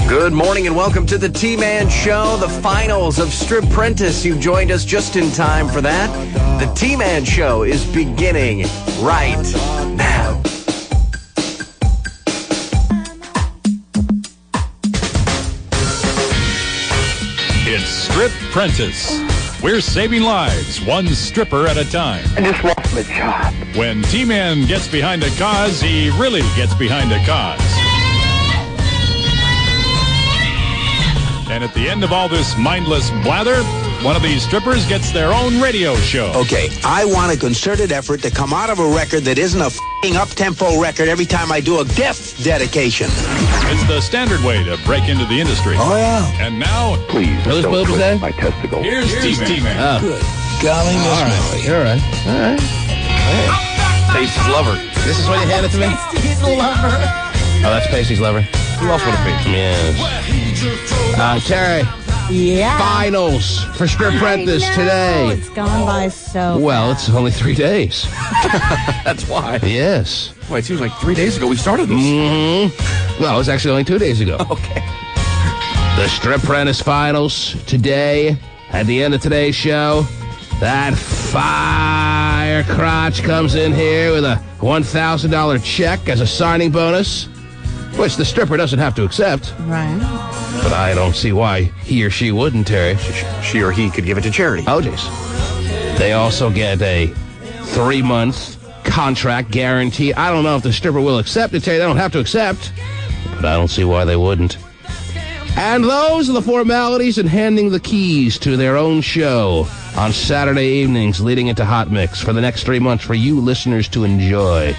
Good morning and welcome to the T-Man Show, the finals of Stripprentice. You've joined us just in time for that. The T-Man Show is beginning right now. It's Stripprentice. We're saving lives, one stripper at a time. I just lost my job. When T-Man gets behind a cause, he really gets behind a cause. And at the end of all this mindless blather, one of these strippers gets their own radio show. Okay, I want a concerted effort to come out of a record that isn't a f***ing up-tempo record every time I do a gift dedication. It's the standard way to break into the industry. Oh, yeah. And now, Please Those don't bulbs twist there? my testicles. here's T-Man. Oh, Good golly, Miss Molly. all right. Tasty's lover. This is what you handed to me? Pasty's lover. Oh, that's Pasty's lover? Who else would it be? Yes. Terry, Yeah. finals for Stripprentice I know. today. It's gone by so Well, fast. it's only 3 days. That's why. Yes. Well, it seems like 3 days ago we started this. Mm-hmm. Well, it was actually only 2 days ago. Okay. The Stripprentice finals today. At the end of today's show, that fire crotch comes in here with a $1,000 check as a signing bonus, which the stripper doesn't have to accept. Right. But I don't see why he or she wouldn't, Terry. She or he could give it to charity. Oh, jeez. They also get a 3-month contract guarantee. I don't know if the stripper will accept it, Terry. They don't have to accept, but I don't see why they wouldn't. And those are the formalities in handing the keys to their own show on Saturday evenings leading into Hot Mix for the next 3 months for you listeners to enjoy.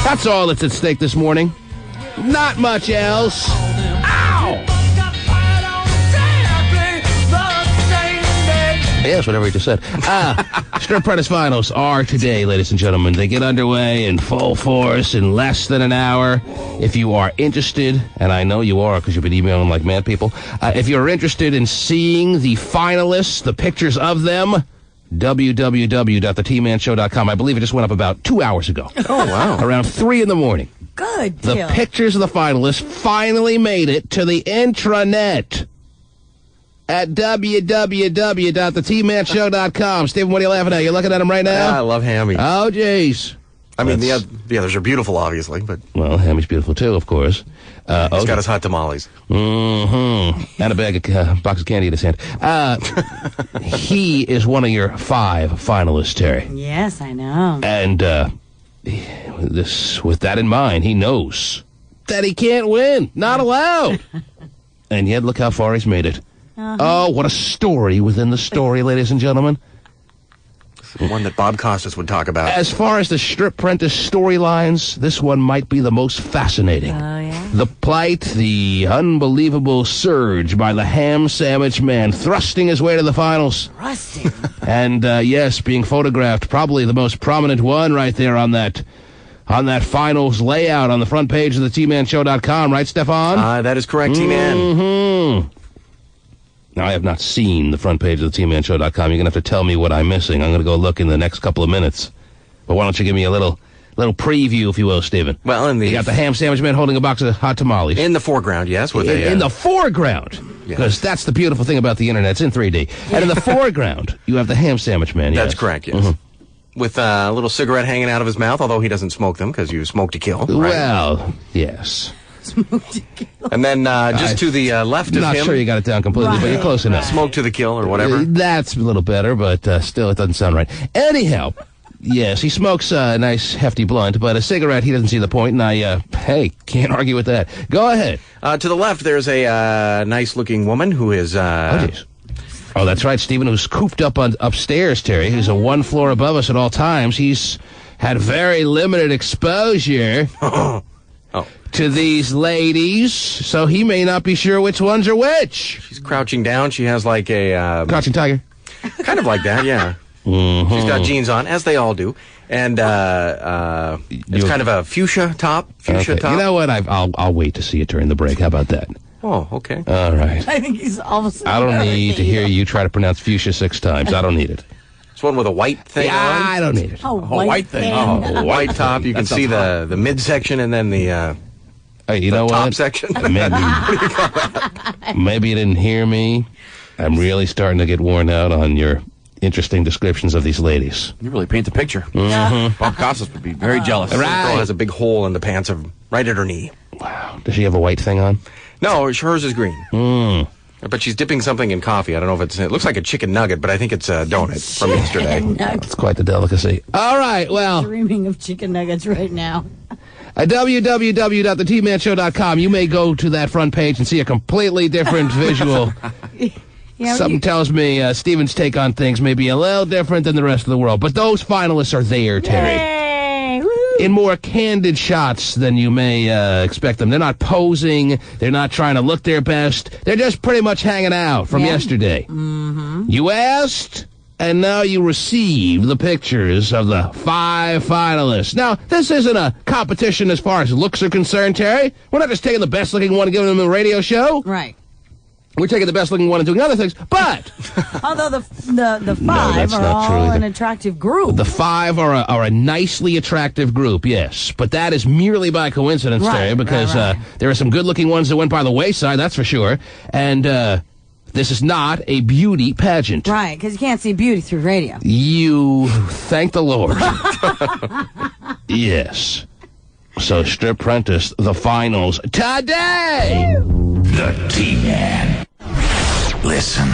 That's all that's at stake this morning. Not much else. Ow! Yes, whatever he just said. Stripprentice finals are today, ladies and gentlemen. They get underway in full force in less than an hour. If you are interested, and I know you are because you've been emailing like mad people, if you're interested in seeing the finalists, the pictures of them, www.thetmanshow.com. I believe it just went up about 2 hours ago. Oh, wow. Around 3 in the morning. Good. The Jill. pictures of the finalists finally made it to the intranet at www.thetmanshow.com. Stephen, what are you laughing at? You're looking at them right Yeah, I now? love Hammy. Oh, jeez. I mean, the others are beautiful, obviously, but Well, Hammy's beautiful, too, of course. he's got his hot tamales. Mm-hmm. And a box of candy in his hand. He is one of your 5 finalists, Terry. Yes, I know. And with that in mind, he knows that he can't win. Not allowed. And yet, look how far he's made it. Oh, what a story within the story, ladies and gentlemen. The one that Bob Costas would talk about. As far as the Stripprentice storylines, this one might be the most fascinating. Oh, yeah? The plight, the unbelievable surge by the ham sandwich man, thrusting his way to the finals. Rusting. And, yes, being photographed, probably the most prominent one right there on that finals layout on the front page of the tmanshow.com, right, Stefan? That is correct, T-Man. Mm-hmm. Now, I have not seen the front page of the tmanshow.com. You're going to have to tell me what I'm missing. I'm going to go look in the next couple of minutes. But why don't you give me a little preview, if you will, Stephen? Well, You got the ham sandwich man holding a box of hot tamales. in the foreground, yes, with In the foreground. Because that's the beautiful thing about the internet. It's in 3D. And in the foreground, you have the ham sandwich man, yes. That's correct, yes. With a little cigarette hanging out of his mouth, although he doesn't smoke them because you smoke to kill. Right? Well, yes. And then just to the left of Not him, sure you got it down completely, but you're close enough. smoke to the kill or whatever. That's a little better, but still, it doesn't sound right. Anyhow, yes, he smokes a nice, hefty blunt, but a cigarette, he doesn't see the point, and I can't argue with that. Go ahead. To the left, there's a nice-looking woman who is... Oh, jeez. Oh, that's right, Stephen, who's cooped up upstairs, Terry, who's a 1 floor above us at all times. He's had very limited exposure to these ladies, so he may not be sure which ones are which. She's crouching down. She has like a... Crouching tiger. kind of like that, yeah. Mm-hmm. She's got jeans on, as they all do. And it's kind of a fuchsia top. Okay. Top. You know what? I'll wait to see it during the break. How about that? Oh, okay. All right. I think he's almost... I don't need to hear you try to pronounce fuchsia 6 times. I don't need it. It's one with a white thing on. I don't need it. Oh, white thing. Oh, white top. You can see the midsection and then the Hey, you know top what? section. Maybe you didn't hear me. I'm really starting to get worn out on your interesting descriptions of these ladies. You really paint the picture. Mm-hmm. Bob Costas would be very jealous. The girl has a big hole in the pants right at her knee. Wow. Does she have a white thing on? No, hers is green. Mm. But she's dipping something in coffee. I don't know if it looks like a chicken nugget, but I think it's a donut from yesterday. It's quite the delicacy. All right, well, Dreaming of chicken nuggets right now. at www.thetmanshow.com, you may go to that front page and see a completely different visual. Yeah, Something tells me Steven's take on things may be a little different than the rest of the world. But those finalists are there, Terry. Yay! Woo! In more candid shots than you may expect them. They're not posing. They're not trying to look their best. They're just pretty much hanging out from yesterday. Mm-hmm. You asked, and now you received the pictures of the 5 finalists. Now, this isn't a competition as far as looks are concerned, Terry. We're not just taking the best-looking one and giving them a radio show. Right. We're taking the best-looking one and doing other things, but... Although the 5 that's are not true all either. an attractive group. The 5 are a nicely attractive group, yes. But that is merely by coincidence, Right, Terry, because right. there are some good-looking ones that went by the wayside, that's for sure. And this is not a beauty pageant. Right, because you can't see beauty through radio. You thank the Lord. Yes. So, Strip Prentice, the finals today! The T-Man. Listen.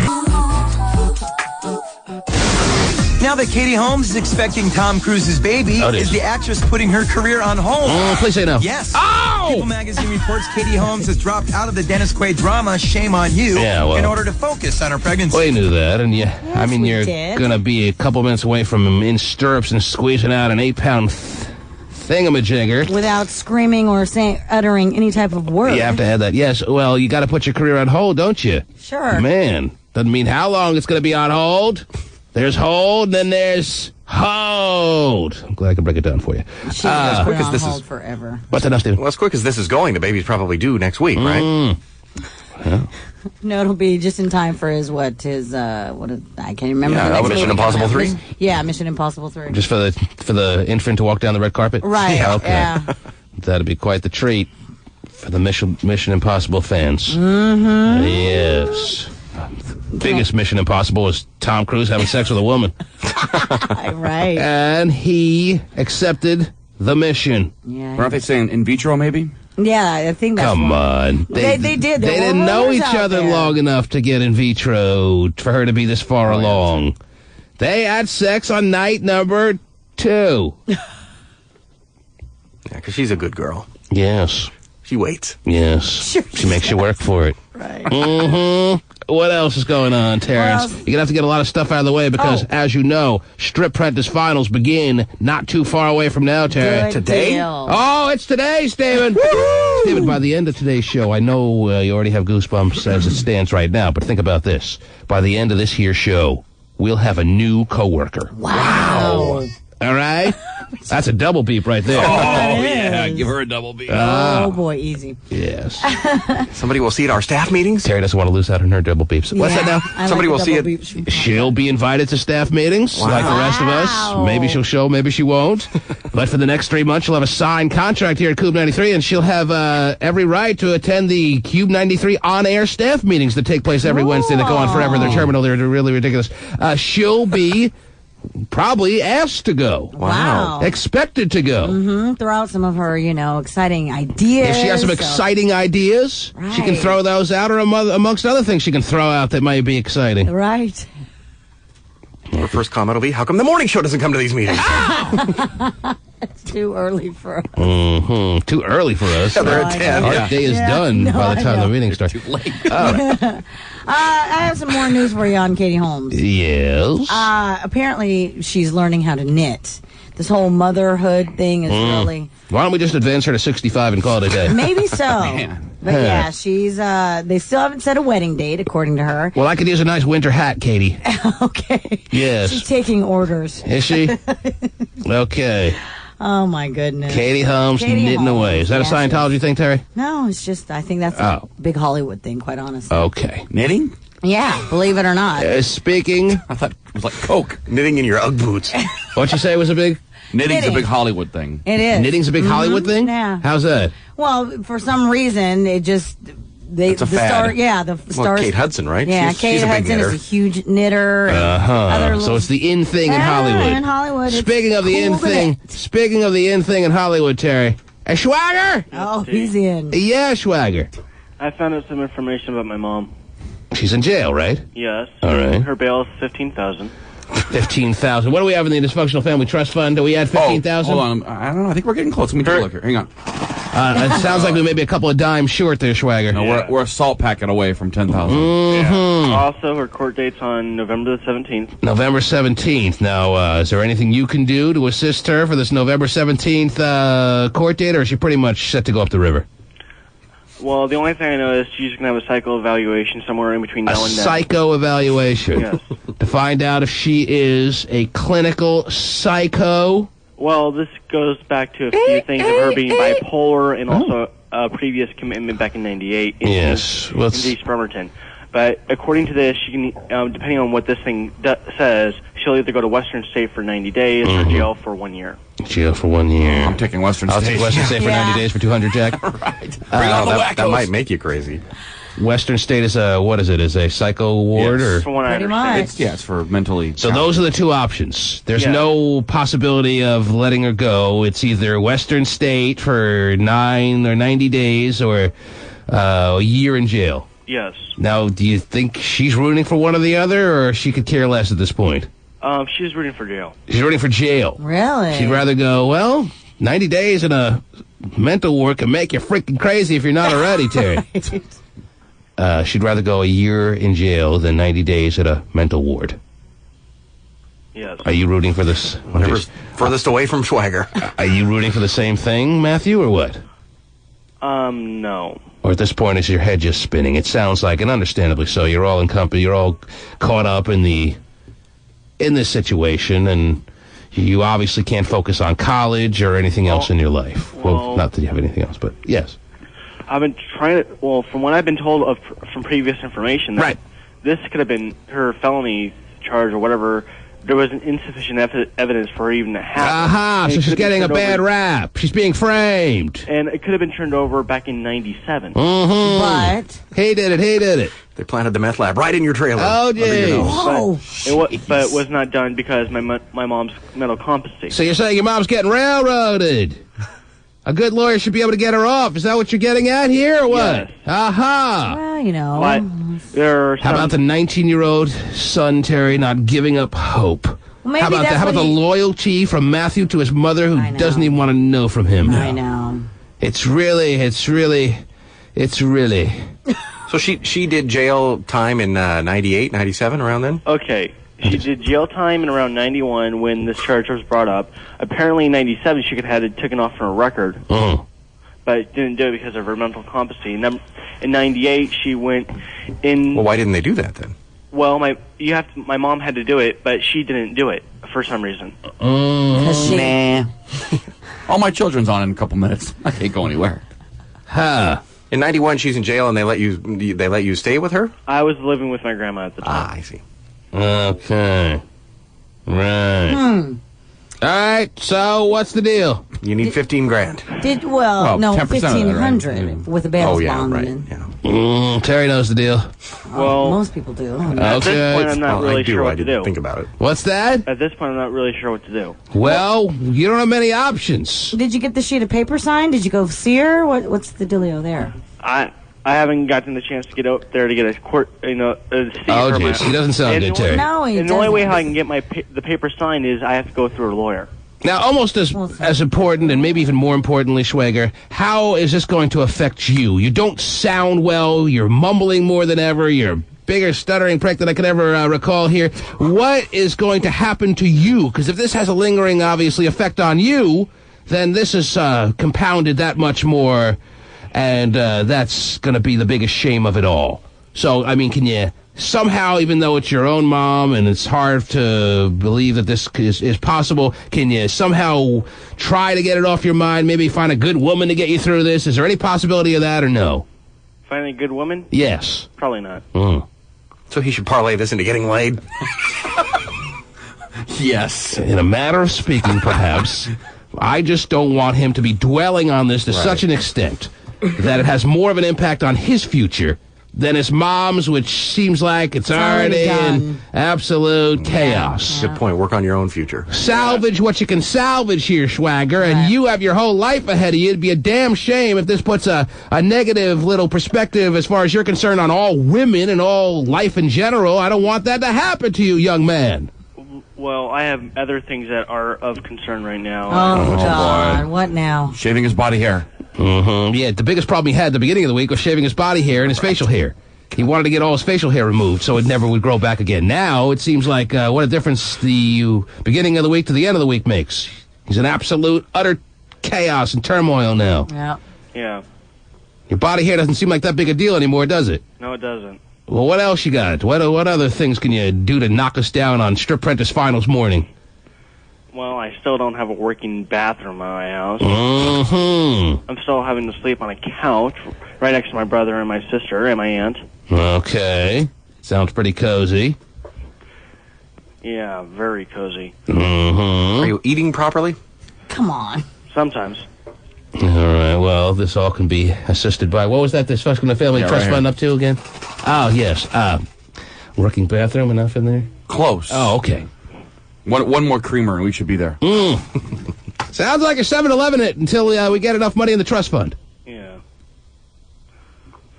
Now that Katie Holmes is expecting Tom Cruise's baby, Oh, it is. is the actress putting her career on hold? Please say no. Yes. Oh! People magazine reports Katie Holmes has dropped out of the Dennis Quaid drama Shame on You Yeah, well. in order to focus on her pregnancy. We knew that, and we you're did. going to be a couple minutes away from him in stirrups and squeezing out an 8-pound thingamajigger. Without screaming or uttering any type of word. You have to add that. Yes, well, you got to put your career on hold, don't you? Sure. Man, doesn't mean how long it's going to be on hold. There's hold, then there's hold. I'm glad I could break it down for you. She was quick put as on this hold is- forever. What's enough, Stephen? Well, as quick as this is going, the baby's probably due next week, right? No, it'll be just in time for his I can't remember. Yeah, the next Mission movie. Impossible 3? Yeah, Mission Impossible 3. Just for the infant to walk down the red carpet? Right, Okay. yeah. That'd be quite the treat for the Mission Impossible fans. Mm-hmm. Yes. Biggest Mission Impossible is Tom Cruise having sex with a woman. Right. And he accepted the mission. Yeah. Aren't they saying in vitro, maybe? Yeah, I think that's Come one. on. They did. There They were didn't know rumors each out other there. long enough to get in vitro for her to be this far along. They had sex on night number 2. Yeah, because she's a good girl. Yes. She waits. Yes. Sure. She makes you work for it. Right. Mm-hmm. What else is going on, Terrence? Well- You're going to have to get a lot of stuff out of the way because, as you know, Strip Prentice finals begin not too far away from now, Terry. Good Today? deal. Oh, it's today, Stephen. Stephen, by the end of today's show, I know you already have goosebumps as it stands right now, but think about this. By the end of this here show, we'll have a new coworker. Wow. All right? That's a double beep right there. Oh, yeah. Give her a double beat. Oh, boy, easy. Yes. Somebody will see it at our staff meetings. Terry doesn't want to lose out on her double beeps. What's that now? I Somebody like will the see double it. beeps. She'll be invited to staff meetings like the rest of us. Wow. Maybe she'll show, maybe she won't. But for the next 3 months, she'll have a signed contract here at Cube 93, and she'll have every right to attend the Cube 93 on-air staff meetings that take place every Wednesday that go on forever. They're terminal. They're really ridiculous. She'll be probably asked to go. Wow. Expected to go. Throw out some of her, exciting ideas. If she has some So- exciting ideas, she can Right. throw those out, or amongst other things she can throw out that might be exciting. Right. Her first comment will be, how come the morning show doesn't come to these meetings? Too early for us. Mm-hmm. Too early for us. Yeah, they're at 10. Our day is done No, by the I time know. the meeting starts. I have some more news for you on Katie Holmes. Yes. Apparently, she's learning how to knit. This whole motherhood thing is really... Why don't we just advance her to 65 and call it a day? Maybe so. But yeah, she's... they still haven't set a wedding date, according to her. Well, I could use a nice winter hat, Katie. Okay. Yes. She's taking orders. Is she? Okay. Oh, my goodness. Katie Holmes Katie knitting Holmes, away. Is that yes, a Scientology thing, Terry? No, it's just, I think that's a big Hollywood thing, quite honestly. Okay. Knitting? Yeah, believe it or not. Speaking, I thought it was like Coke. Knitting in your Ugg boots. what'd you say was a big... Knitting's Knitting. a big Hollywood thing. It is. Knitting's a big Hollywood thing? Yeah. How's that? Well, for some reason, it just... It's a fad. The Well, stars. Kate Hudson, right? Yeah, She's Kate a big Hudson knitter. is a huge knitter. And other So little- it's the in thing in Yeah, Hollywood. in Hollywood, it's Speaking of the in cool to thing, knit. speaking of the in thing in Hollywood, Terry. Hey, Schwager! Oh, he's in. Yeah, Schwager. I found out some information about my mom. She's in jail, right? Yes. All right. Her bail is $15,000. 15,000. What do we have in the Dysfunctional Family Trust Fund? Do we add 15,000? Hold on. I don't know. I think we're getting close. Let me take a look here. Hang on. It sounds like we may be a couple of dimes short there, Schwager. No, we're a salt packet away from 10,000. Also, her court date's on November the 17th. November 17th. Now, is there anything you can do to assist her for this November 17th court date, or is she pretty much set to go up the river? Well, the only thing I know is she's going to have a cycle evaluation somewhere in between A now and then. psycho evaluation. Yes. To find out if she is a clinical psycho. Well, this goes back to a few things of her being bipolar and also a previous commitment back in '98. Yes. Well, In East Bremerton. But according to this, she can, depending on what this thing says, she'll either go to Western State for 90 days or jail for 1 year. jail for 1 year. I'm taking Western I'll State. take Western State for 90 days for 200, Jack. Right. Bring on the that wackos. might make you crazy. Western State is a, what is it? Is a psycho ward? Yes. Or From what I Pretty understand. much. It's for mentally. So those are the two options. There's Yeah. no possibility of letting her go. It's either Western State for 9 or 90 days or a year in jail. Yes. Now, do you think she's rooting for one or the other, or she could care less at this point? She's rooting for jail. She's rooting for jail. Really? She'd rather go, well, 90 days in a mental ward can make you freaking crazy if you're not already, Terry. She'd rather go a year in jail than 90 days at a mental ward. Yes. Are you rooting for this? Whatever's furthest away from Schwager. Are you rooting for the same thing, Matthew, or what? No. Or at this point, is your head just spinning? It sounds like, and understandably so, you're all you're all caught up in this situation, and you obviously can't focus on college or anything else in your life. Well, not that you have anything else, but yes. I've been trying to, from what I've been told from previous information, that Right. this could have been her felony charge or whatever. There was insufficient evidence for her even to have. Aha, And so it she's could have been getting a turned bad over- rap. She's being framed. And it could have been turned over back in '97. Mm-hmm. But He did it. They planted the meth lab right in your trailer. Oh, Under your geez. nose. But it was not done because my mom's mental competency. So you're saying your mom's getting railroaded? A good lawyer should be able to get her off. Is that what you're getting at here, or what? Yes. Aha. well, you know. But there are How some, about the 19-year-old son, Terry, not giving up hope? Well, maybe How about that's that? How what about the he- loyalty from Matthew to his mother, I who know. doesn't even want to know from him? I know. It's really. So she did jail time in 98, 97, around then? Okay. She did jail time in around 91 when this charge was brought up. Apparently in 97 she could have had it taken off from her record, but didn't do it because of her mental competency. In 98 she went in. Well, why didn't they do that then? Well, my mom had to do it, but she didn't do it for some reason. 'Cause she- All my children's on in a couple minutes. I can't go anywhere. Huh. In 91, she's in jail, and they let you stay with her? I was living with my grandma at the time. Ah, I see. Okay. Right. All right. So what's the deal? You need 15 grand. Well, no, 10% of that, right? 1,500 with a bail Oh, yeah, bond. right. And- Yeah. Terry knows the deal. Well, most people do. at this point I'm not Well, really I do. sure I what to didn't do. think about it. What's that? At this point I'm not really sure what to do. Well, you don't have many options. Did you get the sheet of paper signed? Did you go see her? What's the dealio there? I haven't gotten the chance to get out there to get a court, see Oh, her. jeez. He doesn't sound good, Terry. No, he And the only way doesn't. how I can get the paper signed is I have to go through a lawyer. Now, almost as important, and maybe even more importantly, Schwager, how is this going to affect you? You don't sound well. You're mumbling more than ever. You're a bigger stuttering prick than I could ever recall here. What is going to happen to you? Because if this has a lingering, obviously, effect on you, then this is compounded that much more, and that's going to be the biggest shame of it all. So, I mean, can you somehow, even though it's your own mom and it's hard to believe that this is possible, can you somehow try to get it off your mind? Maybe find a good woman to get you through this? Is there any possibility of that or no? Finding a good woman? Yes. Probably not. So he should parlay this into getting laid? Yes. In a matter of speaking, perhaps, I just don't want him to be dwelling on this to such an extent that it has more of an impact on his future than his mom's, which seems like it's already in absolute chaos. Good point. Work on your own future. Salvage what you can salvage here, Swagger, and you have your whole life ahead of you. It'd be a damn shame if this puts a negative little perspective as far as you're concerned on all women and all life in general. I don't want that to happen to you, young man. Well, I have other things that are of concern right now. Oh, God. What now? Shaving his body hair. Yeah, the biggest problem he had at the beginning of the week was shaving his body hair and his facial hair. He wanted to get all his facial hair removed so it never would grow back again. Now, it seems like what a difference the beginning of the week to the end of the week makes. He's in absolute, utter chaos and turmoil now. Yeah. Your body hair doesn't seem like that big a deal anymore, does it? No, it doesn't. Well, what else you got? What other things can you do to knock us down on Strip Prentice Finals morning? Well, I still don't have a working bathroom in my house. Mm-hmm. I'm still having to sleep on a couch right next to my brother and my sister and my aunt. Okay. Sounds pretty cozy. Yeah, very cozy. Mm-hmm. Are you eating properly? Come on. Sometimes. All right, well, this all can be assisted by... What was that this Fussman Family Trust Fund up to again? Oh, yes. Working bathroom, enough in there? Close. Oh, okay. One more creamer and we should be there. Sounds like a 7-Eleven it until we get enough money in the trust fund. Yeah.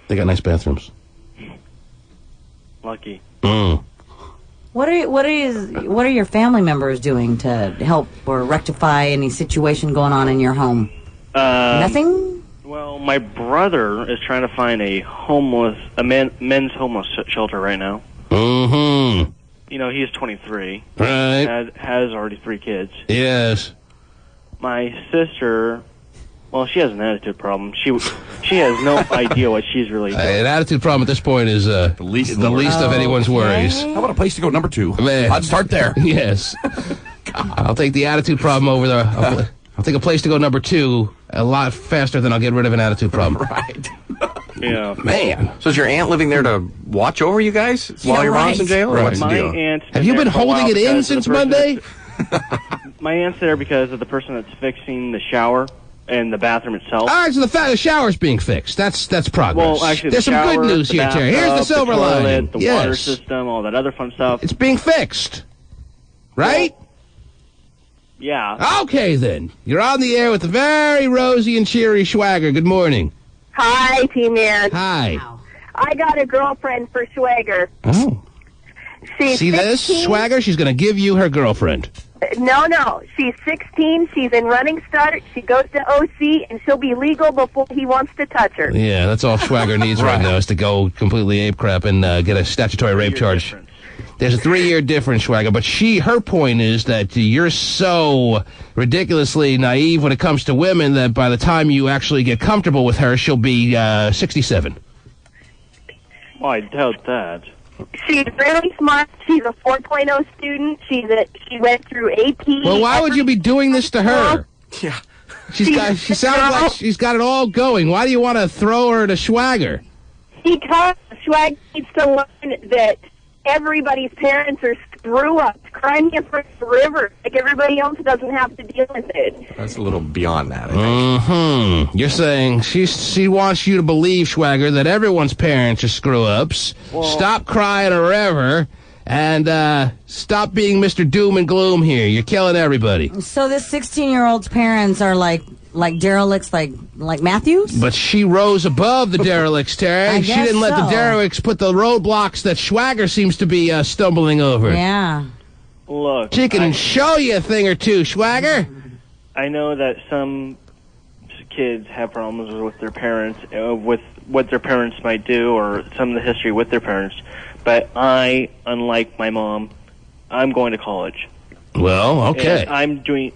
They got nice bathrooms. Lucky. What are your family members doing to help or rectify any situation going on in your home? Nothing? Well, my brother is trying to find a men's homeless shelter right now. Mm-hmm. You know, he's 23. Right. Has already 3 kids. Yes. My sister, well, she has an attitude problem. She has no idea what she's really doing. An attitude problem at this point is the least of anyone's worries. How about a place to go number 2? Man. I'd start there. Yes. I'll take the attitude problem over there. I'll take a place to go number 2 a lot faster than I'll get rid of an attitude problem. Right. Yeah. Man. So is your aunt living there to watch over you guys while your mom's in jail? Or Right. what's the My deal? aunt. Have you been holding it in since Monday? My aunt's there because of the person that's fixing the shower and the bathroom itself. All right, so the shower's being fixed. That's progress. Well, actually, there's the shower, some good news the here, Terry. Here's the bathtub, silver toilet, lining. the Yes. water system, all that other fun stuff. It's being fixed. Right? Yeah. Okay, then. You're on the air with the very rosy and cheery Swagger. Good morning. Hi, T-Man. Hi. I got a girlfriend for Swagger. Oh. She's See 16. this, Swagger? She's going to give you her girlfriend. No. She's 16. She's in running start. She goes to OC, and she'll be legal before he wants to touch her. Yeah, that's all Swagger needs right now is to go completely ape crap and get a statutory rape charge. There's a 3-year difference, Swagger, but her point is that you're so ridiculously naive when it comes to women that by the time you actually get comfortable with her, she'll be 67. Well, I doubt that. She's really smart. She's a 4.0 student. She went through AP. Well, why would you be doing this to her? Yeah. She sounds like she's got it all going. Why do you want to throw her to Swagger? Because Swag needs to learn that everybody's parents are screw-ups. Cry me a river. Like, everybody else doesn't have to deal with it. That's a little beyond that, I think. Mm-hmm. You're saying she wants you to believe, Swagger, that everyone's parents are screw-ups. Stop crying a river, and stop being Mr. Doom and Gloom here. You're killing everybody. So this 16-year-old's parents are like derelicts, like Matthews? But she rose above the derelicts, Terry. I She guess didn't let the so. derelicts put the roadblocks that Swagger seems to be stumbling over. Yeah. Look, She can show you a thing or two, Swagger. I know that some kids have problems with their parents, with what their parents might do, or some of the history with their parents. But I, unlike my mom, I'm going to college. Well, okay. And I am doing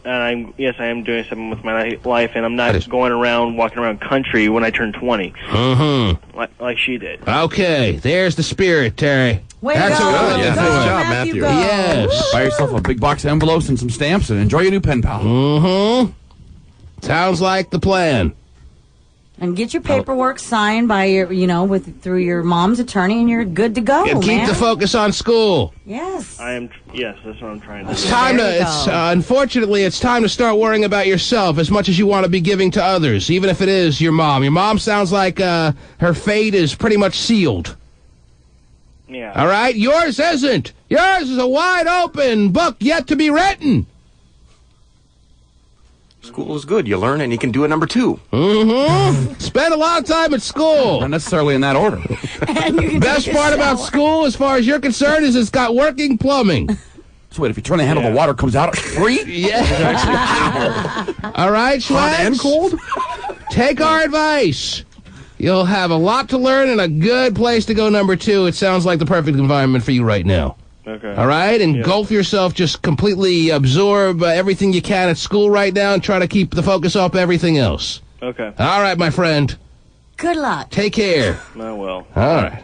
something with my life, and I'm not walking around country when I turn 20, Mm-hmm. like she did. Okay, there's the spirit, Terry. Way to That's go. a good, yeah. Go, Nice job, Matthew. Matthew. Go. Yes. Buy yourself a big box of envelopes and some stamps and enjoy your new pen pal. Mm-hmm. Sounds like the plan. And get your paperwork signed by your, through your mom's attorney, and you're good to go, And keep man. the focus on school. Yes. Yes, that's what I'm trying to It's do. time There to. you It's go. unfortunately, it's time to start worrying about yourself as much as you want to be giving to others, even if it is your mom. Your mom sounds like her fate is pretty much sealed. Yeah. All right, yours isn't. Yours is a wide open book yet to be written. School is good. You learn and you can do it number 2. Mm-hmm. Spend a lot of time at school. Not necessarily in that order. And you can Best take a part about shower. school, as far as you're concerned, is it's got working plumbing. So wait, if you're trying to handle the water comes out free? Yeah. All right, Hot and Schwags? cold? Take our advice. You'll have a lot to learn and a good place to go number 2. It sounds like the perfect environment for you right now. Okay. All right? Engulf yourself. Just completely absorb everything you can at school right now and try to keep the focus off everything else. Okay. All right, my friend. Good luck. Take care. I will. All right.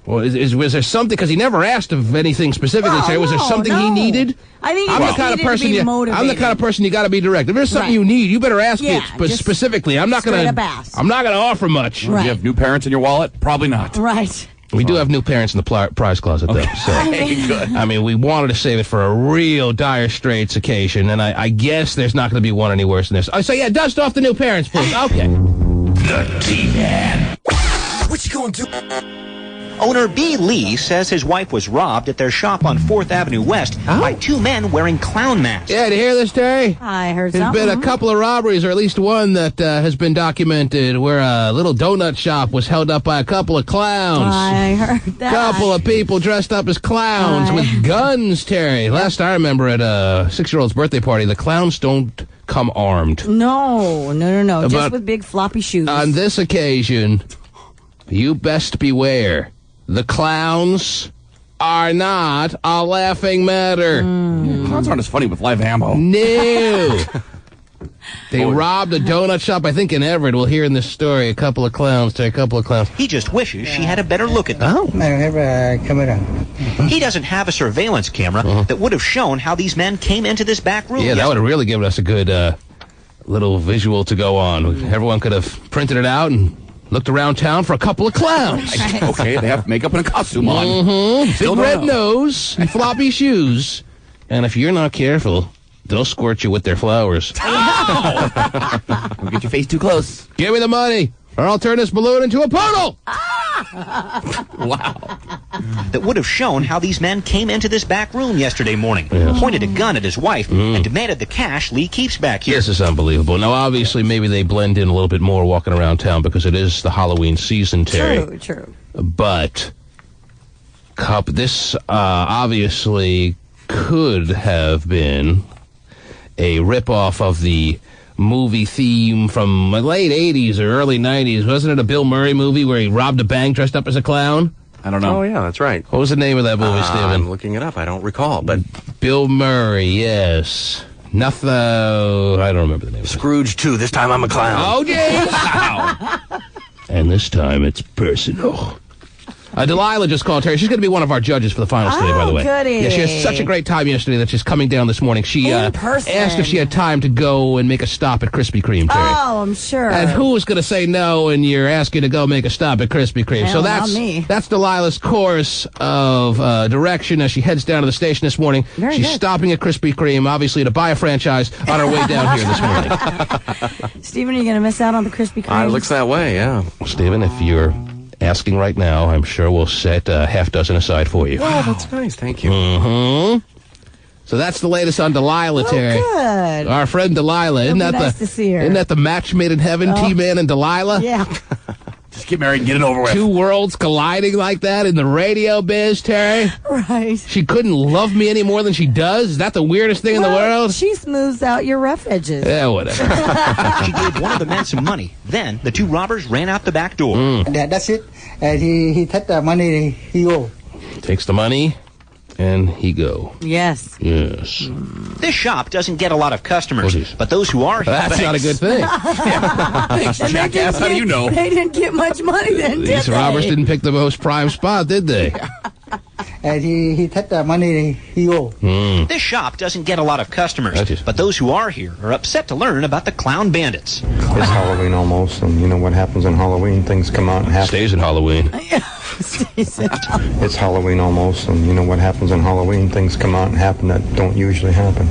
Well, was there something? Because he never asked of anything specifically. Oh, Sarah. Was there no, something he no. needed? I think he I'm just the kind of needed to person. be I'm the motivated. kind of person you got to be direct. If there's something Right. you need, you better ask Yeah, it just specifically. I'm not straight gonna. up ask. I'm not gonna offer much. Right. Do you have new parents in your wallet? Probably not. Right. We do have new parents in the prize closet, though. So. I mean, we wanted to save it for a real dire straits occasion, and I guess there's not going to be one any worse than this. So yeah, dust off the new parents, please. Okay. The T-Man. What you gonna do? Owner B. Lee says his wife was robbed at their shop on 4th Avenue West by 2 men wearing clown masks. Yeah, to hear this, Terry? I heard There's something. been a couple of robberies, or at least one that has been documented, where a little donut shop was held up by a couple of clowns. I heard that. Couple of people dressed up as clowns with guns, Terry. Last I remember at a 6-year-old's birthday party, the clowns don't come armed. No. But Just with big floppy shoes. On this occasion, you best beware. The clowns are not a laughing matter. Clowns aren't as funny with live ammo. No. They robbed a donut shop, I think, in Everett. We'll hear in this story a couple of clowns. He just wishes she had a better look at them. I don't have a camera. He doesn't have a surveillance camera that would have shown how these men came into this back room. Yeah, that would have really given us a good little visual to go on. Everyone could have printed it out and looked around town for a couple of clowns. Okay, they have makeup and a costume on. Mm-hmm. Still Big don't red know. nose and floppy shoes. And if you're not careful, they'll squirt you with their flowers. Don't get your face too close. Give me the money, or I'll turn this balloon into a poodle. Wow. That would have shown how these men came into this back room yesterday morning, pointed a gun at his wife, and demanded the cash Lee keeps back here. This is unbelievable. Now, obviously, maybe they blend in a little bit more walking around town because it is the Halloween season, Terry. True. But this obviously could have been a ripoff of the movie theme from the late 80s or early 90s. Wasn't it a Bill Murray movie where he robbed a bank dressed up as a clown? I don't know. Oh, yeah, that's right. What was the name of that movie, Steven? I'm looking it up. I don't recall, but Bill Murray, yes. Nothing. I don't remember the name of it. Scrooge 2. This time I'm a clown. Oh, jeez. And this time it's personal. Delilah just called Terry. She's going to be one of our judges for the finals today, by the way. goody. Yeah, she had such a great time yesterday that she's coming down this morning. She In person. asked if she had time to go and make a stop at Krispy Kreme, Terry. Oh, I'm sure. And who was going to say no and you're asking to go make a stop at Krispy Kreme? Hell, So not me. that's Delilah's course of direction as she heads down to the station this morning. Very She's good. stopping at Krispy Kreme, obviously, to buy a franchise on her way down here this morning. Stephen, are you going to miss out on the Krispy Kreme? It looks that way, yeah. Stephen, if you're asking right now, I'm sure we'll set a half dozen aside for you. Oh, that's nice. Thank you. Mm-hmm. So that's the latest on Delilah, Terry. Good. Our friend Delilah. Isn't It'll that be nice to see her. Isn't that the match made in heaven, T-Man and Delilah? Yeah. Just get married and get it over with. Two worlds colliding like that in the radio biz, Terry. Right. She couldn't love me any more than she does? Is that the weirdest thing in the world? She smooths out your rough edges. Yeah, whatever. She gave one of the men some money. Then the 2 robbers ran out the back door. That's it. And he took the money, he go. Takes the money, and he go. Yes. Yes. This shop doesn't get a lot of customers, but those who are... That's not a good thing. Thanks, And they jackass. didn't How do you know? They didn't get much money then, did These they? robbers didn't pick the most prime spot, did they? and he take the money, he go. This shop doesn't get a lot of customers, but those who are here are upset to learn about the clown bandits. It's Halloween almost, and you know what happens on Halloween? Things come out and happen. Stays in Halloween. It's Halloween almost, and you know what happens on Halloween? Things come out and happen that don't usually happen.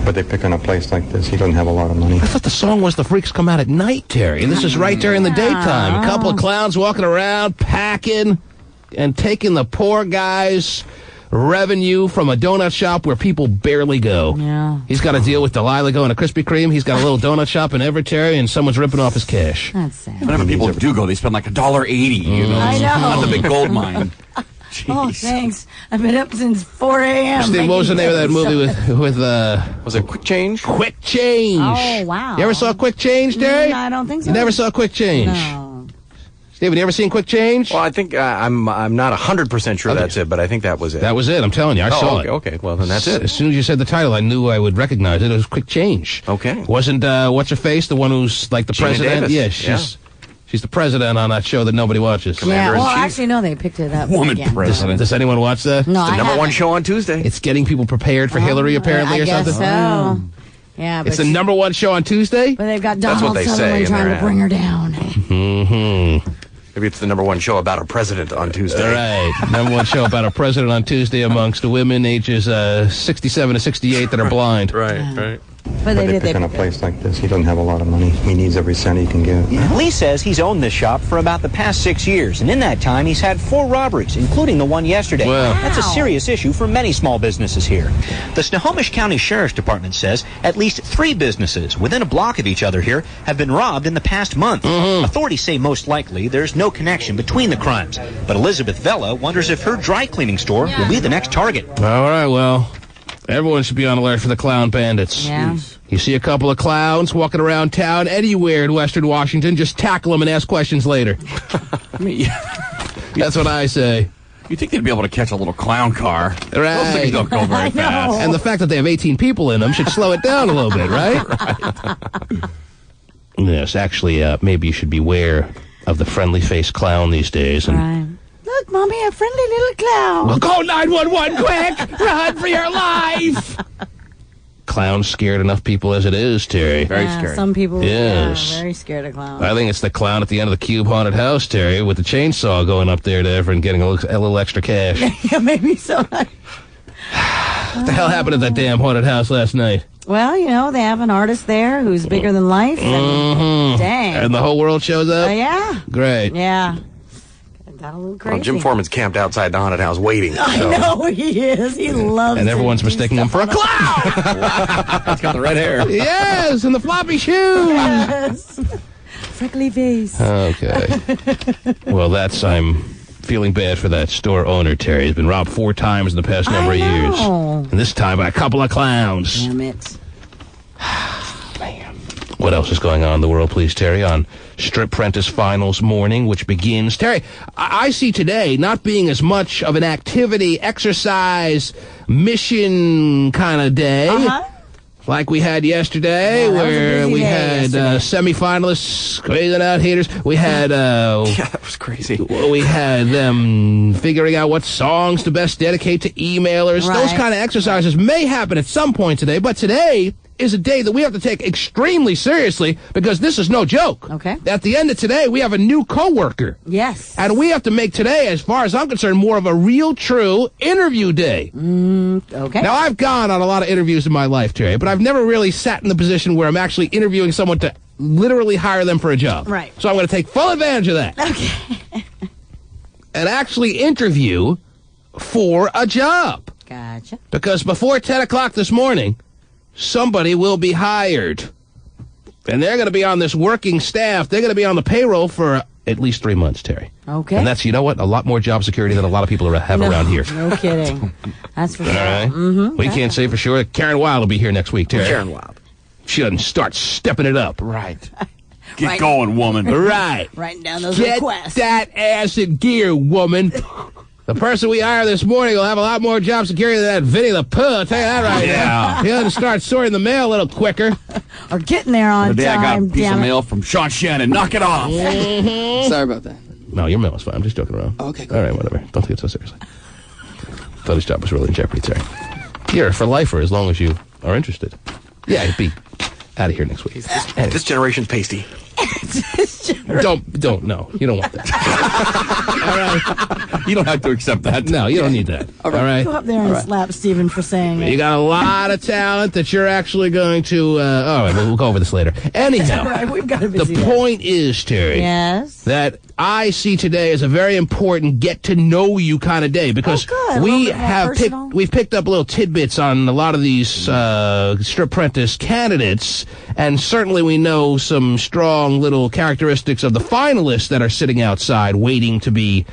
But they pick on a place like this. He doesn't have a lot of money. I thought the song was The Freaks Come Out at Night, Terry. And this is right during the daytime. A couple of clowns walking around, packing, and taking the poor guy's revenue from a donut shop where people barely go. Yeah. He's got to deal with Delilah going to Krispy Kreme. He's got a little donut shop in Everett, Terry, and someone's ripping off his cash. That's sad. Whenever people do go, they spend like $1.80, you know. I know. On the big gold mine. Oh, thanks. I've been up since 4 a.m. Steve, what was the name of that movie with Was it Quick Change? Quick Change. Oh, wow. You ever saw Quick Change, Terry? I don't think so. You never saw Quick Change? No. Steven, you ever seen Quick Change? Well, I think I'm not 100% sure that's it, but I think that was it. That was it. I'm telling you, I saw it. Okay, well then that's it. As soon as you said the title, I knew I would recognize it. It was Quick Change. Okay. Wasn't what's her face the one who's like the Gina president? Davis. Yeah, she's the president on that show that nobody watches. Yeah, well, actually, no, they picked it up again. Does anyone watch that? No, it's the number one show on Tuesday. It's getting people prepared for Hillary, apparently, I or guess something. so. Yeah, It's the number one show on Tuesday? But they've got That's what Donald they say Sutherland in trying their to bring her down. Mm-hmm. Maybe it's the number one show about our president on Tuesday. Right. Number one show about our president on Tuesday amongst the women ages 67 to 68 that are blind. Right. But they pick on a place like this. He doesn't have a lot of money. He needs every cent he can get. Lee says he's owned this shop for about the past 6 years, and in that time he's had 4 robberies, including the one yesterday. Wow. That's a serious issue for many small businesses here. The Snohomish County Sheriff's Department says at least 3 businesses within a block of each other here have been robbed in the past month. Authorities say most likely there's no connection between the crimes, but Elizabeth Vela wonders if her dry cleaning store will be the next target. All right, well, everyone should be on alert for the clown bandits. Yeah. You see a couple of clowns walking around town anywhere in Western Washington, just tackle them and ask questions later. That's what I say. You think they'd be able to catch a little clown car? Right. Those things don't go very fast. And the fact that they have 18 people in them should slow it down a little bit, right? Yes, actually, maybe you should beware of the friendly-faced clown these days. And Right. Look, Mommy, a friendly little clown. well, call 911 quick! Run for your life! Clowns scared enough people as it is, Terry. Very scary. Some people Yes. are very scared of clowns. I think it's the clown at the end of the Cube Haunted House, Terry, with the chainsaw going up there to Everett and getting a little extra cash. Yeah, maybe so. What the hell happened at that damn haunted house last night? Well, you know, they have an artist there who's bigger than life. And dang. And the whole world shows up? Yeah. Great. Yeah. Got a little crazy. Well, Jim Foreman's camped outside the haunted house waiting. I know he is. He loves And everyone's mistaking him for a clown! He's got the red hair. Yes, and the floppy shoes! Yes. Freckly face. Okay. Well, I'm feeling bad for that store owner, Terry. He's been robbed 4 times in the past number of years. And this time by a couple of clowns. Damn it. Man. What else is going on in the world, please, Terry, on Strip Prentice Finals morning, which begins... Terry, I see today not being as much of an activity, exercise, mission kind of day. Like we had yesterday, where we had semifinalists squeezing out haters. We had... yeah, that was crazy. We had them figuring out what songs to best dedicate to emailers. Right. Those kind of exercises may happen at some point today, but today is a day that we have to take extremely seriously because this is no joke. Okay. At the end of today, we have a new coworker. Yes. And we have to make today, as far as I'm concerned, more of a real, true interview day. Okay. Now, I've gone on a lot of interviews in my life, Terry, but I've never really sat in the position where I'm actually interviewing someone to literally hire them for a job. Right. So I'm going to take full advantage of that. Okay. And actually interview for a job. Gotcha. Because before 10 o'clock this morning, somebody will be hired. And they're going to be on this working staff. They're going to be on the payroll for at least 3 months, Terry. Okay. And that's, you know what, a lot more job security than a lot of people have around here. No kidding. That's for sure. All right? We can't say for sure. Karen Wilde will be here next week, Terry. Karen Wilde. She doesn't start stepping it up. Right. Get going, woman. Right. Writing down those Get requests. that ass in gear, woman. The person we hire this morning will have a lot more job security than that Vinny the Pooh. I'll tell you that right now. He doesn't start sorting the mail a little quicker. Or getting there on Today time. I got a piece damn of it. mail from Sean Shannon. Knock it off. Sorry about that. No, your mail is fine. I'm just joking around. Okay, cool. All right, whatever. Don't take it so seriously. Thought his job was really in jeopardy, Terry. You're for lifer as long as you are interested. Yeah, he'd be out of here next week. This generation's pasty. Don't. No, you don't want that. All right. You don't have to accept that. No, you don't need that. All right. Go up there and slap Stephen for saying You got a lot of talent that you're actually going to. All right, we'll go over this later. Anyhow, Right, we've got to the point is, Terry, Yes. that I see today as a very important get to know you kind of day because we've picked up little tidbits on a lot of these Stripprentice candidates, and certainly we know some strong little characteristics of the finalists that are sitting outside waiting to be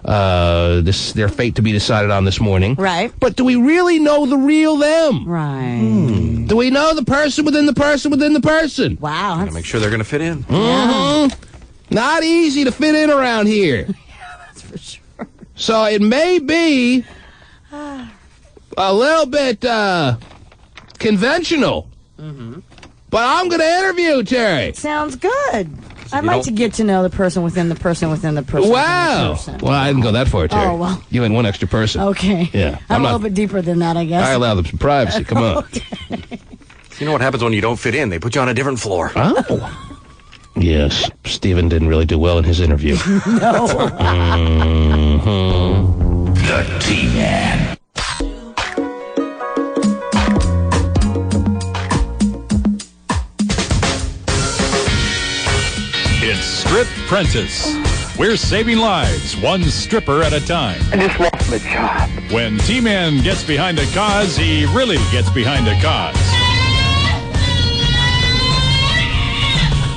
their fate to be decided on this morning. Right. But do we really know the real them? Right. Do we know the person within the person within the person? Wow. Gotta make sure they're gonna fit in. Not easy to fit in around here. That's for sure. So it may be a little bit conventional. But I'm going to interview Terry. Sounds good. I'd like to get to know the person within the person within the person. Wow. Within the person. Well, I didn't go that far, Terry. Oh, well. You and one extra person. Okay. Yeah. I'm a little bit deeper than that, I guess. I allow them some privacy. Come on. You know what happens when you don't fit in? They put you on a different floor. Oh. Yes. Stephen didn't really do well in his interview. No. The T-Man. It's Stripprentice. We're saving lives, one stripper at a time. I just lost my job. When T-Man gets behind a cause, he really gets behind a cause.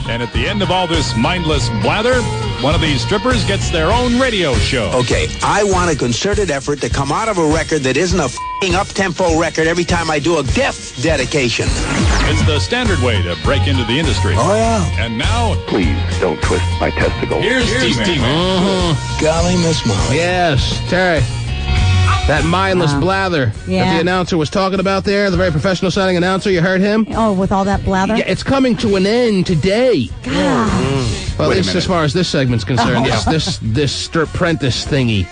And at the end of all this mindless blather, one of these strippers gets their own radio show. Okay, I want a concerted effort to come out of a record that isn't a f***ing up-tempo record every time I do a gift dedication. It's the standard way to break into the industry. Oh, yeah. And now, Please don't twist my testicles. here's T-Man. Golly, Miss Molly. Yes, Terry. That mindless blather that Yeah. the announcer was talking about there, the very professional sounding announcer, you heard him? Oh, with all that blather? Yeah, it's coming to an end today. God. Well, Wait a at least minute. as far as this segment's concerned, yes, this Stripprentice thingy.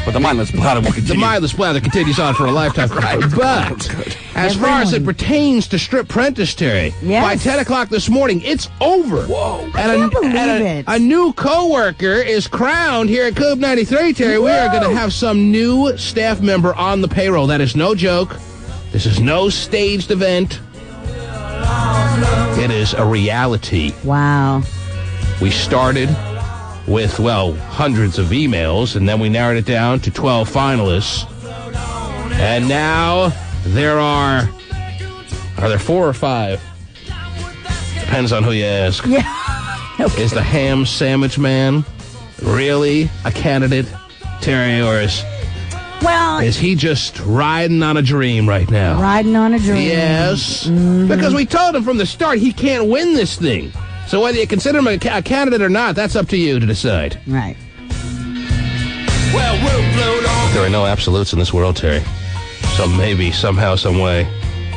But the mindless blather will continue. The mindless blather continues on for a lifetime. But as far as it pertains to Stripprentice, Terry, Yes. by 10 o'clock this morning, it's over. Whoa. And I can't believe it. A new co-worker is crowned here at Cube 93, Terry. We are going to have some new staff member on the payroll. That is no joke. This is no staged event. It is a reality. Wow. We started with, well, hundreds of emails, and then we narrowed it down to 12 finalists. And now there are there 4 or 5? Depends on who you ask. Yeah. Okay. Is the ham sandwich man really a candidate, Terry, or is he just riding on a dream right now? Riding on a dream. Yes. Because we told him from the start he can't win this thing. So whether you consider him a candidate or not, that's up to you to decide. Right. There are no absolutes in this world, Terry. So maybe, somehow, some way,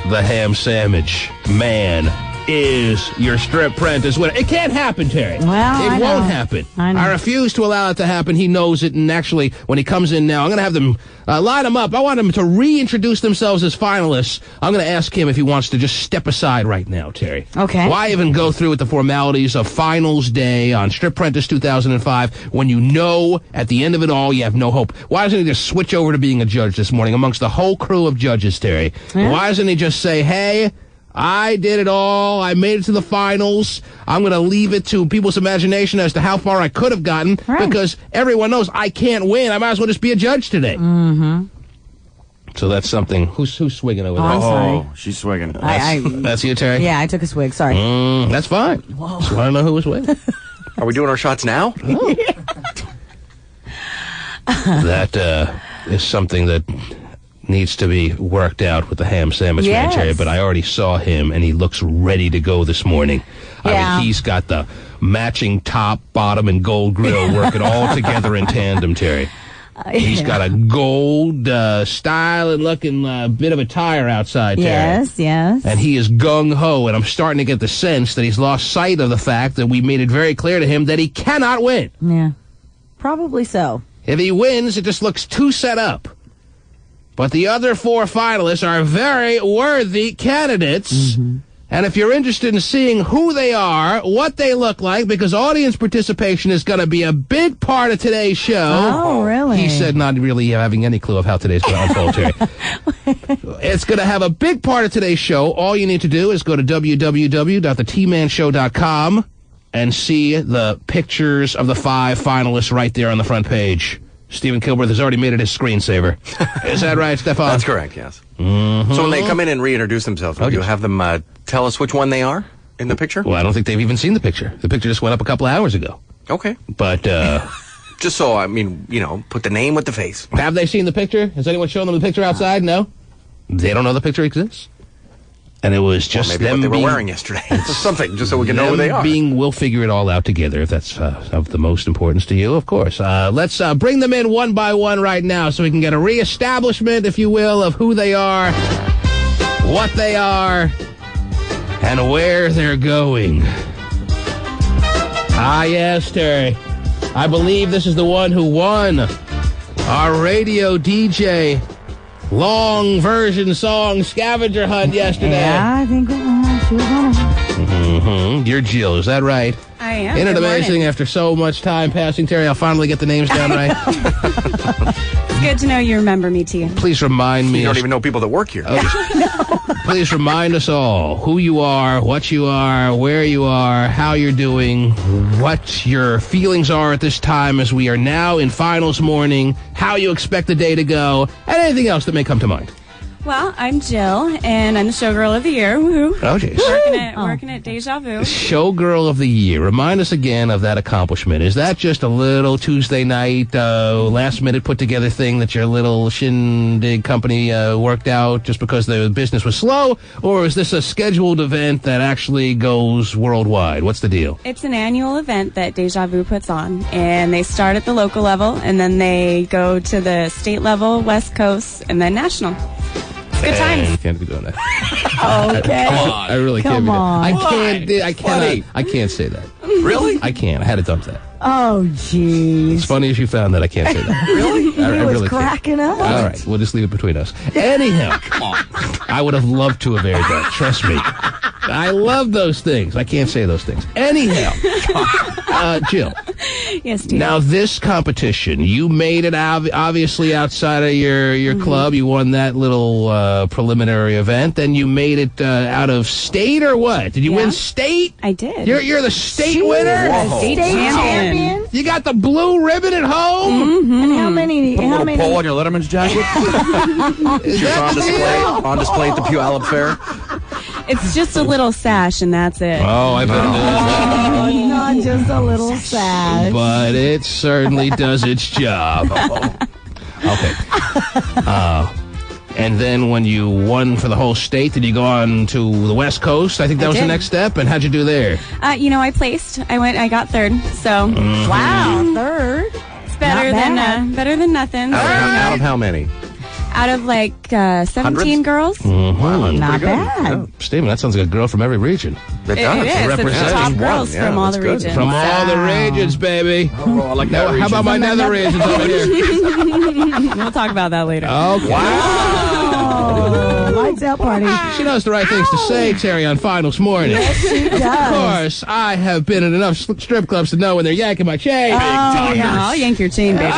the ham sandwich man is your Stripprentice winner. It can't happen, Terry. Well, it I won't know. happen. I know. I refuse to allow it to happen. He knows it, and actually, when he comes in now, I'm going to have them line them up. I want them to reintroduce themselves as finalists. I'm going to ask him if he wants to just step aside right now, Terry. Okay. Why even go through with the formalities of finals day on Stripprentice 2005 when you know at the end of it all you have no hope? Why doesn't he just switch over to being a judge this morning amongst the whole crew of judges, Terry? Yeah. Why doesn't he just say, hey, I did it all. I made it to the finals. I'm going to leave it to people's imagination as to how far I could have gotten because everyone knows I can't win. I might as well just be a judge today. Mm-hmm. So that's something. Who's swinging over there? I'm sorry. Oh, she's swinging. That's you, Terry? Yeah, I took a swig. Sorry. That's fine. Whoa. Just want to know who was winning. Are we doing our shots now? That is something that needs to be worked out with the ham sandwich man, Terry, but I already saw him, and he looks ready to go this morning. Yeah. I mean, he's got the matching top, bottom, and gold grill working all together in tandem, Terry. He's got a gold style and looking bit of a tire outside, Terry. Yes, yes. And he is gung-ho, and I'm starting to get the sense that he's lost sight of the fact that we made it very clear to him that he cannot win. Yeah. Probably so. If he wins, it just looks too set up. But the other 4 finalists are very worthy candidates. Mm-hmm. And if you're interested in seeing who they are, what they look like, because audience participation is going to be a big part of today's show. Oh, really? He said not really having any clue of how today's going to unfold, Terry. It's going to have a big part of today's show. All you need to do is go to www.thetmanshow.com and see the pictures of the 5 finalists right there on the front page. Stephen Kilbreth has already made it his screensaver. Is that right, Stefan? That's correct, yes. Mm-hmm. So when they come in and reintroduce themselves, will you have them tell us which one they are in the picture? Well, I don't think they've even seen the picture. The picture just went up a couple hours ago. Okay. But, just so, put the name with the face. Have they seen the picture? Has anyone shown them the picture outside? No? They don't know the picture exists? And it was just maybe them what they were wearing yesterday. Something, just so we can know who they are. We'll figure it all out together, if that's of the most importance to you, of course. Let's bring them in one by one right now so we can get a reestablishment, if you will, of who they are, what they are, and where they're going. Ah, yes, Terry. I believe this is the one who won our radio DJ long version song scavenger hunt yesterday. Yeah, I think she was one of them. Mm-hmm. You're Jill, is that right? I am. Isn't it Good amazing morning. After so much time passing, Terry, I'll finally get the names down right? It's good to know you remember me, T. Please remind me. You don't even know people that work here. Please remind us all who you are, what you are, where you are, how you're doing, what your feelings are at this time as we are now in finals morning, how you expect the day to go, and anything else that may come to mind. Well, I'm Jill, and I'm the Showgirl of the Year. Woohoo. Oh, jeez. Working at Deja Vu. Showgirl of the Year. Remind us again of that accomplishment. Is that just a little Tuesday night, last-minute put-together thing that your little shindig company worked out just because the business was slow? Or is this a scheduled event that actually goes worldwide? What's the deal? It's an annual event that Deja Vu puts on, and they start at the local level, and then they go to the state level, West Coast, and then national. It's good times. You can't be doing that. Okay. I really can't be doing that. I can't say that. Really? I can't. I had to dump that. Oh, jeez. As funny as you found that, I can't say that. Really? I He was really cracking up. All right, we'll just leave it between us. Anyhow, I would have loved to have aired that. Trust me. I love those things. I can't say those things. Anyhow, Jill. Yes, T. Now, this competition, you made it obviously outside of your club. You won that little preliminary event. Then you made it out of state or what? Did you win state? I did. You're the state winner? State champion. You got the blue ribbon at home? Mm-hmm. And how many? Put a little pole on your Letterman's jacket. Is Just that on display at the Puyallup Fair. It's just a little sash, and that's it. Oh, I've been doing that. Not just a little sash. But it certainly does its job. Okay. And then when you won for the whole state, did you go on to the West Coast? I think that was the next step. And how'd you do there? I placed. I got third. So Wow, third. it's better than nothing. Out of how many? Out of like 17 Hundreds? girls. Mm-hmm. Not bad. Stephen, that sounds like a girl from every region. It does. It is. It's the Representing top one. girls Yeah, from all that's the good. regions. From all the regions, baby. Oh, I like Now, that how region. about my nether regions over here? We'll talk about that later. Okay. Oh, lights out party. She knows the right things to say, Terry, on finals morning. She Of does. course, I have been in enough strip clubs to know when they're yanking my chain. I'll yank your chain, baby.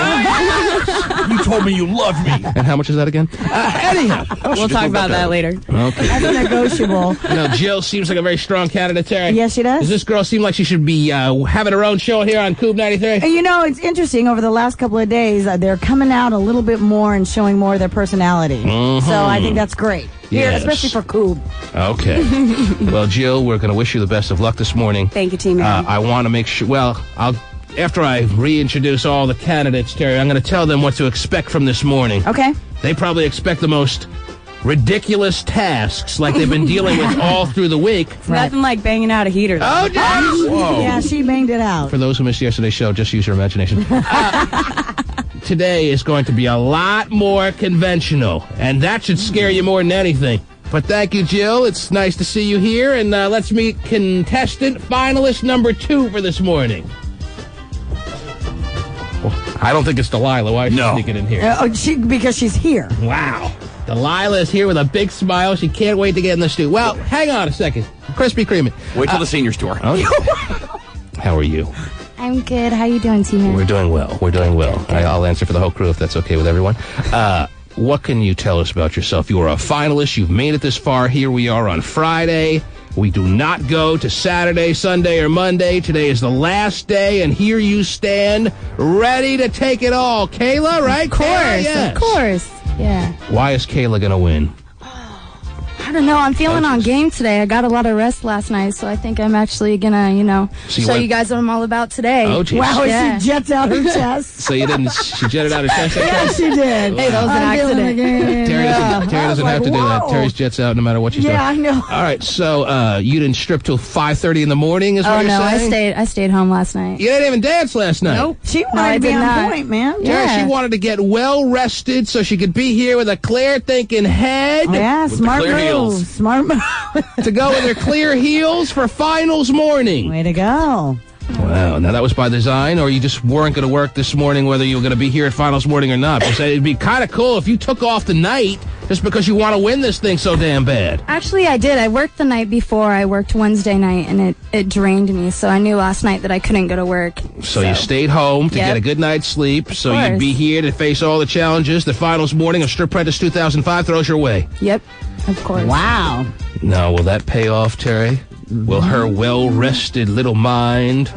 You told me you loved me. And how much is that again? Anyhow. We'll talk about that later. Okay. That's negotiable. You know, Jill seems like a very strong candidate, Terry. Yes, she does. Does this girl seem like she should be having her own show here on Coop 93? You know, it's interesting. Over the last couple of days, they're coming out a little bit more and showing more of their personality. So I think that's great. Here, Yes. especially for Coob. Okay. Well, Jill, we're going to wish you the best of luck this morning. Thank you, team. I want to make sure, after I reintroduce all the candidates, Terry, I'm going to tell them what to expect from this morning. Okay. They probably expect the most ridiculous tasks like they've been dealing with all through the week. Nothing like banging out a heater. Though. Oh, jeez! Yeah, she banged it out. For those who missed yesterday's show, just use your imagination. Today is going to be a lot more conventional, and that should scare you more than anything. But thank you, Jill. It's nice to see you here, and let's meet contestant finalist number 2 for this morning. I don't think it's Delilah. Why is she sneaking in here? Because she's here. Wow. Delilah is here with a big smile. She can't wait to get in the studio. Well, hang on a second. Krispy Kreme. Wait till the seniors tour. How are you? I'm good. How you doing, T-Man? We're doing well. I'll answer for the whole crew if that's okay with everyone. What can you tell us about yourself? You are a finalist. You've made it this far. Here we are on Friday. We do not go to Saturday, Sunday, or Monday. Today is the last day, and here you stand, ready to take it all. Kayla, right? Of course, Yes. of course. Yeah. Why is Kayla going to win? I don't know. I'm feeling on game today. I got a lot of rest last night, so I think I'm actually gonna, show you guys what I'm all about today. Oh, geez. Wow, she jets out her chest. So you didn't? She jetted out her chest? Yeah, she did. Hey, that was an accident. Terry doesn't have to do that. Terry's jets out no matter what she's doing. Yeah, I know. All right, so you didn't strip till 5:30 in the morning, is what you're saying? I stayed home last night. You didn't even dance last night? Nope. She wanted to be on point, man. Terry, she wanted to get well rested so she could be here with a clear thinking head. Yeah, with smart clear moves. heels. Smart moves. To go with her clear heels for finals morning. Way to go. Wow. Now, that was by design, or you just weren't going to work this morning whether you were going to be here at finals morning or not? Because it'd be kind of cool if you took off the night just because you want to win this thing so damn bad. Actually, I did. I worked the night before. I worked Wednesday night, and it drained me. So I knew last night that I couldn't go to work. So you stayed home to get a good night's sleep, so you'd be here to face all the challenges the finals morning of Strip Prentice 2005 throws your way. Yep, of course. Wow. Now, will that pay off, Terry? Will her well-rested little mind,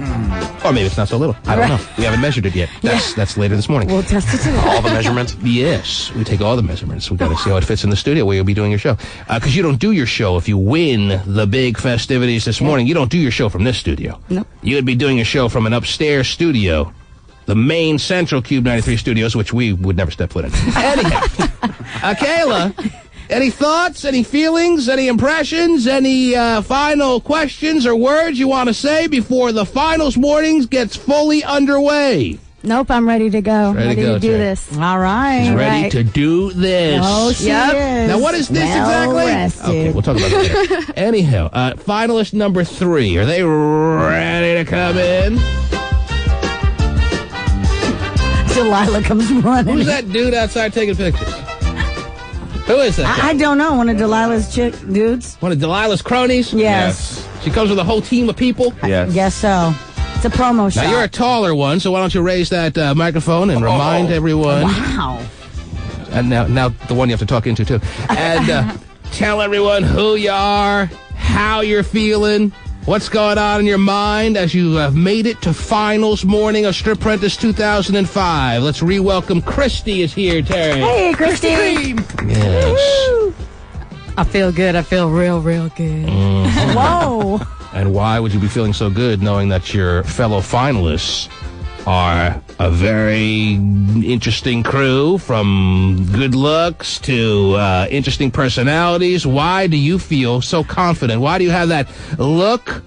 or maybe it's not so little, I don't know. We haven't measured it yet. That's later this morning. We'll test it too. All the measurements? Yes, we take all the measurements. We've got to see how it fits in the studio where you'll be doing your show. Because you don't do your show if you win the big festivities this morning. You don't do your show from this studio. Nope. You would be doing a show from an upstairs studio, the main central Cube 93 studios, which we would never step foot in. Anyhow, Kayla, any thoughts, any feelings, any impressions, any final questions or words you want to say before the finals mornings gets fully underway? Nope, I'm ready to go. Ready to do Terry. this. All right. She's ready to do this. Oh, she is. Now, what is this exactly? Rested. Okay, we'll talk about that later. Anyhow, finalist number 3. Are they ready to come in? Delilah comes running. Who's that dude outside taking pictures? Who is that guy? I don't know. One of Delilah's dudes. One of Delilah's cronies? Yes. She comes with a whole team of people? Yes. I guess so. It's a promo shot. Now, you're a taller one, so why don't you raise that microphone and remind everyone. Wow. And now the one you have to talk into, too. And tell everyone who you are, how you're feeling, what's going on in your mind as you have made it to finals morning of Strip Prentice 2005. Let's re-welcome Christy is here, Terry. Hey, Christy. Yes. Woo. I feel good. I feel real good. Whoa. And why would you be feeling so good knowing that your fellow finalists are a very interesting crew, from good looks to interesting personalities? Why do you feel so confident? Why do you have that look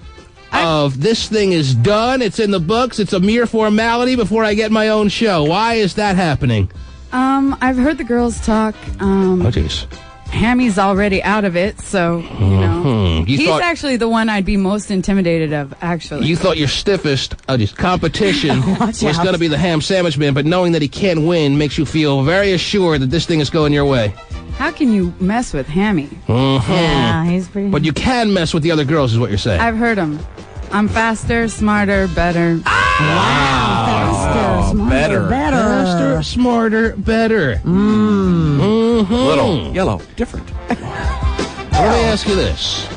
of this thing is done, it's in the books, it's a mere formality before I get my own show? Why is that happening? I've heard the girls talk. Oh, jeez. Hammy's already out of it, so, you know. He's actually the one I'd be most intimidated of, actually. You thought your stiffest competition was going to be the ham sandwich man, but knowing that he can't win makes you feel very assured that this thing is going your way. How can you mess with Hammy? Yeah, he's pretty... But you can mess with the other girls, is what you're saying. I've heard him. I'm faster, smarter, better. Faster, smarter, better. Faster, smarter, better. Little, yellow, different. Let me ask you this.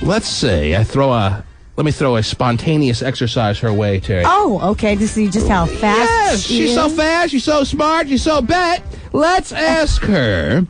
Let's say let me throw a spontaneous exercise her way, Terry. Oh, okay, to see just how fast Yes, she's so fast, she's so smart, she's so bet. Let's ask her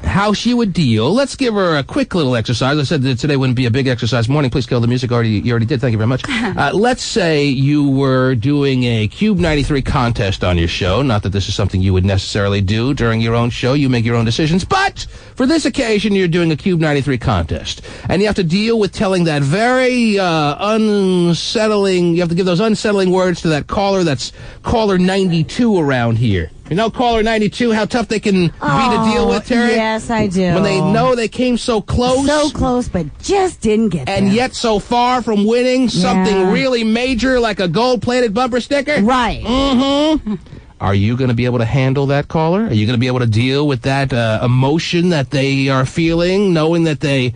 how she would deal. Let's give her a quick little exercise. I said that today wouldn't be a big exercise morning. Please kill the music. You already did. Thank you very much. Let's say you were doing a Cube 93 contest on your show. Not that this is something you would necessarily do during your own show. You make your own decisions. But for this occasion, you're doing a Cube 93 contest. And you have to deal with telling that very unsettling, you have to give those unsettling words to that caller that's caller 92 around here. You know, caller 92, how tough they can be to deal with, Terry? Yes, I do. When they know they came so close. So close, but just didn't get there. And yet so far from winning something really major like a gold-plated bumper sticker. Right. Mm-hmm. Are you going to be able to handle that caller? Are you going to be able to deal with that emotion that they are feeling, knowing that they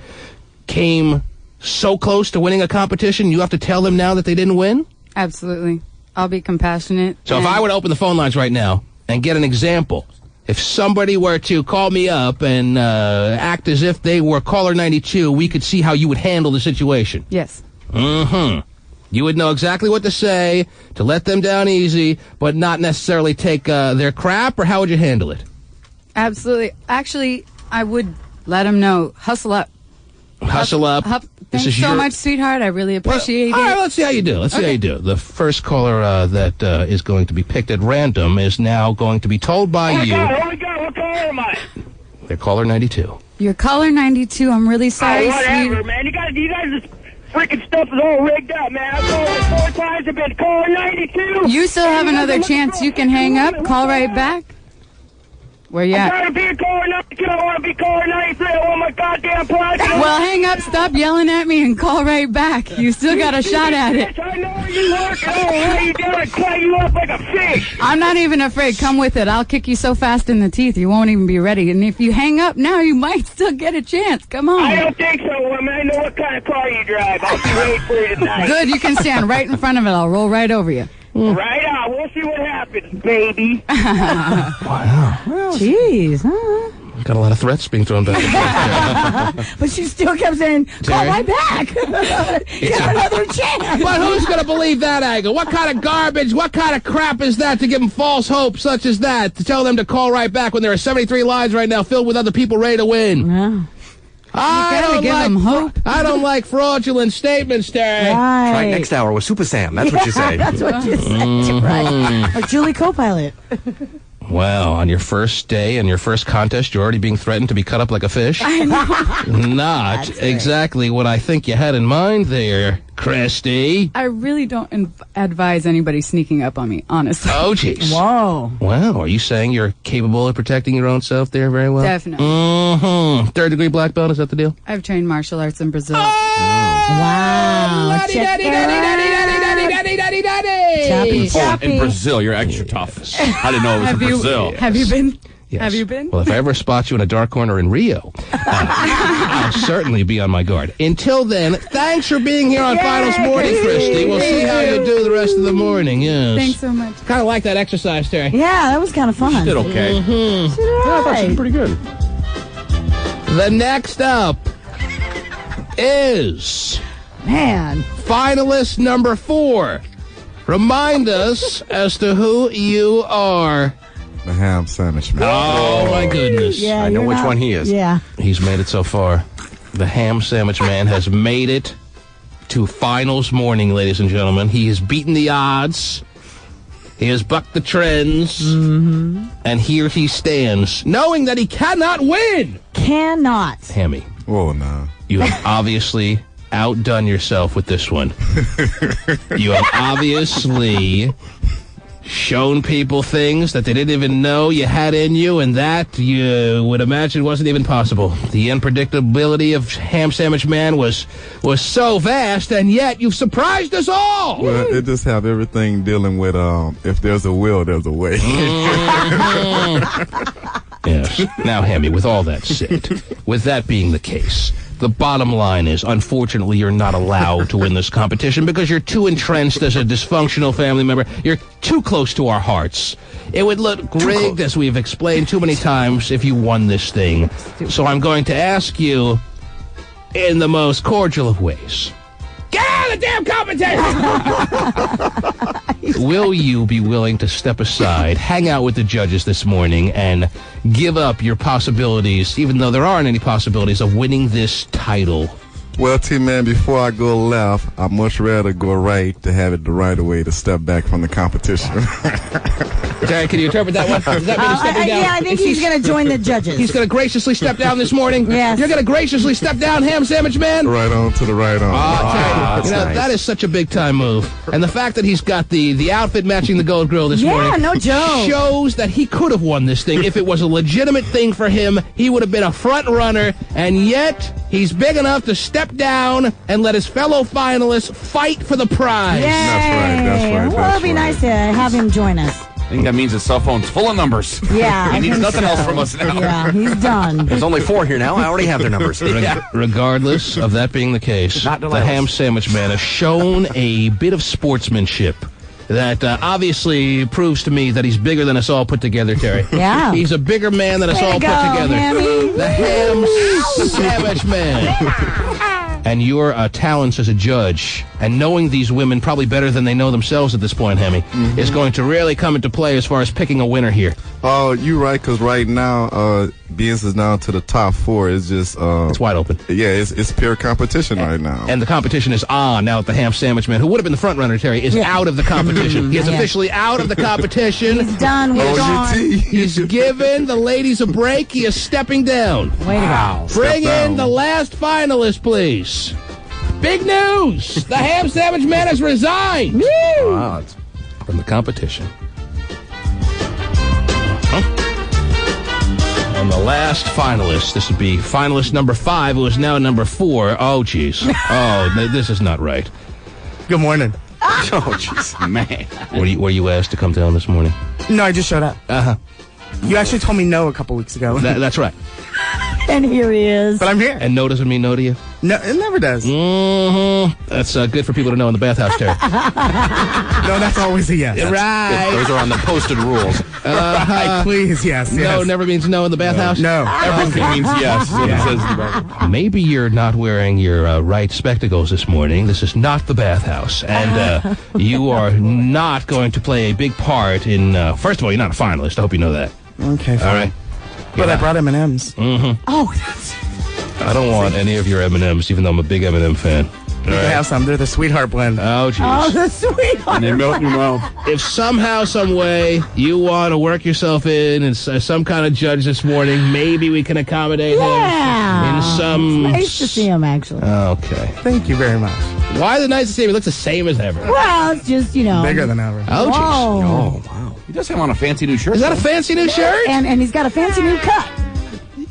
came so close to winning a competition? You have to tell them now that they didn't win? Absolutely. I'll be compassionate. So if I were to open the phone lines right now and get an example, if somebody were to call me up and act as if they were caller 92, we could see how you would handle the situation. Yes. Mm-hmm. You would know exactly what to say to let them down easy, but not necessarily take their crap, or how would you handle it? Absolutely. Actually, I would let them know. Hustle up. Hustle up. Thanks so much, sweetheart. I really appreciate it. All right, let's see how you do. Let's see how you do. The first caller that is going to be picked at random is now going to be told by you. Oh, my God. What caller am I? They're caller 92. You're caller 92. I'm really sorry, whatever, man. You guys just... freaking stuff is all rigged up, man. I've called it 4 times. I've been calling 92. You still have another chance. You can hang up, call right back. Where you at? I'm trying to be caller 92. I want to be caller 93. I want my goddamn prize. Well, hang up, stop yelling at me, and call right back. You still got a shot at it. I know where you work. Oh, how you doing? I cut you up like a fish. I'm not even afraid. Come with it. I'll kick you so fast in the teeth you won't even be ready. And if you hang up now, you might still get a chance. Come on. I don't think so, woman. I know what kind of car you drive. I'll be waiting for you tonight. Good. You can stand right in front of it. I'll roll right over you. Right on. We'll see what happens, baby. Wow. Well, jeez, huh? Got a lot of threats being thrown back. But she still kept saying, call right back. Get another chance. But who's going to believe that angle? What kind of garbage, what kind of crap is that to give them false hope such as that? To tell them to call right back when there are 73 lines right now filled with other people ready to win? Yeah. I don't give them hope. I don't like fraudulent statements, Terry. Right. Try next hour with Super Sam. That's what you say. That's what you said. Right. Or Julie Copilot. Well, on your first day and your first contest, you're already being threatened to be cut up like a fish? I know. Not exactly what I think you had in mind there, Christy. I really don't advise anybody sneaking up on me, honestly. Oh, jeez. Whoa. Wow, are you saying you're capable of protecting your own self there very well? Definitely. Mm-hmm. 3rd-degree black belt, is that the deal? I've trained martial arts in Brazil. Wow. In Brazil, you're extra tough. I didn't know it was in Brazil. Have you been? Yes. Have you been? Well, if I ever spot you in a dark corner in Rio, I'll certainly be on my guard. Until then, thanks for being here on Finals Morning, Christy. We'll see how you do the rest of the morning. Yes. Thanks so much. Kind of like that exercise, Terry. Yeah, that was kind of fun. Did okay. Mm-hmm. Yeah, I thought she was pretty good. The next up is finalist number 4. Remind us as to who you are. The ham sandwich man. Oh, my goodness. Yeah, I know which one he is. Yeah. He's made it so far. The ham sandwich man has made it to finals morning, ladies and gentlemen. He has beaten the odds. He has bucked the trends. Mm-hmm. And here he stands, knowing that he cannot win. Cannot. Hammy. Oh, no. You have obviously outdone yourself with this one. You have obviously shown people things that they didn't even know you had in you, and that you would imagine wasn't even possible. The unpredictability of Ham Sandwich Man was so vast, and yet you've surprised us all. Well, it just have everything dealing with if there's a will, there's a way. Yes. Now, Hammy, with all that said, with that being the case, the bottom line is, unfortunately, you're not allowed to win this competition because you're too entrenched as a dysfunctional family member. You're too close to our hearts. It would look rigged, as we've explained too many times, if you won this thing. So I'm going to ask you, in the most cordial of ways, get out of the damn competition! Will you be willing to step aside, hang out with the judges this morning, and give up your possibilities, even though there aren't any possibilities, of winning this title? Well, T-Man, before I go left, I'd much rather go right to have it the right way to step back from the competition. Terry, can you interpret that one? Does that mean stepping down? Yeah, I think he's going to join the judges. He's going to graciously step down this morning? Yes. You're going to graciously step down, Ham Sandwich Man? Right on to the right on. Terry, nice. That is such a big-time move. And the fact that he's got the outfit matching the gold grill this morning no joke. shows that he could have won this thing. If it was a legitimate thing for him, he would have been a front runner, and yet he's big enough to step down and let his fellow finalists fight for the prize. Yay. That's right. Well, it'd be nice to have him join us. I think that means his cell phone's full of numbers. Yeah. He needs nothing else from us now. Yeah, he's done. There's only 4 here now. I already have their numbers. Regardless of that being the case, the Ham Sandwich Man has shown a bit of sportsmanship that obviously proves to me that he's bigger than us all put together, Terry. Yeah. He's a bigger man than us all put together. Hammy. The Ham Sandwich Man. And your talents as a judge, and knowing these women probably better than they know themselves at this point, Hemi, is going to really come into play as far as picking a winner here. Oh, you're right, because right now, Beans is down to the top 4. It's just... it's wide open. Yeah, it's pure competition right now. And the competition is on now that the Ham Sandwich Man, who would have been the front runner, Terry, is out of the competition. He is officially out of the competition. He's done. We're gone. He's given the ladies a break. He is stepping down. Way to go. Bring in the last finalist, please. Big news! The Ham Sandwich Man has resigned from the competition. And the last finalist, this would be finalist number 5, who is now number 4. Oh, jeez. Oh, this is not right. Good morning. Oh, jeez, man. Were you asked to come down this morning? No, I just showed up. Uh-huh. You actually told me no a couple weeks ago. That's right. And here he is. But I'm here. And no doesn't mean no to you? No, it never does. That's good for people to know in the bathhouse, Terry. No, that's always a yes. Right. Those are on the posted rules. Right, please, yes. No never means no in the bathhouse? No. Everything means yes. Maybe you're not wearing your right spectacles this morning. This is not the bathhouse. And you are not going to play a big part in... first of all, you're not a finalist. I hope you know that. Okay, fine. All right. But I brought M&M's. Mm-hmm. Oh, that's... I don't want any of your M&M's, even though I'm a big M&M fan. You can have some. They're the sweetheart blend. Oh, jeez. Oh, the sweetheart. And they melt your mouth. If somehow, some way, you want to work yourself in as some kind of judge this morning, maybe we can accommodate him in some... It's nice to see him, actually. Okay. Thank you very much. Why is it nice to see him? He looks the same as ever. Well, it's just, Bigger than ever. Oh, jeez. Oh, wow. He does have on a fancy new shirt. Is that a fancy new shirt? And he's got a fancy new cut.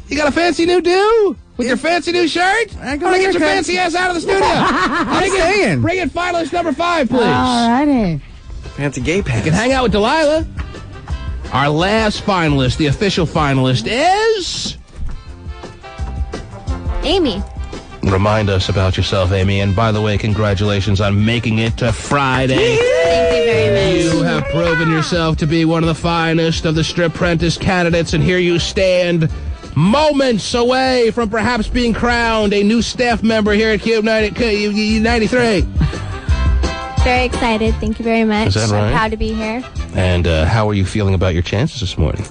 You got a fancy new do? With your fancy new shirt? I Want to get your fancy ass out of the studio. Bring in finalist number 5, please. All righty. Fancy gay pants. You can hang out with Delilah. Our last finalist, the official finalist, is... Amy. Remind us about yourself, Amy. And by the way, congratulations on making it to Friday. Thank you very much. You have proven yourself to be one of the finest of the Strip Prentice candidates, and here you stand, moments away from perhaps being crowned a new staff member here at Cube 93. Very excited. Thank you very much. Is that right? I'm proud to be here. And how are you feeling about your chances this morning?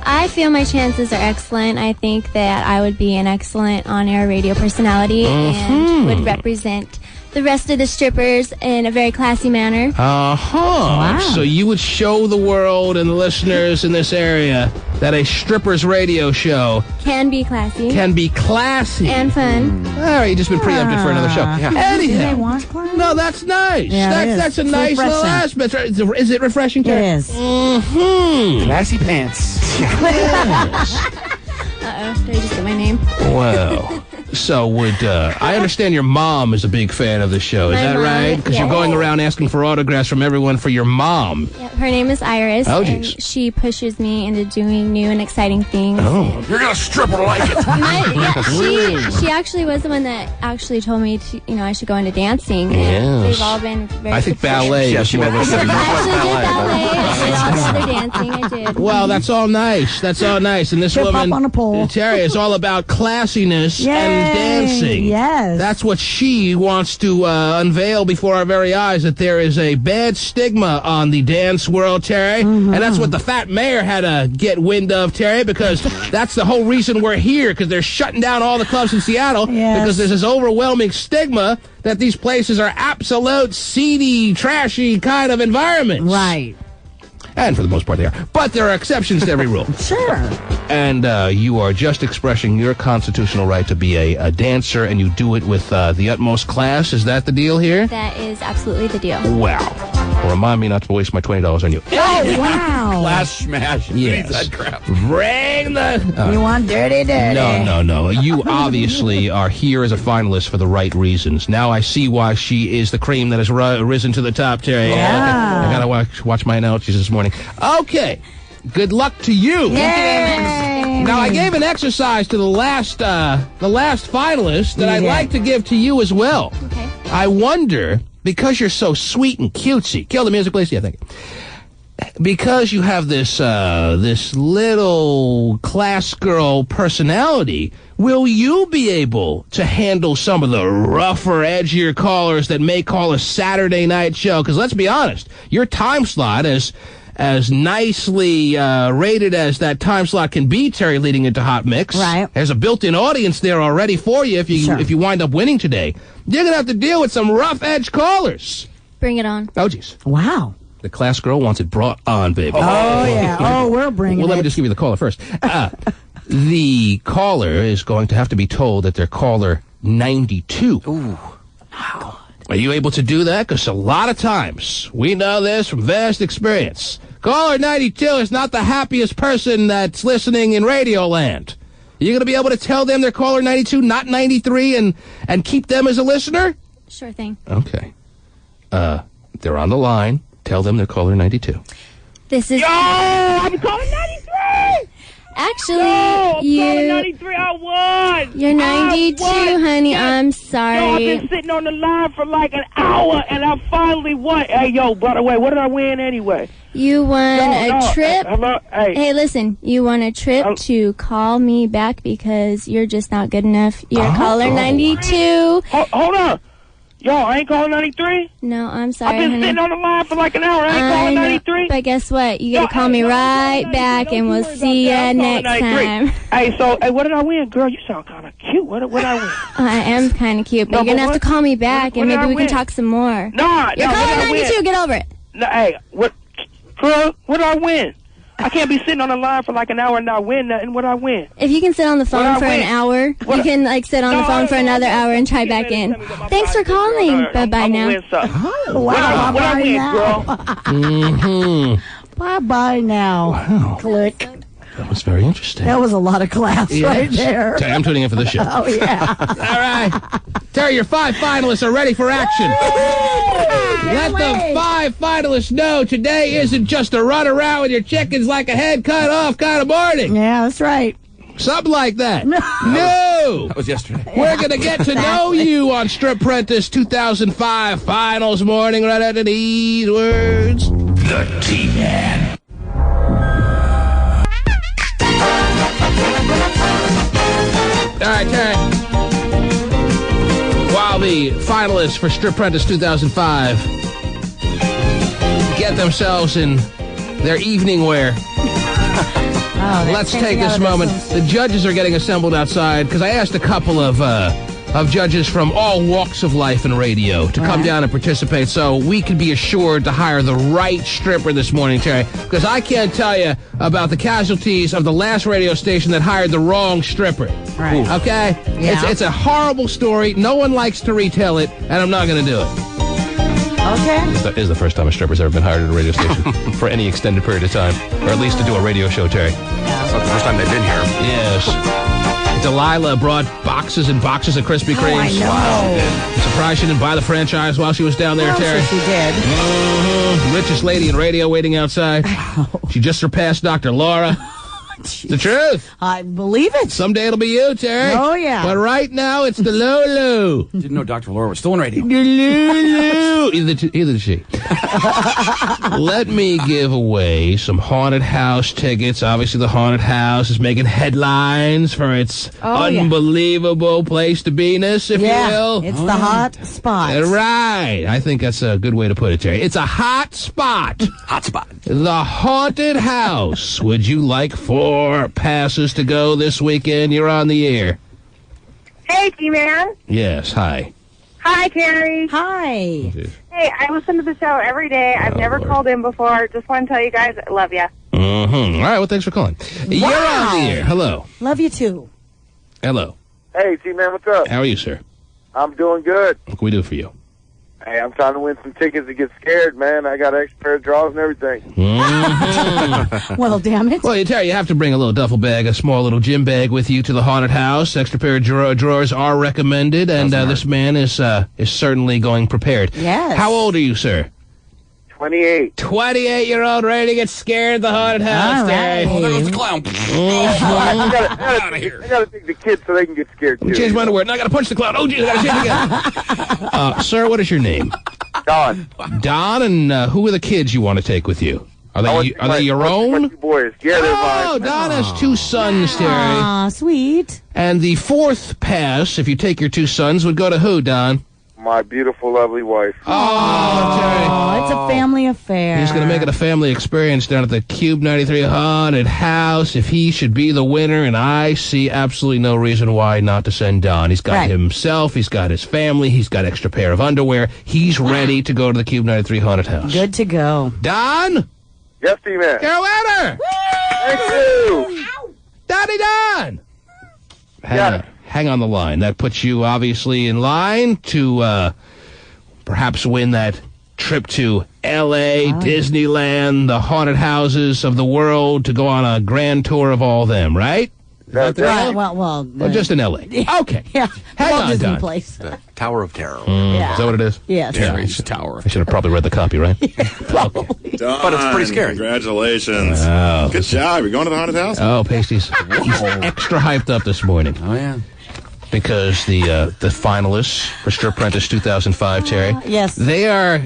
I feel my chances are excellent. I think that I would be an excellent on-air radio personality and would represent the rest of the strippers in a very classy manner. Wow. So you would show the world and the listeners in this area that a stripper's radio show Can be classy. can be classy. And fun. All right, you just been preempted for another show. Do they Anyhow. want class? No, that's nice. Yeah, it is. That's a It's nice little refreshing. aspect. Is it refreshing, It Terry? is. Mm-hmm. Classy pants. Uh-oh. Did I just get my name? Wow. So I understand your mom is a big fan of the show. Is My that mom, right? Because you're yeah. going around asking for autographs from everyone for your mom. Yep, her name is Iris. Oh, and geez. she pushes me into doing new and exciting things. Oh. You're going to stripper like it. She actually was the one that actually told me to, I should go into dancing. Yes. And they've all been very I think supportive. ballet. Yeah, is she more went of with a- I actually did ballet. I did all the other dancing. I did. Well, that's all nice. That's all nice. And this Hip hop woman, on a pole. Terry, is all about classiness Yay, and dancing. yes. That's what she wants to unveil before our very eyes, that there is a bad stigma on the dance world, Terry. And that's what the fat mayor had to get wind of, Terry, because that's the whole reason we're here, because they're shutting down all the clubs in Seattle Yes. because there's this overwhelming stigma that these places are absolute seedy, trashy kind of environments. Right. And for the most part, they are. But there are exceptions to every rule. Sure. And you are just expressing your constitutional right to be a dancer, and you do it with the utmost class. Is that the deal here? That is absolutely the deal. Wow. Remind me not to waste my $20 on you. Oh, wow. Flash smash. Yes. That crap. Bring the... You want dirty? No. You obviously are here as a finalist for the right reasons. Now I see why she is the cream that has risen to the top, Terry. Yeah. Okay. I gotta watch my analogies this morning. Okay. Good luck to you. Yay. Now I gave an exercise to the last finalist that I'd like to give to you as well. Okay. I wonder, because you're so sweet and cutesy, kill the music, please. Yeah, thank you. Because you have this little class girl personality, will you be able to handle some of the rougher, edgier callers that may call a Saturday night show? Because let's be honest, your time slot as nicely rated as that time slot can be, Terry, leading into Hot Mix. Right. There's a built-in audience there already for you if you wind up winning today. You're going to have to deal with some rough edge callers. Bring it on. Oh, jeez. Wow. The class girl wants it brought on, baby. Oh, yeah. Oh, we're bringing Well, let me it. just give you the caller first. The caller is going to have to be told that they're caller 92. Ooh. Are you able to do that? Because a lot of times, we know this from vast experience, caller 92 is not the happiest person that's listening in Radio Land. Are you going to be able to tell them they're caller 92, not 93, and keep them as a listener? Sure thing. Okay. They're on the line. Tell them they're caller 92. This is... Yo, I'm calling 93! Actually, I'm calling 93, I won! You're 92, honey. I'm Yo, sorry. I've been sitting on the line for like an hour, and I finally won. Hey, yo, by the way, what did I win anyway? You won a trip. Hello? Hey, listen. You won a trip to call me back because you're just not good enough. You're caller 92. Hold on. Yo, I ain't calling 93? No, I'm sorry, I've been honey. sitting on the line for like an hour. I ain't calling 93? But guess what? You gotta call me right back, and we'll see ya next time. Hey, what did I win? Girl, you sound kind of cute. What did I win? I am kind of cute, but you're gonna have to call me back, and maybe we can talk some more. Nah, you're calling 92. Get over it. No, hey, girl, what did I win? I can't be sitting on the line for like an hour and not win nothing. What I win? If you can sit on the phone for an hour, you can sit on the phone for another hour and try back in. Thanks for calling. Bye-bye now. Oh, wow. What I win, girl? Mm-hmm. Bye-bye now. Wow. Click. That was very interesting. That was a lot of class right there. Terry, I'm tuning in for this show. Oh, yeah. All right. Terry, your 5 finalists are ready for action. Let the 5 finalists know today isn't just a run around with your chickens like a head cut off kind of morning. Yeah, that's right. Something like that. No. That was yesterday. We're going to get to know you on Strip Prentice 2005 Finals morning right after these words. The T-Man. All right, Terry. While the finalists for Strip Prentice 2005 get themselves in their evening wear, let's take this moment. The judges are getting assembled outside because I asked a couple of judges from all walks of life in radio to come down and participate so we could be assured to hire the right stripper this morning, Terry, because I can't tell you about the casualties of the last radio station that hired the wrong stripper. Right. Okay? Yeah. It's a horrible story. No one likes to retell it, and I'm not going to do it. Okay. That is the first time a stripper's ever been hired at a radio station for any extended period of time, or at least to do a radio show, Terry. It's not the first time they've been here. Yes. Delilah brought boxes and boxes of Krispy Kremes. I know. Wow. I'm surprised she didn't buy the franchise while she was down there, Terry. She did. Richest lady in radio waiting outside. She just surpassed Dr. Laura. The truth. I believe it. Someday it'll be you, Terry. Oh, yeah. But right now, it's the Lulu. Didn't know Dr. Laura was still on radio. The Lulu. Either did she. Let me give away some haunted house tickets. Obviously, the haunted house is making headlines for its unbelievable place to be-ness, if you will. It's the hot spot. Right. I think that's a good way to put it, Terry. It's a hot spot. Hot spot. The haunted house. Would you like 4 passes to go this weekend? You're on the air. Hey, T-Man. Yes, hi. Hi, Terry. Hi. Hey, I listen to the show every day. I've never called in before. Just want to tell you guys I love you. Mm-hmm. All right, well, thanks for calling. You're on the air. Hello. Love you, too. Hello. Hey, T-Man, what's up? How are you, sir? I'm doing good. What can we do for you? Hey, I'm trying to win some tickets to get scared, man. I got an extra pair of drawers and everything. Well, damn it. Well, Terry, you have to bring a little duffel bag, a small little gym bag with you to the haunted house. Extra pair of drawers are recommended, and this man is certainly going prepared. Yes. How old are you, sir? 28. 28-year-old ready to get scared at the haunted house, All Terry. right. Oh, there goes the clown. Out of here. I got to take the kids so they can get scared, too. Change my underwear. Now I got to punch the clown. Oh, geez, I got to change again. Sir, what is your name? Don. Don, and who are the kids you want to take with you? Are they your own? Boys. Yeah, they're mine. Oh, Don has 2 sons, Terry. Aw, sweet. And the 4th pass, if you take your 2 sons, would go to who, Don? My beautiful, lovely wife. Oh, Terry. Oh, it's a family affair. He's going to make it a family experience down at the Cube 93 Haunted House if he should be the winner, and I see absolutely no reason why not to send Don. He's got himself, he's got his family, he's got extra pair of underwear. He's ready to go to the Cube 93 Haunted House. Good to go. Don? Yes, T-Man. You're a winner! Thank you. Donnie Don! Yeah. Hang on the line. That puts you obviously in line to perhaps win that trip to L.A., Disneyland, the haunted houses of the world, to go on a grand tour of all them, right? That's right. Well, or just in L.A.? Okay. Yeah. Hang Walt on, Disney Don. place. The Tower of Terror. Yeah. Is that what it is? Yes. Terry's Tower. I should have probably read the copy, right? Probably. Don, But it's pretty scary. Congratulations. Oh. Good job. You going to the haunted house? Oh, Pasty's he's extra hyped up this morning. Oh, yeah. Because the finalists for Stripprentice 2005, Terry, yes, they are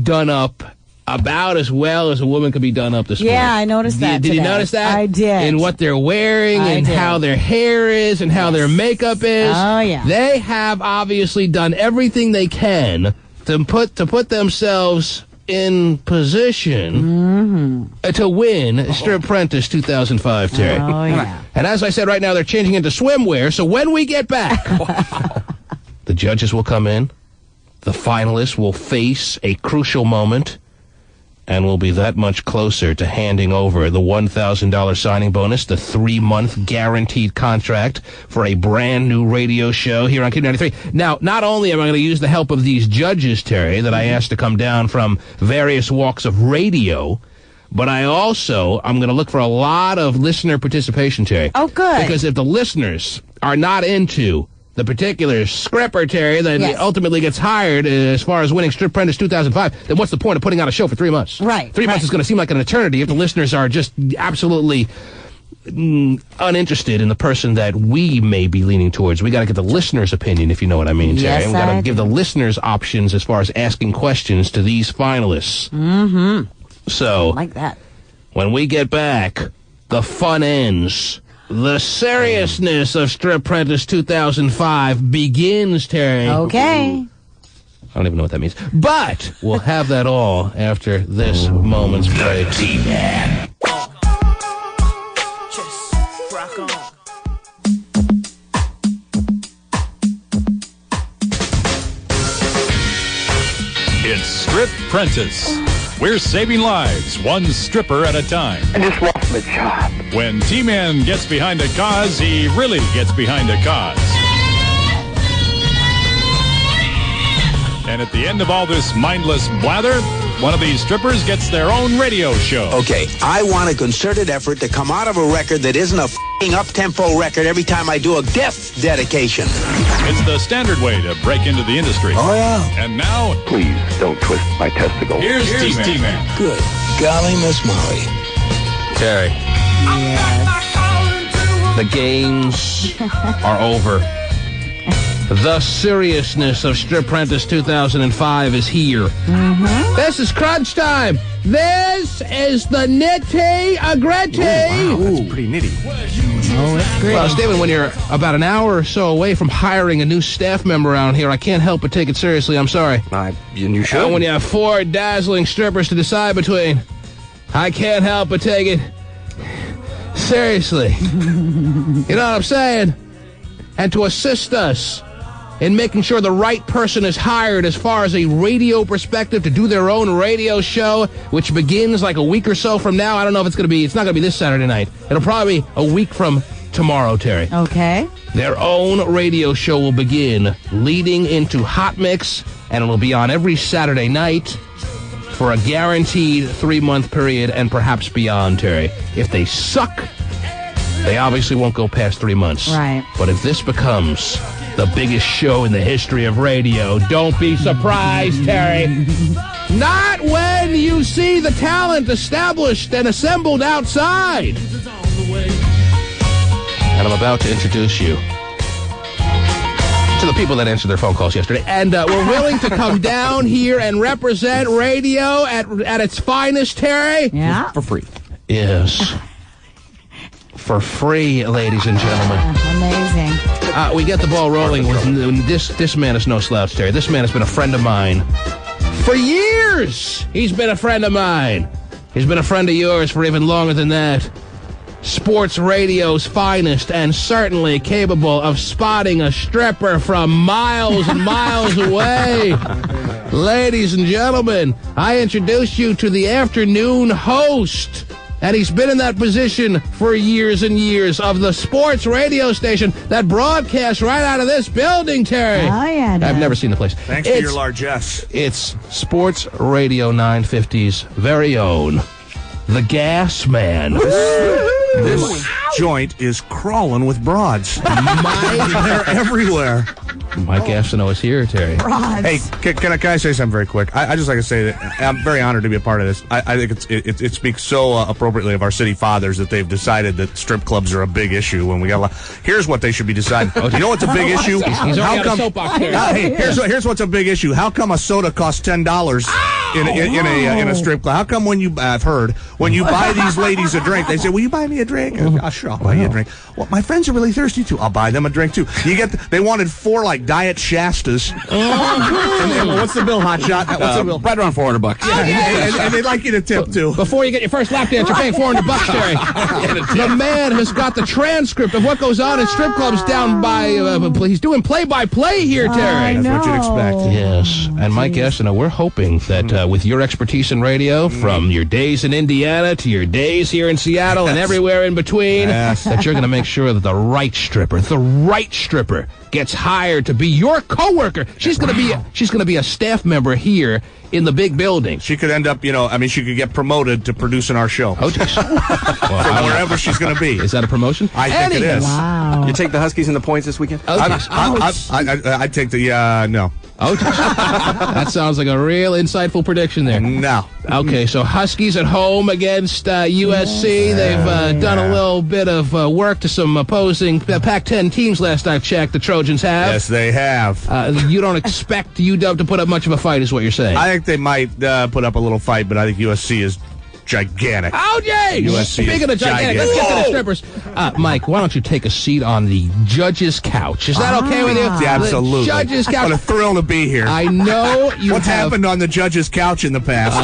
done up about as well as a woman could be done up this morning. Yeah, I noticed that. Did you notice that? I did. In what they're wearing and how their hair is and how their makeup is. Oh, yeah. They have obviously done everything they can to put themselves in position to win Stripprentice 2005, Terry. Oh, yeah. And as I said, right now they're changing into swimwear, so when we get back, the judges will come in, the finalists will face a crucial moment, and will be that much closer to handing over the $1,000 signing bonus, the 3-month guaranteed contract for a brand new radio show here on Cube 93. Now, not only am I going to use the help of these judges, Terry, that I asked to come down from various walks of radio, but I'm going to look for a lot of listener participation, Terry. Oh, good. Because if the listeners are not into the particular scripper, Terry, that ultimately gets hired as far as winning Stripprentice 2005, then what's the point of putting out a show for 3 months? Right. 3 months is going to seem like an eternity if the listeners are just absolutely uninterested in the person that we may be leaning towards. We got to get the listener's opinion, if you know what I mean, Terry. Yes, We got to give the listeners options as far as asking questions to these finalists. Mm-hmm. So, like that. When we get back, the fun ends. The seriousness of Stripprentice 2005 begins, Terry. Okay. I don't even know what that means. But we'll have that all after this moment's break. The T-Man. Just rock on. It's Stripprentice. We're saving lives, one stripper at a time. I just lost my job. When T-Man gets behind a cause, he really gets behind a cause. And at the end of all this mindless blather, one of these strippers gets their own radio show. Okay, I want a concerted effort to come out of a record that isn't a f***ing up-tempo record every time I do a death dedication. It's the standard way to break into the industry. Oh, yeah. And now, Please don't twist my testicles. here's T-Man. Good golly, Miss Molly. Terry. The games are over. The seriousness of Stripprentice 2005 is here. This is crunch time. This is the nitty-gritty. Wow, that's pretty nitty. Oh, it's great. Well, Stephen, when you're about an hour or so away from hiring a new staff member around here, I can't help but take it seriously. I'm sorry. You should. When you have 4 dazzling strippers to decide between, I can't help but take it seriously. You know what I'm saying? And to assist us in making sure the right person is hired as far as a radio perspective to do their own radio show, which begins like a week or so from now. I don't know if it's not going to be this Saturday night. It'll probably be a week from tomorrow, Terry. Okay. Their own radio show will begin, leading into Hot Mix and it'll be on every Saturday night for a guaranteed 3-month period and perhaps beyond, Terry. If they suck, they obviously won't go past 3 months. Right. But if this becomes the biggest show in the history of radio, don't be surprised, Terry. Not when you see the talent established and assembled outside. And I'm about to introduce you to the people that answered their phone calls yesterday. And we're willing to come down here and represent radio at its finest, Terry. Yeah. For free. Yes. For free, ladies and gentlemen. Amazing. We get the ball rolling. This man is no slouch, Terry. This man has been a friend of mine for years. He's been a friend of mine. He's been a friend of yours for even longer than that. Sports radio's finest, and certainly capable of spotting a stripper from miles and miles away. Ladies and gentlemen, I introduce you to the afternoon host. And he's been in that position for years and years, of the sports radio station that broadcasts right out of this building, Terry. Oh, yeah. I've never seen the place. Thanks to your largesse. It's Sports Radio 950's very own, the Gas Man. This joint is crawling with broads. They're everywhere. Mike Gastineau is here, Terry. Broads. Hey, can I say something very quick? I just like to say that I'm very honored to be a part of this. I think it speaks so appropriately of our city fathers that they've decided that strip clubs are a big issue. When we got a lot. Here's what they should be deciding. You know what's a big issue? He's already got a soapbox here. Hey, here's what's a big issue. How come a soda costs $10 in a strip club? How come I've heard when you buy these ladies a drink, they say, "Will you buy me a drink?" Sure, I'll buy you a drink. Well, my friends are really thirsty too. I'll buy them a drink too. They wanted 4 like Diet Shastas. And what's the bill, Hotshot? What's the bill? Right around $400. Yeah, and they'd like you to tip too. Before you get your first lap dance, you're paying $400, Terry. The man has got the transcript of what goes on in strip clubs down by. He's doing play-by-play here, Terry. That's what you'd expect. Yes, and Mike Gastineau, we're hoping that with your expertise in radio, from your days in Indiana to your days here in Seattle and everywhere in between, that you're going to make sure that the right stripper gets hired to be your coworker. She's going to be a staff member here in the big building. She could end up, she could get promoted to producing our show. Oh, geez. From wherever she's going to be. Is that a promotion? I think it is. Wow. You take the Huskies in the points this weekend? I'd take the, no. Oh, that sounds like a real insightful prediction there. No. Okay, so Huskies at home against USC. They've done a little bit of work to some opposing Pac-10 teams last I've checked. The Trojans have. Yes, they have. You don't expect UW to put up much of a fight, is what you're saying. I think they might put up a little fight, but I think USC is gigantic. Oh, Jay! Speaking of gigantic, let's get to the strippers. Mike, why don't you take a seat on the judge's couch? Is that okay with you? Yeah, absolutely. The judge's couch. What a thrill to be here. I know you What's happened on the judge's couch in the past?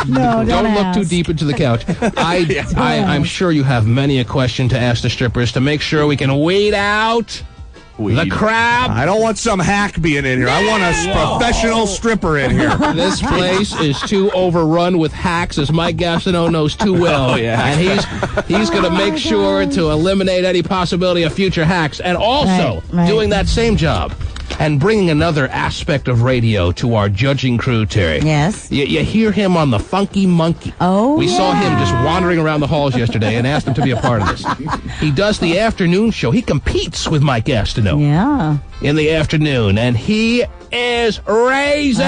Don't look too deep into the couch. I'm sure you have many a question to ask the strippers to make sure we can weed out the crab. I don't want some hack being in here. I want a professional stripper in here. This place is too overrun with hacks, as Mike Gastineau knows too well. And he's going to make sure to eliminate any possibility of future hacks, and also doing that same job and bringing another aspect of radio to our judging crew, Terry. Yes. You hear him on the Funky Monkey. Oh, We saw him just wandering around the halls yesterday and asked him to be a part of this. He does the afternoon show. He competes with Mike Gastineau. Yeah. In the afternoon, and he is Raisin.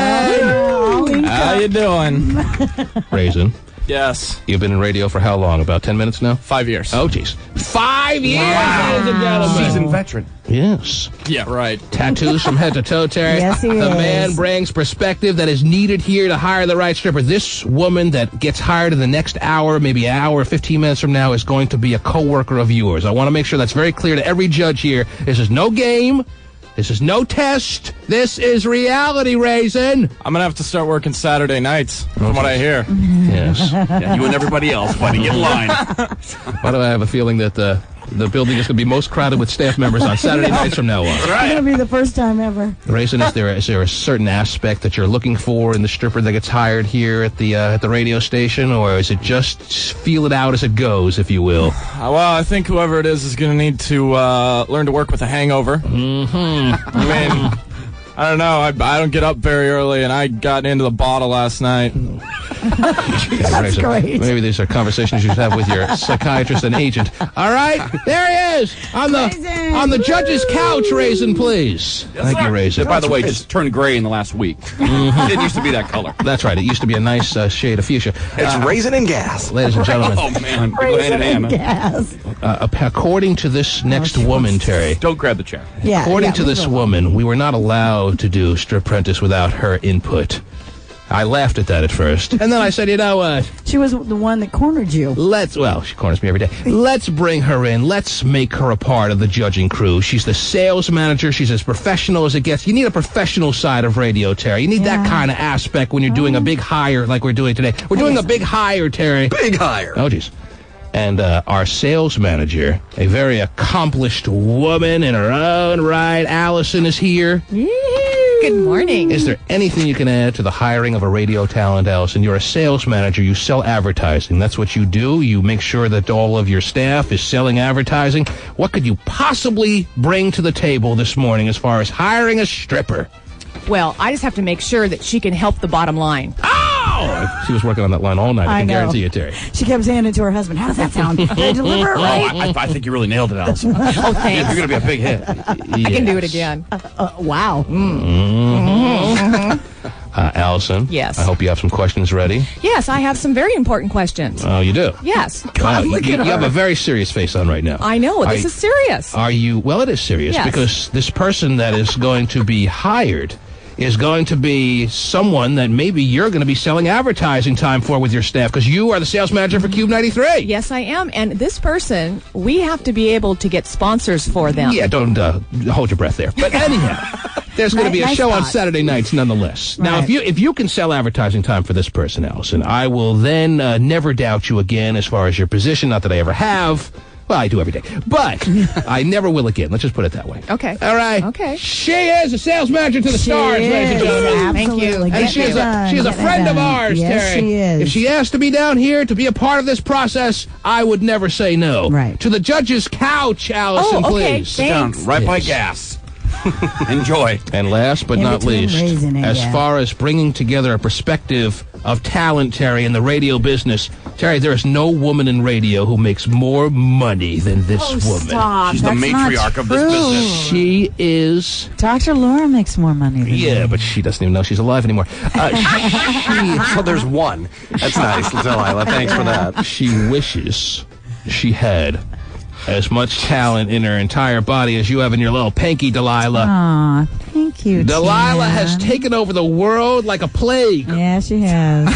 How you doing? Raisin. Yes. You've been in radio for how long? About 10 minutes now? 5 years. Oh, geez. 5 years, ladies and gentlemen. Seasoned veteran. Yes. Yeah, right. Tattoos from head to toe, Terry. Yes, he The is. man brings perspective that is needed here to hire the right stripper. This woman that gets hired in the next hour, maybe an hour, 15 minutes from now, is going to be a coworker of yours. I want to make sure that's very clear to every judge here. This is no game. This is no test. This is reality, Raisin. I'm going to have to start working Saturday nights, from what I hear. Yes. Yeah, you and everybody else, buddy. Get in line. Why do I have a feeling that the building is going to be most crowded with staff members on Saturday nights from now on? It's going to be the first time ever. Raisin, is there a certain aspect that you're looking for in the stripper that gets hired here at the radio station, or is it just feel it out as it goes, if you will? Well, I think whoever it is going to need to learn to work with a hangover. Mm-hmm. I mean, I don't know. I don't get up very early, and I got into the bottle last night. That's great. Maybe these are conversations you should have with your psychiatrist and agent. All right, there he is on the judge's couch. Raisin, please. Yes, Thank you, Raisin. By the way, just turned gray in the last week. It didn't used to be that color. That's right. It used to be a nice shade of fuchsia. It's raisin and gas, ladies and gentlemen. Oh man, go hand in hand. Gas. According to this next woman, Terry. Don't grab the chair. Yeah. According to this woman, we were not allowed to do Strip Prentice without her input. I laughed at that at first, and then I said, you know what? She was the one that cornered you. She corners me every day. Let's bring her in. Let's make her a part of the judging crew. She's the sales manager. She's as professional as it gets. You need a professional side of radio, Terry. You need that kind of aspect when you're doing a big hire like we're doing today. We're doing a big hire, Terry. Big hire. Oh, jeez. And our sales manager, a very accomplished woman in her own right, Allison, is here. Good morning. Is there anything you can add to the hiring of a radio talent, Allison? You're a sales manager. You sell advertising. That's what you do. You make sure that all of your staff is selling advertising. What could you possibly bring to the table this morning as far as hiring a stripper? Well, I just have to make sure that she can help the bottom line. Oh! She was working on that line all night. I can guarantee you, Terry. She kept saying it to her husband. How does that sound? Did I deliver it right? I think you really nailed it, Allison. Oh, thanks. You're going to be a big hit. I can do it again. Wow. Allison? Yes. I hope you have some questions ready. Yes, I have some very important questions. Oh, you do? Yes. God, you have a very serious face on right now. I know. This is serious. Are you? Well, it is serious because this person that is going to be hired is going to be someone that maybe you're going to be selling advertising time for with your staff because you are the sales manager for Cube 93. Yes, I am. And this person, we have to be able to get sponsors for them. Yeah, don't hold your breath there. But anyhow, there's going to be a show on Saturday nights nonetheless. Now, if you can sell advertising time for this person, Allison, I will then never doubt you again as far as your position. Not that I ever have. Well, I do every day. But I never will again. Let's just put it that way. Okay. All right. Okay. She is a sales manager to the stars, ladies and gentlemen. Thank you. And she is a friend of ours, yes, Terry. She is. If she asked to be down here to be a part of this process, I would never say no. Right. To the judge's couch, Allison, please. Sit down right by gas. Enjoy. And last but not least, as yeah. far as bringing together a perspective of talent, Terry, in the radio business, Terry, there is no woman in radio who makes more money than this woman. Stop. She's That's the matriarch of this business. She is. Dr. Laura makes more money than me. But she doesn't even know she's alive anymore. So there's one. That's nice, Delilah. Thanks for that. She wishes she had as much talent in her entire body as you have in your little pinky, Delilah. Aw, thank you, Delilah Tina. has taken over the world like a plague. Yeah, she has.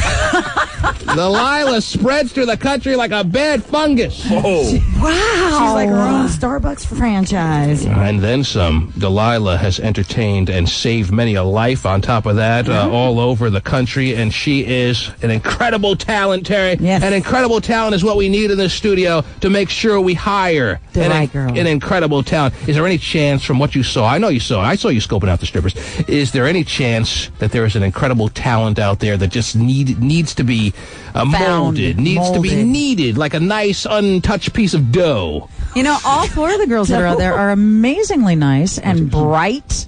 Delilah spreads through the country like a bad fungus. Wow. She's like her own Starbucks franchise. And then some. Delilah has entertained and saved many a life on top of that all over the country, and she is an incredible talent, Terry. Yes. An incredible talent is what we need in this studio to make sure we hire an incredible talent. Is there any chance from what you saw? I know you saw. I saw you scoping out the strippers. Is there any chance that there is an incredible talent out there that just needs to be molded, needs to be kneaded like a nice untouched piece of dough? You know, all four of the girls that are out there are amazingly nice and bright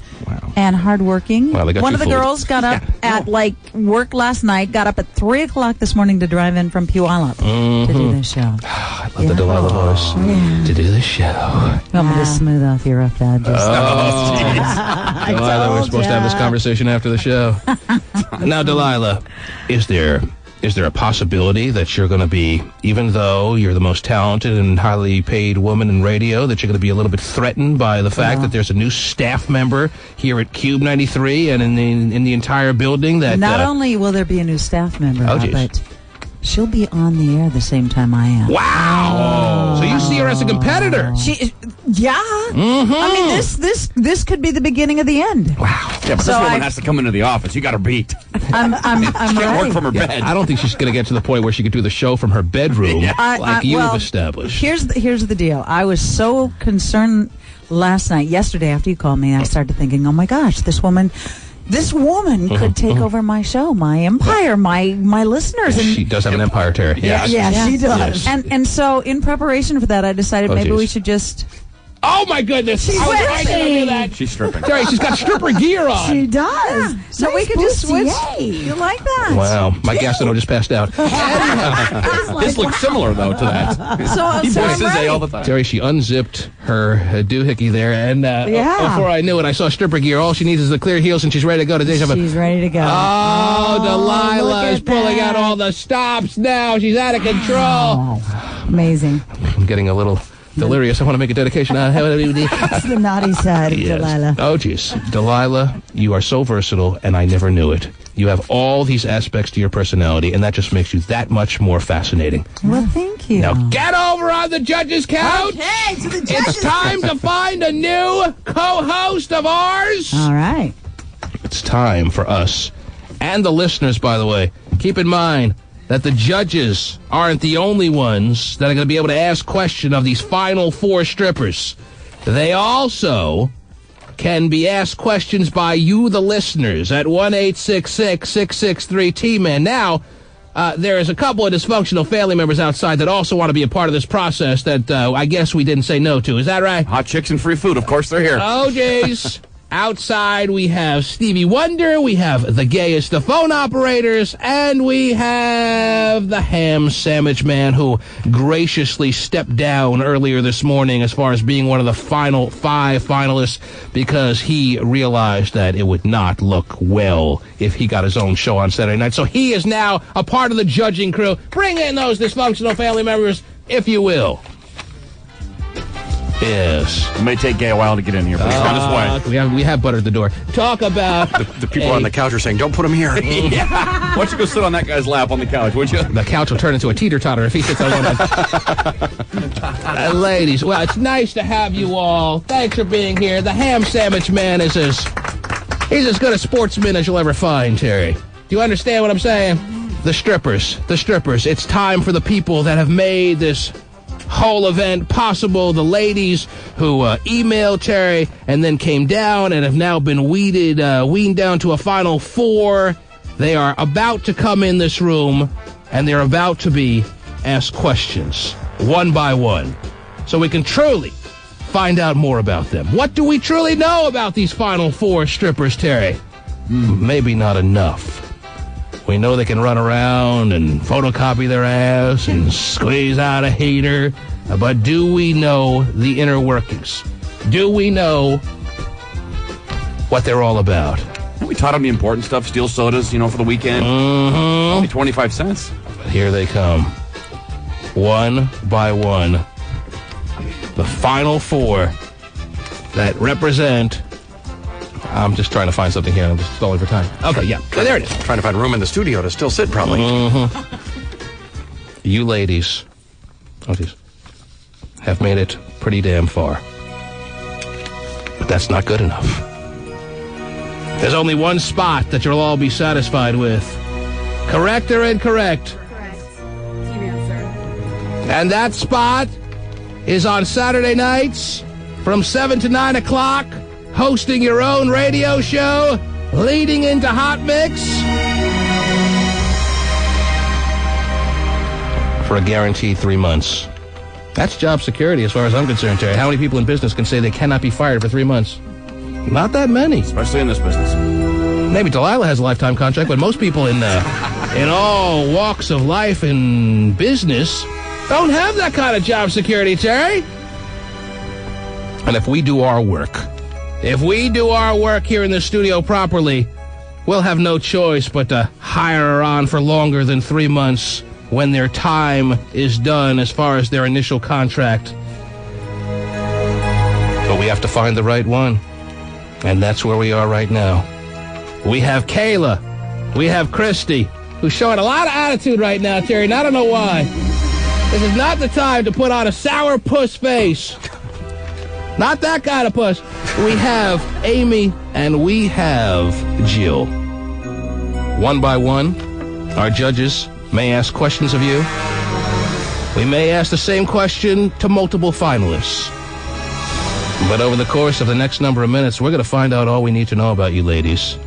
and hardworking. Wow, they got One you of the fooled. girls got up at work last night, got up at 3 o'clock this morning to drive in from Puyallup to do this show. I love the Delilah voice. To do this show. You want me to smooth off your rough edges? Delilah, we're supposed to have this conversation after the show. Now, Delilah, is there a possibility that you're going to be, even though you're the most talented and highly paid woman in radio, that you're going to be a little bit threatened by the fact that there's a new staff member here at Cube 93 and in the entire building that... Not only will there be a new staff member, geez. but she'll be on the air the same time I am. Wow! So you see her as a competitor. I mean, this could be the beginning of the end. Wow. Yeah, but this woman has to come into the office. You got her beat. I'm she can't work from her bed. I don't think she's going to get to the point where she could do the show from her bedroom like you've established. Here's the deal. I was so concerned yesterday after you called me, I started thinking, oh my gosh, this woman could take over my show, my empire, my listeners. And she does have an empire, Terry. Yeah, she does. Yes. And so in preparation for that, I decided maybe we should just Oh, my goodness. She's I was right stripping. to do that. She's stripping. Terry, she's got stripper gear on. She does. So Nice we could just switch. bustier. You like that? Wow. My Gastineau just passed out. This looks similar, though, to that. So He I'm voices right. A all the time. Terry, she unzipped her doohickey there, and Yeah. before I knew it, I saw stripper gear. All she needs is the clear heels, and she's ready to go to Deja Vu. She's ready to go. Oh, look Delilah at is pulling that. out all the stops now. She's out of control. Oh, amazing. I'm getting a little delirious. I want to make a dedication. That's the naughty side of Delilah. Oh, jeez. Delilah, you are so versatile, and I never knew it. You have all these aspects to your personality, and that just makes you that much more fascinating. Well, thank you. Now, get over on the judges' couch. Okay, to the judges. It's time to find a new co-host of ours. All right. It's time for us and the listeners, by the way. Keep in mind that the judges aren't the only ones that are going to be able to ask questions of these final 4 strippers. They also can be asked questions by you, the listeners, at 1-866-663-T-MAN. Now, there is a couple of dysfunctional family members outside that also want to be a part of this process that I guess we didn't say no to. Is that right? Hot chicks and free food. Of course, they're here. Oh, jeez. Outside, we have Stevie Wonder, we have the gayest of phone operators, and we have the ham sandwich man who graciously stepped down earlier this morning as far as being one of the final 5 finalists because he realized that it would not look well if he got his own show on Saturday night. So he is now a part of the judging crew. Bring in those dysfunctional family members, if you will. Yes. It may take Gay a while to get in here, but he's on his way. We have buttered the door. Talk about... The people on the couch are saying, don't put him here. Yeah. Why don't you go sit on that guy's lap on the couch, would you? The couch will turn into a teeter-totter if he sits on one. Ladies, well, it's nice to have you all. Thanks for being here. The ham sandwich man is he's as good a sportsman as you'll ever find, Terry. Do you understand what I'm saying? The strippers. It's time for the people that have made this whole event possible. The ladies who emailed Terry and then came down and have now been weaned down to a final 4. They are about to come in this room and they're about to be asked questions one by one so we can truly find out more about them. What do we truly know about these final 4 strippers, Terry? Maybe not enough. We know they can run around and photocopy their ass and squeeze out a hater. But do we know the inner workings? Do we know what they're all about? We taught them the important stuff, steel sodas, for the weekend. Mm-hmm. Only 25 cents. Here they come. One by one. The final 4 that represent... I'm just trying to find something here. I'm just stalling for time. Okay, yeah. There it is. Trying to find room in the studio to still sit, probably. Mm-hmm. You ladies, have made it pretty damn far. But that's not good enough. There's only one spot that you'll all be satisfied with. Correct or incorrect? Correct. T-Man, sir. And that spot is on Saturday nights from 7 to 9 o'clock. Hosting your own radio show, leading into Hot Mix for a guaranteed 3 months. That's job security as far as I'm concerned, Terry. How many people in business can say they cannot be fired for 3 months? Not that many. Especially in this business. Maybe Delilah has a lifetime contract, but most people in all walks of life and business don't have that kind of job security, Terry. And if we do our work here in the studio properly, we'll have no choice but to hire her on for longer than 3 months when their time is done as far as their initial contract. But we have to find the right one. And that's where we are right now. We have Kayla. We have Christy, who's showing a lot of attitude right now, Terry, and I don't know why. This is not the time to put on a sour puss face. Not that kind of puss. We have Amy and we have Jill. One by one, our judges may ask questions of you. We may ask the same question to multiple finalists. But over the course of the next number of minutes, we're going to find out all we need to know about you ladies.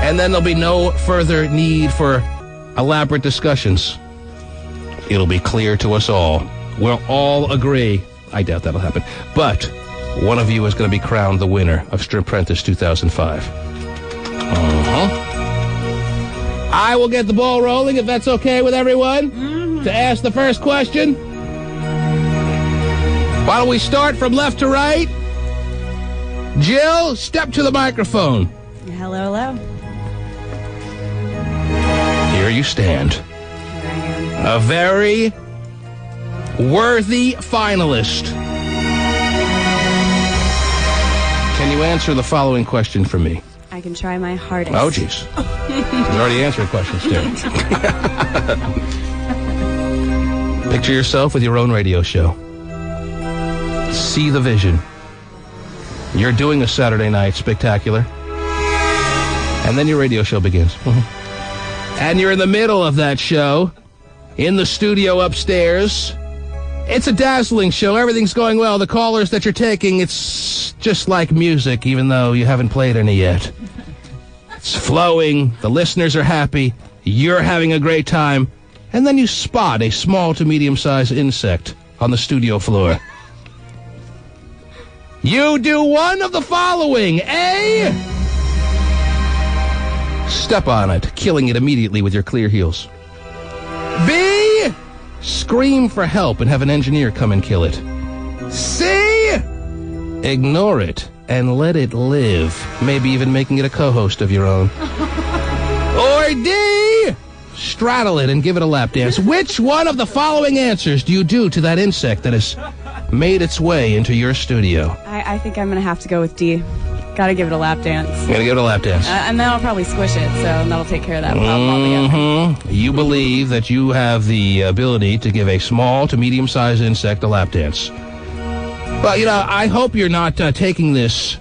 And then there'll be no further need for elaborate discussions. It'll be clear to us all. We'll all agree I doubt that'll happen. But one of you is going to be crowned the winner of Stripprentice 2005. I will get the ball rolling, if that's okay with everyone, to ask the first question. Why don't we start from left to right? Jill, step to the microphone. Hello, hello. Here you stand. A very worthy finalist. Can you answer the following question for me? I can try my hardest. Oh, jeez. He's already answered questions, too. Picture yourself with your own radio show. See the vision. You're doing a Saturday night spectacular. And then your radio show begins. And you're in the middle of that show, in the studio upstairs. It's a dazzling show. Everything's going well. The callers that you're taking, it's just like music, even though you haven't played any yet. It's flowing. The listeners are happy. You're having a great time. And then you spot a small to medium-sized insect on the studio floor. You do one of the following. A, step on it, killing it immediately with your clear heels. B, scream for help and have an engineer come and kill it. C, ignore it and let it live, maybe even making it a co-host of your own. Or D, straddle it and give it a lap dance. Which one of the following answers do you do to that insect that has made its way into your studio? I think I'm going to have to go with D. Gotta give it a lap dance. Gotta give it a lap dance. And then I'll probably squish it, so that'll take care of that problem altogether. You believe that you have the ability to give a small to medium-sized insect a lap dance. Well, you know, I hope you're not taking this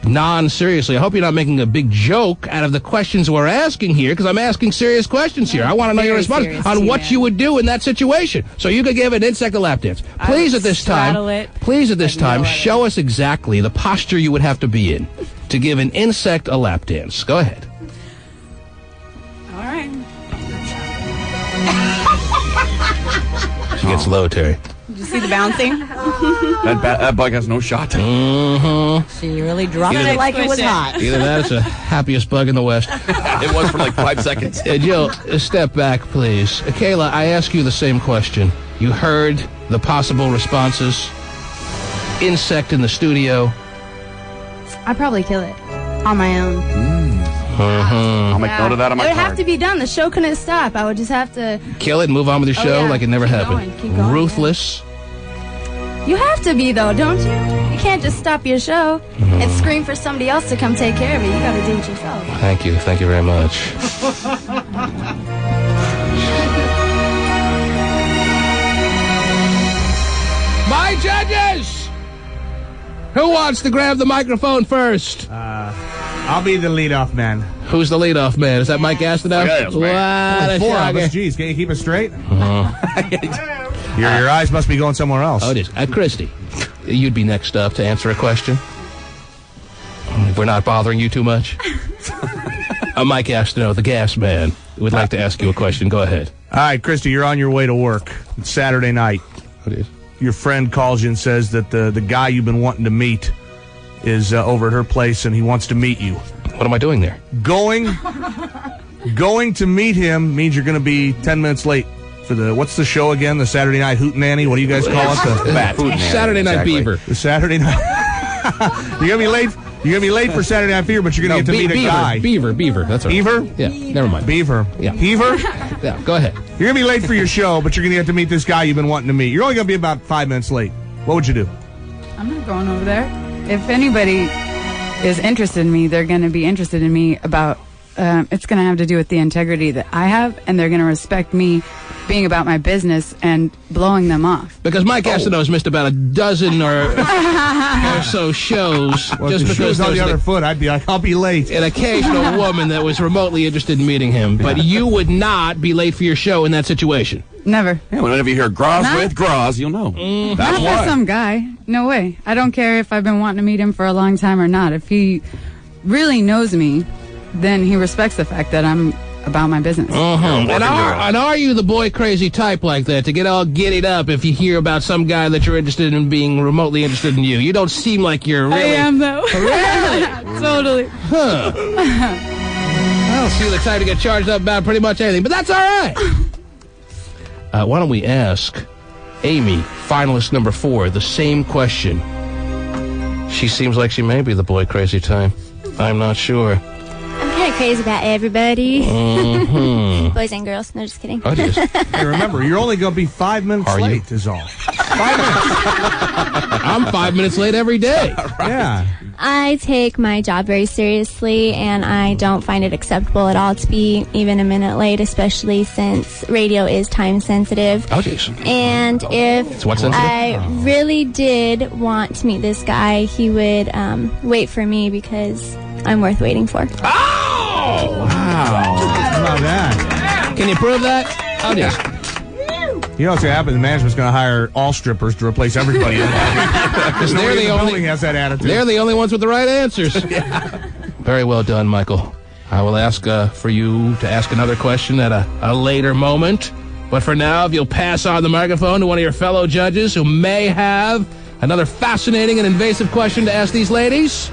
non-seriously. I hope you're not making a big joke out of the questions we're asking here, because I'm asking serious questions here. I want to know your response on what you would do in that situation. So you could give an insect a lap dance. Please at this time, show us exactly the posture you would have to be in to give an insect a lap dance. Go ahead. All right. She gets low, Terry. Did you see the bouncing? That bug has no shot. She really dropped it like it was hot. Either that or it's the happiest bug in the West. It was for like 5 seconds. Jill, step back, please. Kayla, I ask you the same question. You heard the possible responses. Insect in the studio. I'd probably kill it on my own. I'll make note of that on my It would card. have to be done. The show couldn't stop. I would just have to Kill it and move on with your show like it never happened. Keep going, Ruthless. You have to be, though, don't you? You can't just stop your show and scream for somebody else to come take care of it. You got to do it yourself. Thank you. Thank you very much. My judges! Who wants to grab the microphone first? I'll be the leadoff man. Who's the leadoff man? Is that Mike Gastineau? Yes, What a 4 of shocker. us. Jeez, can you keep it straight? Your eyes must be going somewhere else. Oh, it is. Christy, you'd be next up to answer a question. If we're not bothering you too much. Mike Gastineau, the gas man, would like to ask you a question. Go ahead. All right, Christy, you're on your way to work. It's Saturday night. It is. Your friend calls you and says that the guy you've been wanting to meet is over at her place and he wants to meet you. What am I doing there? Going to meet him means you're going to be 10 minutes late for what's the show again? The Saturday Night Hootenanny? What do you guys call it? Saturday Night Beaver. The Saturday Night. You're going to be late. You're going to be late for Saturday Night Fever, but you're going to get to meet a guy. Beaver. That's right. Beaver? Yeah, never mind. Beaver. Yeah. Beaver? Yeah, go ahead. You're going to be late for your show, but you're going to get to meet this guy you've been wanting to meet. You're only going to be about 5 minutes late. What would you do? I'm not going over there. If anybody is interested in me, they're going to be interested in me about, it's going to have to do with the integrity that I have, and they're going to respect me being about my business and blowing them off. Because Mike Gastineau's missed about a dozen or so shows Well, just if the because shoe's on there's the other foot, I'd be like, I'll be late. an occasional woman that was remotely interested in meeting him. But you would not be late for your show in that situation. Never. Yeah, whenever you hear Groz Not- with Groz, you'll know. That's Not why. for some guy. No way. I don't care if I've been wanting to meet him for a long time or not. If he really knows me, then he respects the fact that I'm about my business. And are you the boy crazy type like that to get all giddied up if you hear about some guy that you're interested in being remotely interested in you? You don't seem like you're really. I am though. Really? Totally. Huh. I don't see the type to get charged up about pretty much anything, but that's all right. Why don't we ask Amy, finalist number 4, the same question. She seems like she may be the boy crazy type. I'm not sure. I'm kind of crazy about everybody. Boys and girls. No, just kidding. Oh, yes. Hey, remember, you're only going to be 5 minutes late is all. 5 minutes. I'm 5 minutes late every day. Right. Yeah. I take my job very seriously, and I don't find it acceptable at all to be even a minute late, especially since radio is time sensitive. Oh, jeez. And if It's what sensitive? I really did want to meet this guy, he would wait for me because I'm worth waiting for. Oh! Wow. How about that? Can you prove that? Oh, yes. You know what's going to happen? The management's going to hire all strippers to replace everybody. Because they're the only has that attitude. They're the only ones with the right answers. Very well done, Michael. I will ask for you to ask another question at a later moment. But for now, if you'll pass on the microphone to one of your fellow judges who may have another fascinating and invasive question to ask these ladies.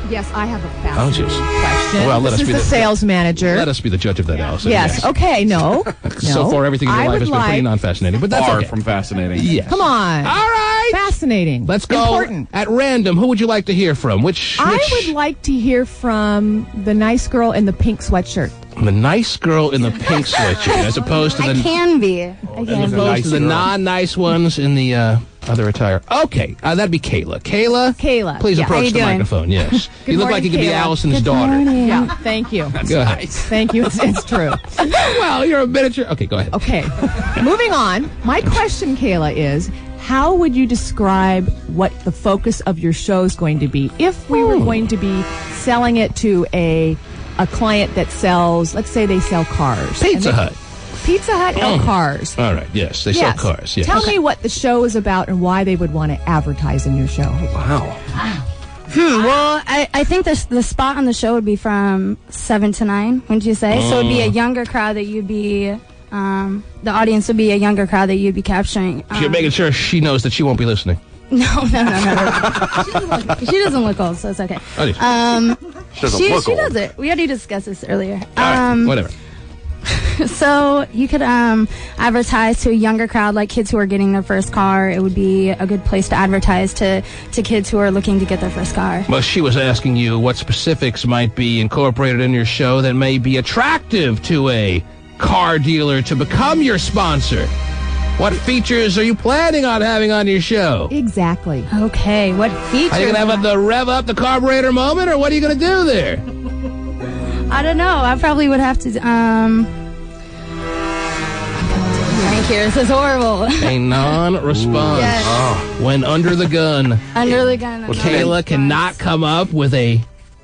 Yes, I have a fascinating question. Well, let us this be is the sales manager. Let us be the judge of that, Allison. Yes. Okay. No. So far, everything in your life has been pretty non-fascinating, but that's Far okay. from fascinating. Yes. Come on. All right. Fascinating. Let's go Important. at random. Who would you like to hear from? Which I would like to hear from the nice girl in the pink sweatshirt. the nice girl in the pink sweatshirt, as opposed to the I can be. I as can be. opposed to the non-nice ones in the other attire. Okay, that'd be Kayla. Kayla, please Yeah. How approach you the doing? microphone. Yes, Good you look morning, like you could be Kayla. Allison's Good daughter. morning. Yeah, thank you. Go ahead. Thank you. It's true. Well, you're a miniature. Okay, go ahead. Okay. Moving on. My question, Kayla, is how would you describe what the focus of your show is going to be if we were going to be selling it to a client that sells, let's say they sell cars. Pizza Hut. Pizza Hut or cars. All right, yes, they sell cars. Yes. Tell me what the show is about and why they would want to advertise in your show. Wow. Well, I think the spot on the show would be from 7 to 9, wouldn't you say? So it would be a younger crowd that you'd be, the audience would be a younger crowd that you'd be capturing. You're making sure she knows that she won't be listening. No. She doesn't look old, so it's okay. Oh, yes. She doesn't. We already discussed this earlier. All right, whatever. So you could advertise to a younger crowd, like kids who are getting their first car. It would be a good place to advertise to kids who are looking to get their first car. Well, she was asking you what specifics might be incorporated in your show that may be attractive to a car dealer to become your sponsor. What features are you planning on having on your show? Exactly. Okay, what features? Are you going to have the rev up the carburetor moment, or what are you going to do there? I don't know. I probably would have to. Thank you. This is horrible. A non-response. Yes. When under the gun. Under the gun. Well, Kayla cannot come up with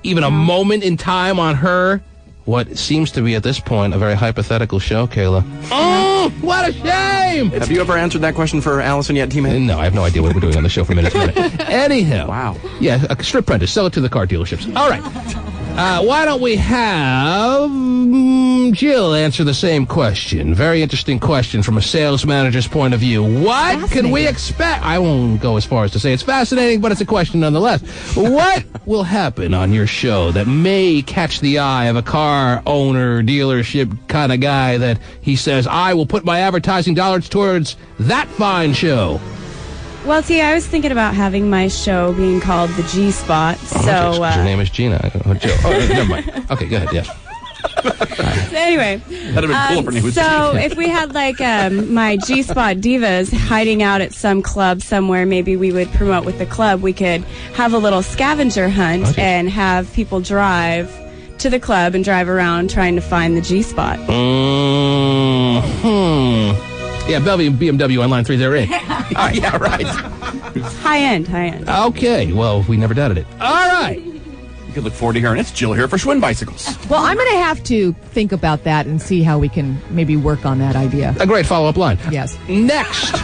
even a moment in time on her, what seems to be at this point a very hypothetical show, Kayla. Oh, what a shame! Have you ever answered that question for Allison yet, T-Man? No, I have no idea what we're doing on the show for minute to minute. Anyhow. Wow. Yeah, a strip apprentice. Sell it to the car dealerships. All right. Why don't we have Jill answer the same question? Very interesting question from a sales manager's point of view. What can we expect? I won't go as far as to say it's fascinating, but it's a question nonetheless. What will happen on your show that may catch the eye of a car owner, dealership kind of guy that he says, I will put my advertising dollars towards that fine show? Well, see, I was thinking about having my show being called the G Spot. So your name is Gina. Jill. Oh, never mind. Okay, go ahead. Yes. So anyway, that'd have been cool for me. So if we had like my G Spot divas hiding out at some club somewhere, maybe we would promote with the club. We could have a little scavenger hunt and have people drive to the club and drive around trying to find the G Spot. Yeah, Bellevue BMW on line 3, they're in. Yeah, right. High end. Okay, well, we never doubted it. All right. You could look forward to hearing it's Jill here for Schwinn Bicycles. Well, I'm going to have to think about that and see how we can maybe work on that idea. A great follow-up line. Yes. Next,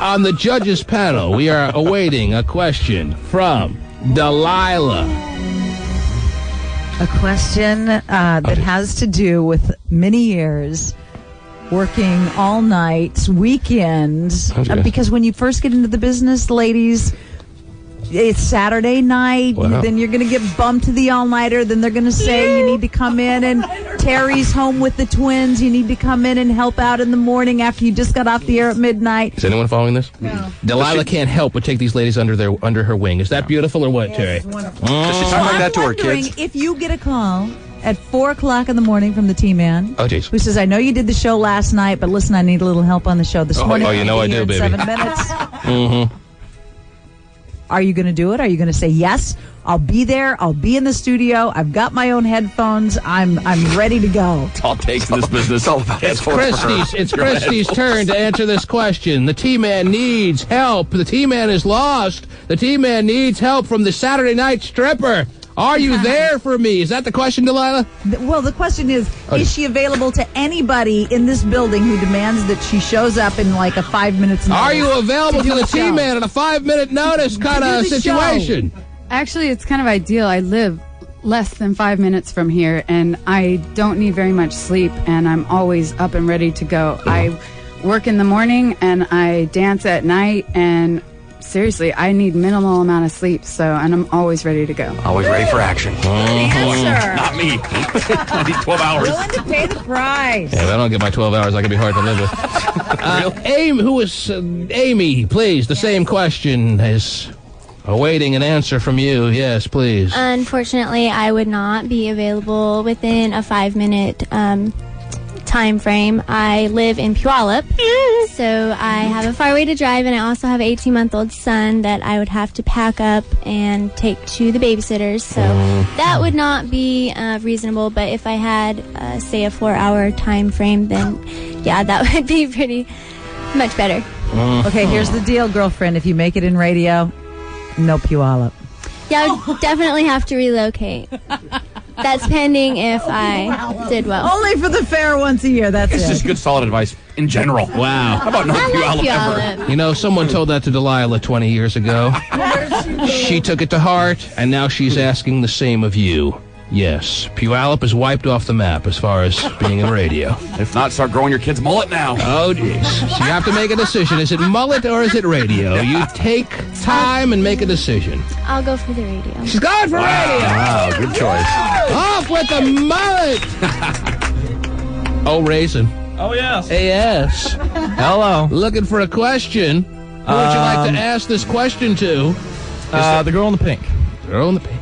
on the judges panel, we are awaiting a question from Delilah. A question that has to do with many years working all nights, weekends. Because when you first get into the business, ladies, it's Saturday night. Wow. Then you're going to get bumped to the all-nighter. Then they're going to say you need to come in, and Terry's home with the twins. You need to come in and help out in the morning after you just got off the air at midnight. Is anyone following this? No. Delilah can't help but take these ladies under her wing. Is that beautiful or what, Terry? Does she talk like that to her kids? If you get a call at 4 o'clock in the morning from the T-Man, who says, I know you did the show last night, but listen, I need a little help on the show this morning. Oh, you know I do, baby. 7 minutes. Mm-hmm. Are you going to do it? Are you going to say, yes, I'll be there. I'll be in the studio. I've got my own headphones. I'm ready to go. It's all takes in this business. It's all about It's Christy's turn to answer this question. The T-Man needs help. The T-Man is lost. The T-Man needs help from the Saturday night stripper. Are you there for me? Is that the question, Delilah? Well, the question is she available to anybody in this building who demands that she shows up in like a 5 minutes notice? Are you available to the T-Man in a 5-minute notice kind of situation? Actually, it's kind of ideal. I live less than 5 minutes from here, and I don't need very much sleep, and I'm always up and ready to go. I work in the morning, and I dance at night, and seriously, I need minimal amount of sleep, and I'm always ready to go. Always ready for action. Answer. Not me. I need 12 hours. Willing to pay the price. Yeah, if I don't get my 12 hours, that could be hard to live with. Amy, please, the same question is awaiting an answer from you. Yes, please. Unfortunately, I would not be available within a 5-minute time frame. I live in Puyallup, so I have a far way to drive, and I also have an 18-month-old son that I would have to pack up and take to the babysitters, so that would not be reasonable. But if I had, say, a 4-hour time frame, then yeah, that would be pretty much better. Okay, here's the deal, girlfriend. If you make it in radio, no Puyallup. Yeah, I would definitely have to relocate. That's pending if I did well. Only for the fair once a year, that's It's it. just good, solid advice in general. Wow. How about no Puyallup ever? You know, someone told that to Delilah 20 years ago. She took it to heart, and now she's asking the same of you. Yes, Puyallup is wiped off the map as far as being in radio. If not, start growing your kid's mullet now. Oh, jeez. So you have to make a decision. Is it mullet or is it radio? You take time and make a decision. I'll go for the radio. She's going for radio. Wow, good choice. Off with the mullet. Oh, Raisin. Oh, yes. Yes. Hello. Looking for a question. Who would you like to ask this question to? The girl in the pink. Girl in the pink.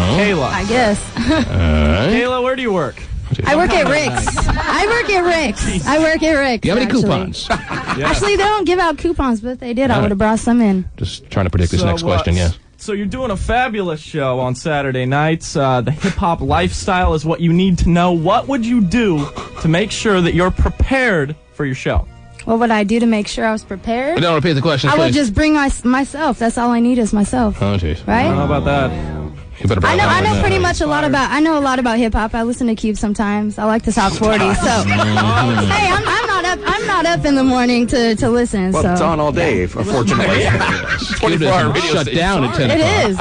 Kayla. I guess. Kayla, where do you work? I work at Rick's. I work at Rick's. Do you have any actually. coupons? Actually, they don't give out coupons, but if they did, I would have brought some in. Just trying to predict this next question, yes. So you're doing a fabulous show on Saturday nights. The hip-hop lifestyle is what you need to know. What would you do to make sure that you're prepared for your show? What would I do to make sure I was prepared? Don't repeat the question, I please. would just bring myself. That's all I need is myself. Oh, jeez. Right? How about that? You better I know pretty much a lot about. I know a lot about hip hop. I listen to Cube sometimes. I like the Top 40. So, hey, I'm not up in the morning to listen. Well, so. it's on all day, unfortunately. 24-hour radio shut station. down at 10 o'clock. It is.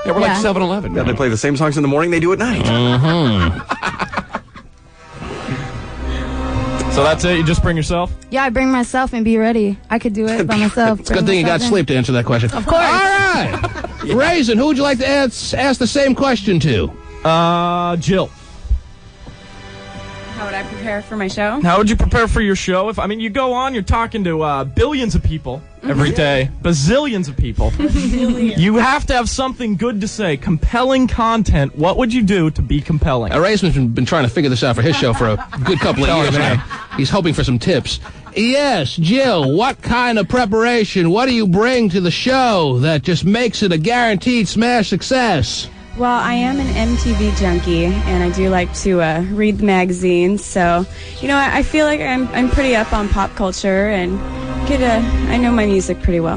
Yeah, we're like 7-Eleven. Yeah, they play the same songs in the morning they do at night. So that's it? You just bring yourself? Yeah, I bring myself and be ready. I could do it by myself. It's a good thing you got sleep to answer that question. Of course. All right. Raisin, who would you like to ask the same question to? Jill. How would I prepare for my show? How would you prepare for your show? You go on, you're talking to billions of people every day, bazillions of people. You have to have something good to say, compelling content. What would you do to be compelling? Raisin's been trying to figure this out for his show for a good couple of years now. He's hoping for some tips. Yes, Jill, what kind of preparation, what do you bring to the show that just makes it a guaranteed smash success? Well, I am an MTV junkie, and I do like to read the magazines. So, I feel like I'm pretty up on pop culture, and I know my music pretty well.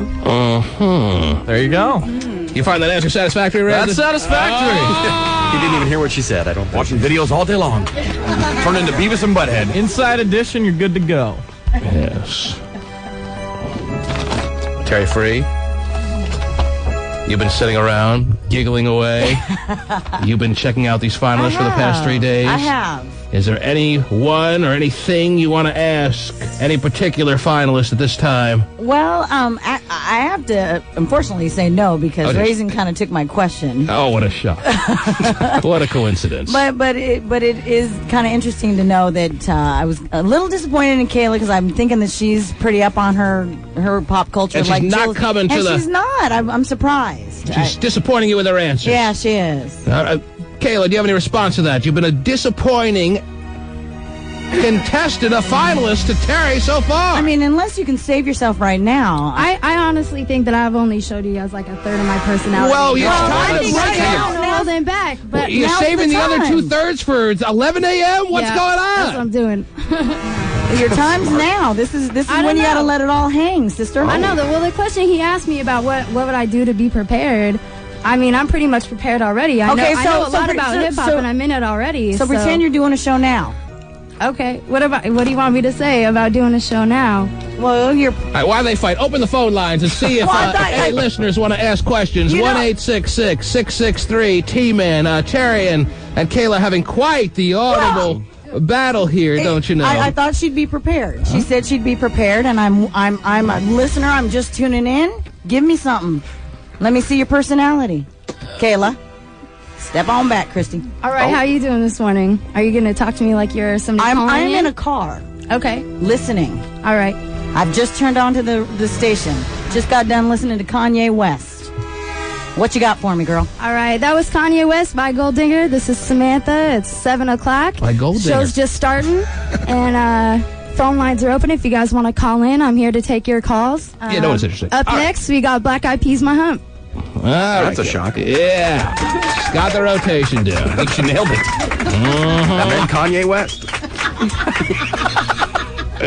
There you go. You find that answer satisfactory, Raisin? That's satisfactory. He didn't even hear what she said, I don't think. Watching videos all day long. Turn into Beavis and Butthead. Inside edition, you're good to go. Yes. Terry Free. You've been sitting around, giggling away. You've been checking out these finalists for the past 3 days. I have. Is there anyone or anything you want to ask any particular finalist at this time? Well, I have to unfortunately say no because Raisin kind of took my question. Oh, what a shock! What a coincidence! But it is kind of interesting to know that I was a little disappointed in Kayla because I'm thinking that she's pretty up on her pop culture. And she's not coming to the. She's not. I'm surprised. She's disappointing you with her answers. Yeah, she is. Kayla, do you have any response to that? You've been a disappointing contestant, a finalist to Terry so far. I mean, unless you can save yourself right now. I honestly think that I've only showed you guys like a third of my personality. Well, you're kind of holding back. But you're saving the other 2/3 for 11 a.m.? What's going on? That's what I'm doing. Your time's now. This is when you got to let it all hang, sister. I know. Well, the question he asked me about what would I do to be prepared. I mean, I'm pretty much prepared already. I know a lot about hip-hop, and I'm in it already. So pretend you're doing a show now. Okay. What do you want me to say about doing a show now? Well, you're... All right, while they fight, open the phone lines and see if any listeners want to ask questions. 1-866-663-T-Man. Terry and Kayla having quite the audible battle here, don't you know? I thought she'd be prepared. She said she'd be prepared, and I'm a listener. I'm just tuning in. Give me something. Let me see your personality. Kayla, step on back, Christy. All right, how are you doing this morning? Are you going to talk to me like you're somebody calling I'm in a car. Okay. Listening. All right. I've just turned on to the station. Just got done listening to Kanye West. What you got for me, girl? All right, that was Kanye West by Gold Digger. This is Samantha. It's 7 o'clock. By Gold Digger. Show's just starting, and phone lines are open if you guys want to call in. I'm here to take your calls. Yeah, no one's interested. Up next, we got Black Eyed Peas, My Hump. That's a shock. Yeah. She's got the rotation down. I think she nailed it. And then Kanye West.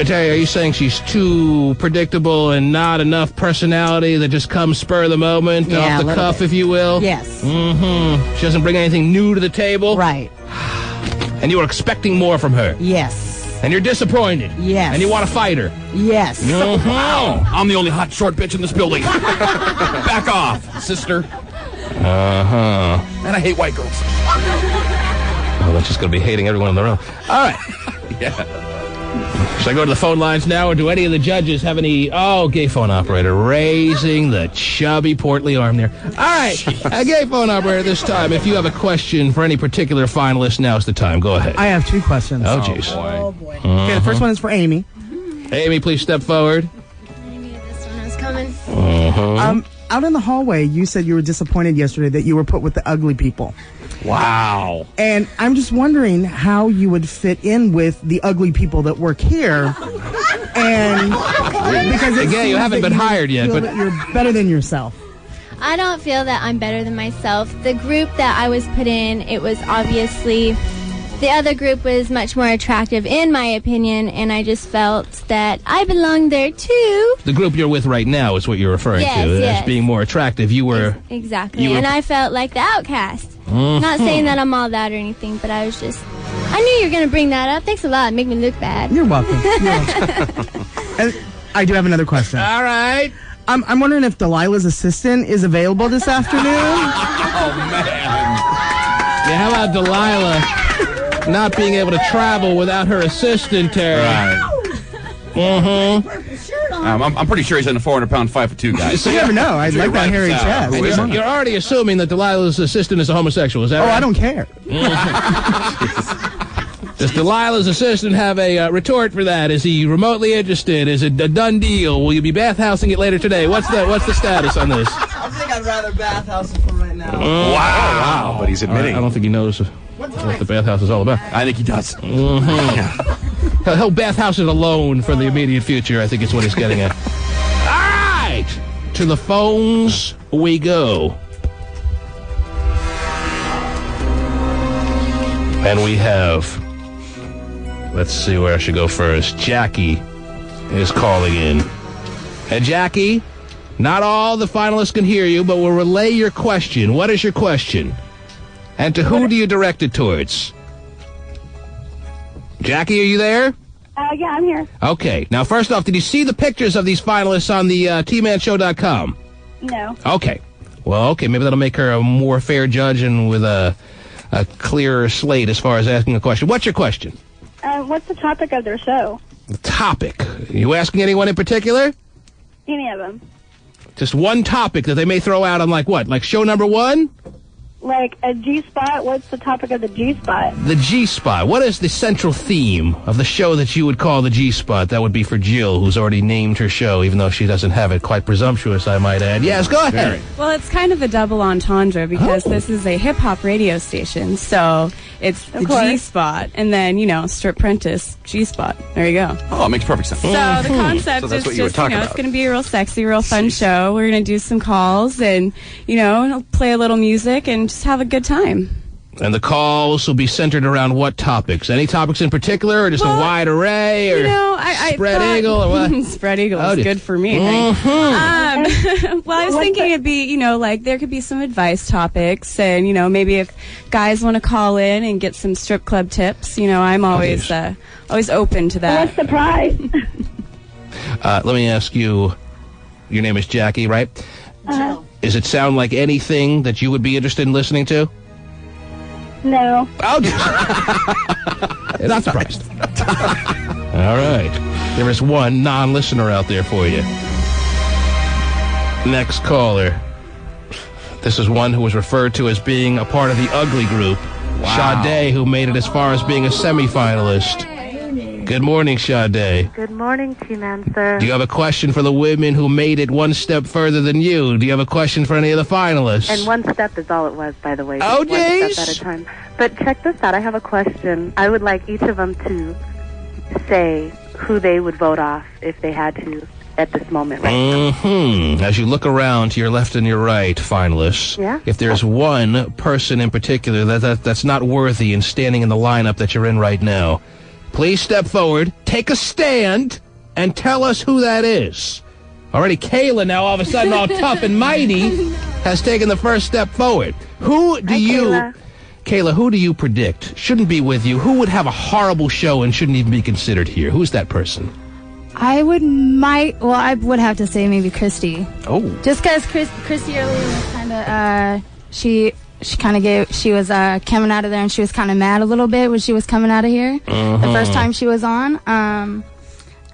Terry, are you saying she's too predictable and not enough personality that just comes spur of the moment, off the cuff, if you will? Yes. Mm-hmm. She doesn't bring anything new to the table? Right. And you were expecting more from her? Yes. And you're disappointed? Yes. And you want to fight her? Yes. Mm-hmm. Wow. I'm the only hot short bitch in this building. Back off, sister. Uh-huh. And I hate white girls. Well, that's just going to be hating everyone in the room. All right. Yeah. Should I go to the phone lines now, or do any of the judges have any... Oh, gay phone operator raising the chubby, portly arm there. All right, a gay phone operator this time. If you have a question for any particular finalist, now's the time. Go ahead. I have 2 questions. Oh, jeez. Oh, boy. Okay, the first one is for Amy. Amy, please step forward. This one is coming. Out in the hallway, you said you were disappointed yesterday that you were put with the ugly people. Wow. And I'm just wondering how you would fit in with the ugly people that work here. And because again, you haven't been hired yet, but you're better than yourself. I don't feel that I'm better than myself. The group that I was put in, it was obviously the other group was much more attractive in my opinion, and I just felt that I belonged there too. The group you're with right now is what you're referring to as being more attractive. You were exactly, and I felt like the outcast. Not saying that I'm all that or anything, but I was just, I knew you were going to bring that up. Thanks a lot. Make me look bad. You're welcome. And I do have another question. All right. I'm wondering if Delilah's assistant is available this afternoon. Oh, man. Yeah, how about Delilah not being able to travel without her assistant, Terry? Right. Mm-hmm. I'm pretty sure he's in a 400-pound fight for 2 guys. You never know. I'd like that hairy chest. You're already assuming that Delilah's assistant is a homosexual, is that right? Oh, I don't care. Does Delilah's assistant have a retort for that? Is he remotely interested? Is it a done deal? Will you be bathhousing it later today? What's the status on this? I think I'd rather bathhouse it for right now. Wow. But he's admitting. I don't think he knows what the bathhouse is all about. I think he does. Mm-hmm. He'll bathhouse it alone for the immediate future, I think is what he's getting at. All right! To the phones we go. And we have... Let's see where I should go first. Jackie is calling in. And Jackie, not all the finalists can hear you, but we'll relay your question. What is your question? And to who do you direct it towards? Jackie, are you there? Yeah, I'm here. Okay. Now, first off, did you see the pictures of these finalists on the TManShow.com? No. Okay. Well, okay, maybe that'll make her a more fair judge and with a clearer slate as far as asking a question. What's your question? What's the topic of their show? The topic. Are you asking anyone in particular? Any of them. Just one topic that they may throw out on like what? Like show number 1? Like a G-spot? What's the topic of the G-spot? The G-spot. What is the central theme of the show that you would call the G-spot? That would be for Jill, who's already named her show, even though she doesn't have it. Quite presumptuous, I might add. Yes, go ahead. Well, it's kind of a double entendre because this is a hip-hop radio station, so it's the G-spot, and then, Strip Prentice, G-spot. There you go. Oh, it makes perfect sense. So the concept So that's is what you were just, talking it's about. going to be a real sexy, real fun show. We're going to do some calls and, play a little music and just have a good time. And the calls will be centered around what topics? Any topics in particular, or just a wide array, or I spread thought, eagle, or what? Spread eagle Oh, is dear. good for me. Well, I was thinking it'd be, like there could be some advice topics, and maybe if guys want to call in and get some strip club tips, I'm always open to that. What's the prize? Let me ask you. Your name is Jackie, right? Does it sound like anything that you would be interested in listening to? No. Not surprised. All right. There is one non-listener out there for you. Next caller. This is one who was referred to as being a part of the ugly group. Wow. Sade, who made it as far as being a semifinalist. Good morning, Sade. Good morning, T-Man, sir. Do you have a question for the women who made it one step further than you? Do you have a question for any of the finalists? And one step is all it was, by the way. Oh, Just one jeez. step at a time. But check this out. I have a question. I would like each of them to say who they would vote off if they had to at this moment right now. As you look around to your left and your right, finalists, Yeah? if there's one person in particular that's not worthy in standing in the lineup that you're in right now, please step forward, take a stand, and tell us who that is. Already, Kayla, now all of a sudden all tough and mighty, has taken the first step forward. Who do Kayla, who do you predict shouldn't be with you? Who would have a horrible show and shouldn't even be considered here? Who's that person? I would have to say maybe Christy. Oh. Just because Christy earlier was kind of, she was coming out of there and she was kind of mad a little bit when she was coming out of here the first time she was on.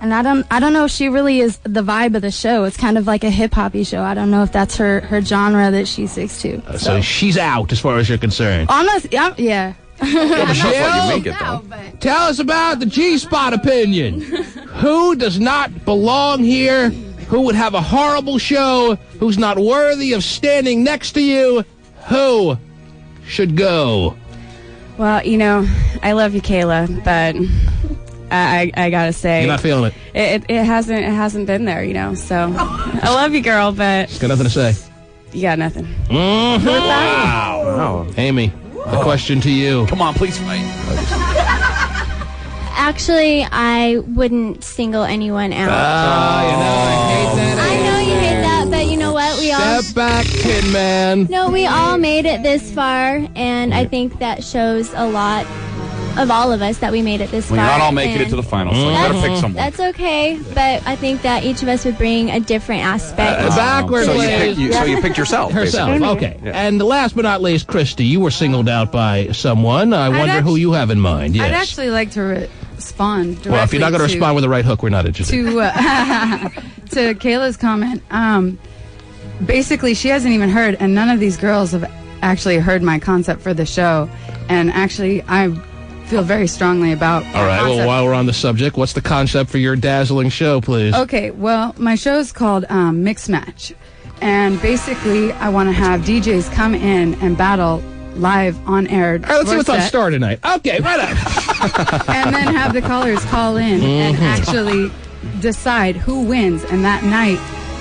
And I don't know if she really is the vibe of the show. It's kind of like a hip-hoppy show. I don't know if that's her genre that she sticks to. So she's out as far as you're concerned. Yeah. Jill, tell us about the G-Spot opinion. Who does not belong here? Who would have a horrible show? Who's not worthy of standing next to you? Who should go? Well, I love you, Kayla, but I gotta say, You're not feeling it. It hasn't been there, So I love you, girl, but Got nothing to say. you got nothing. Wow. Amy, the question to you. Come on, please fight. Actually, I wouldn't single anyone out. I know you hate that, but you know what? We all Step back, Tin Man. No, we all made it this far, and I think that shows a lot of all of us that we made it this Well, far. you're not all making it and to the finals, so you gotta pick someone. That's okay, but I think that each of us would bring a different aspect. Backward, So please. you picked yourself. Herself, basically. okay. And last but not least, Christy, you were singled out by someone. I wonder who you have in mind. Yes. I'd actually like to respond directly Well, if you're not going to respond with the right hook, we're not interested. to Kayla's comment. Basically, she hasn't even heard, and none of these girls have actually heard my concept for the show. And actually, I feel very strongly about All right, well, while we're on the subject, what's the concept for your dazzling show, please? Okay, well, my show is called Mix Match. And basically, I want to have DJs come in and battle live on air. All right, let's see what's on Star tonight. Okay, right up. And then have the callers call in and actually decide who wins. And that night,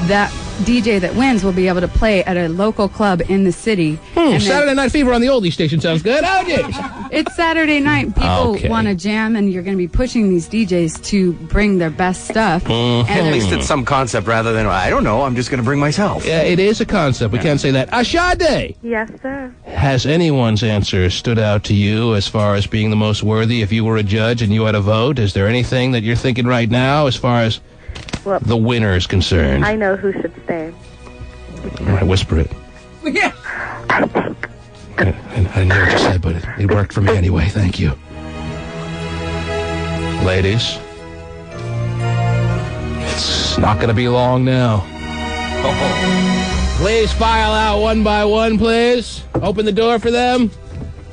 that DJ that wins will be able to play at a local club in the city. And then- Saturday Night Fever on the oldie station sounds good. Oh, yeah. It's Saturday night. People Okay. want to jam, and you're going to be pushing these DJs to bring their best stuff. At least it's some concept rather than, I don't know, I'm just going to bring myself. Yeah, it is a concept. We can't say that. Ashade! Yes, sir. Has anyone's answer stood out to you as far as being the most worthy? If you were a judge and you had a vote, is there anything that you're thinking right now as far as Well, the winner is concerned? I know who should stay. All right, whisper it. Yeah. I didn't hear what you said, but it worked for me anyway. Thank you. Ladies, it's not going to be long now. Please file out one by one, please. Open the door for them.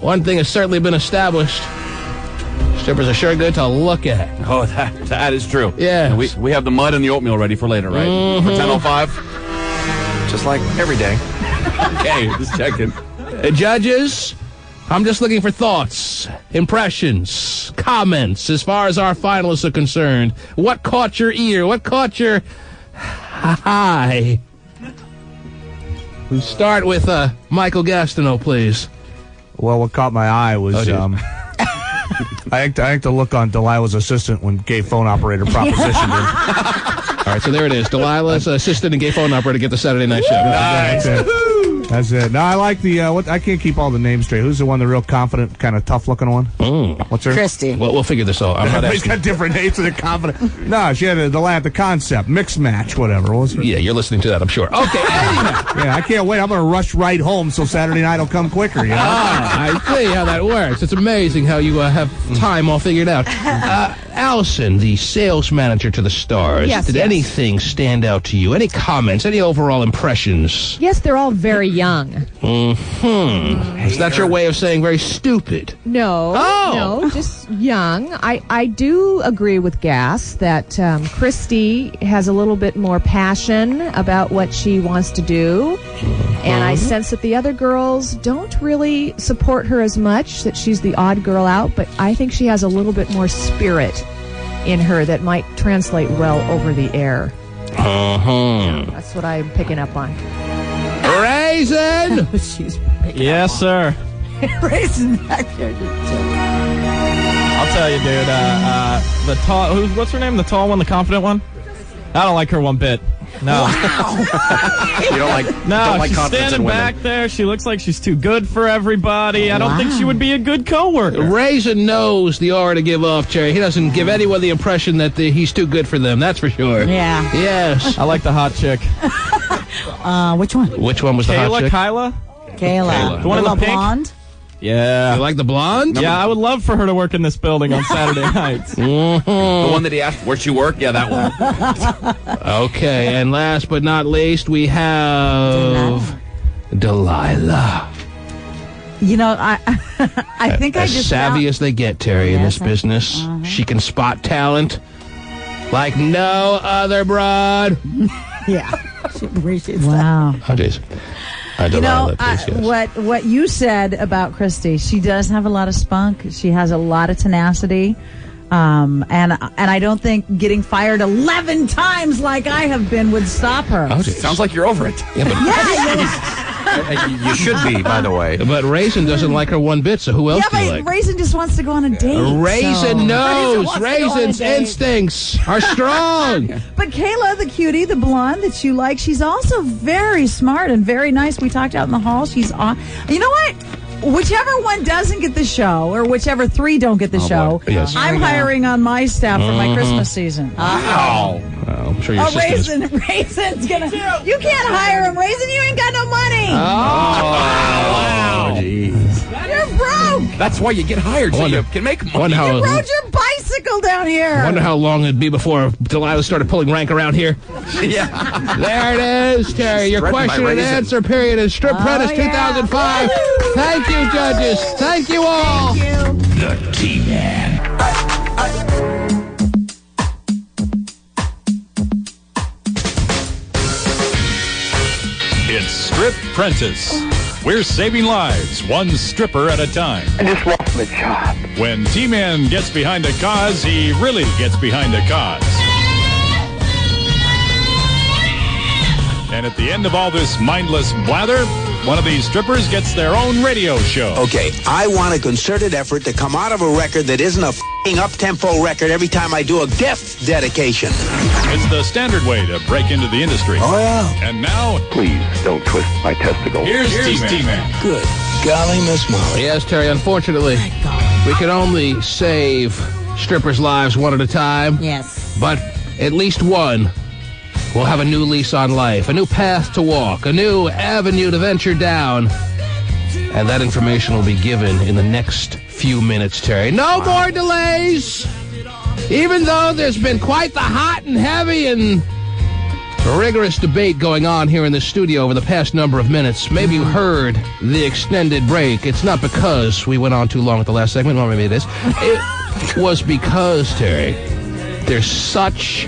One thing has certainly been established. Strippers are sure good to look at. Oh, that is true. Yeah. And we have the mud and the oatmeal ready for later, right? Mhm. For 10:05? Just like every day. Okay, just checking. Judges, I'm just looking for thoughts, impressions, comments as far as our finalists are concerned. What caught your ear? What caught your eye? We start with Michael Gastineau, please. Well, what caught my eye was I think the look on Delilah's assistant when gay phone operator propositioned her. All right, so there it is. Delilah's assistant and gay phone operator get the Saturday night show. Nice. That's it. No, I like the. I can't keep all the names straight. Who's the one, the real confident, kind of tough-looking one? What's her? Christy. Well, we'll figure this out. I'm not Everybody's asking. got different names and they're confident. No, she had the concept, mixed match, whatever. What was it? Yeah, you're listening to that, I'm sure. Okay. Yeah, I can't wait. I'm going to rush right home so Saturday night will come quicker. You know? I see how that works. It's amazing how you have time all figured out. Allison, the sales manager to the Stars. Yes, Did yes. anything stand out to you? Any comments? Any overall impressions? Yes, they're all very young. Is that your way of saying very stupid? No, just young. I do agree with Gas that Christy has a little bit more passion about what she wants to do. And I sense that the other girls don't really support her as much, that she's the odd girl out, but I think she has a little bit more spirit in her that might translate well over the air. That's what I'm picking up on. Raisin! Yes, sir. Raisin back there. I'll tell you, dude. The tall. What's her name? The tall one, the confident one. I don't like her one bit. No. You don't like she's confidence standing in women. back there. She looks like she's too good for everybody. I don't think she would be a good coworker. Raisin knows the aura to give off, Cherry. He doesn't give anyone the impression that he's too good for them. That's for sure. Yeah. Yes. I like the hot chick. Which one? Which one was the hot chick? Kyla? Kayla. The one in the pink? blonde? Yeah. You like the blonde? Yeah, I would love for her to work in this building on Saturday nights. The one that he asked, where'd she work? Yeah, that one. Okay, and last but not least, we have Delilah. You know, I think I as just savvy as they get, Terry, in this Yes, business. She can spot talent like no other broad. Yeah. She appreciates Wow. Oh, jeez. You know, Delilah, please, yes. what you said about Christy, she does have a lot of spunk. She has a lot of tenacity. And I don't think getting fired 11 times like I have been would stop her. Oh, geez. Sounds like you're over it. Yeah, but You should be, by the way. But Raisin doesn't like her one bit, so who else do you like? Raisin just wants to go on a date. Raisin knows. wants to go on a Raisin's date. instincts are strong. But Kayla, the cutie, the blonde that you like, she's also very smart and very nice. We talked out in the hall. She's on. You know what? Whichever one doesn't get the show, or whichever three don't get the show, boy. Yes. I'm hiring on my staff for my Christmas season. Wow. Well, I'm sure your sister is. Raisin's gonna. You can't hire him, Raisin. You ain't got no money. Wow. Jeez. You're broke. That's why you get hired, so you can make money. Wonder how, You rode your bicycle down here. wonder how long it'd be before Delilah started pulling rank around here. Yeah. There it is, Terry. Your Threatened by question and Raisin. answer period is Strip Prentice 2005. Thank you, judges. Thank you all. The T-Man. It's Strip Prentice. We're saving lives, one stripper at a time. I just lost my job. When T-Man gets behind a cause, he really gets behind a cause. And at the end of all this mindless blather, one of these strippers gets their own radio show. Okay, I want a concerted effort to come out of a record that isn't a f***ing up-tempo record every time I do a gift dedication. It's the standard way to break into the industry. Oh, yeah. And now, Please don't twist my testicles. here's T-Man. Good golly, Miss Molly. Yes, Terry, unfortunately, we can only save strippers' lives one at a time. Yes. But at least one will have a new lease on life, a new path to walk, a new avenue to venture down. And that information will be given in the next few minutes, Terry. No more delays! Even though there's been quite the hot and heavy and rigorous debate going on here in the studio over the past number of minutes. Maybe you heard the extended break. It's not because we went on too long at the last segment. Well, maybe it is. It was because, Terry, there's such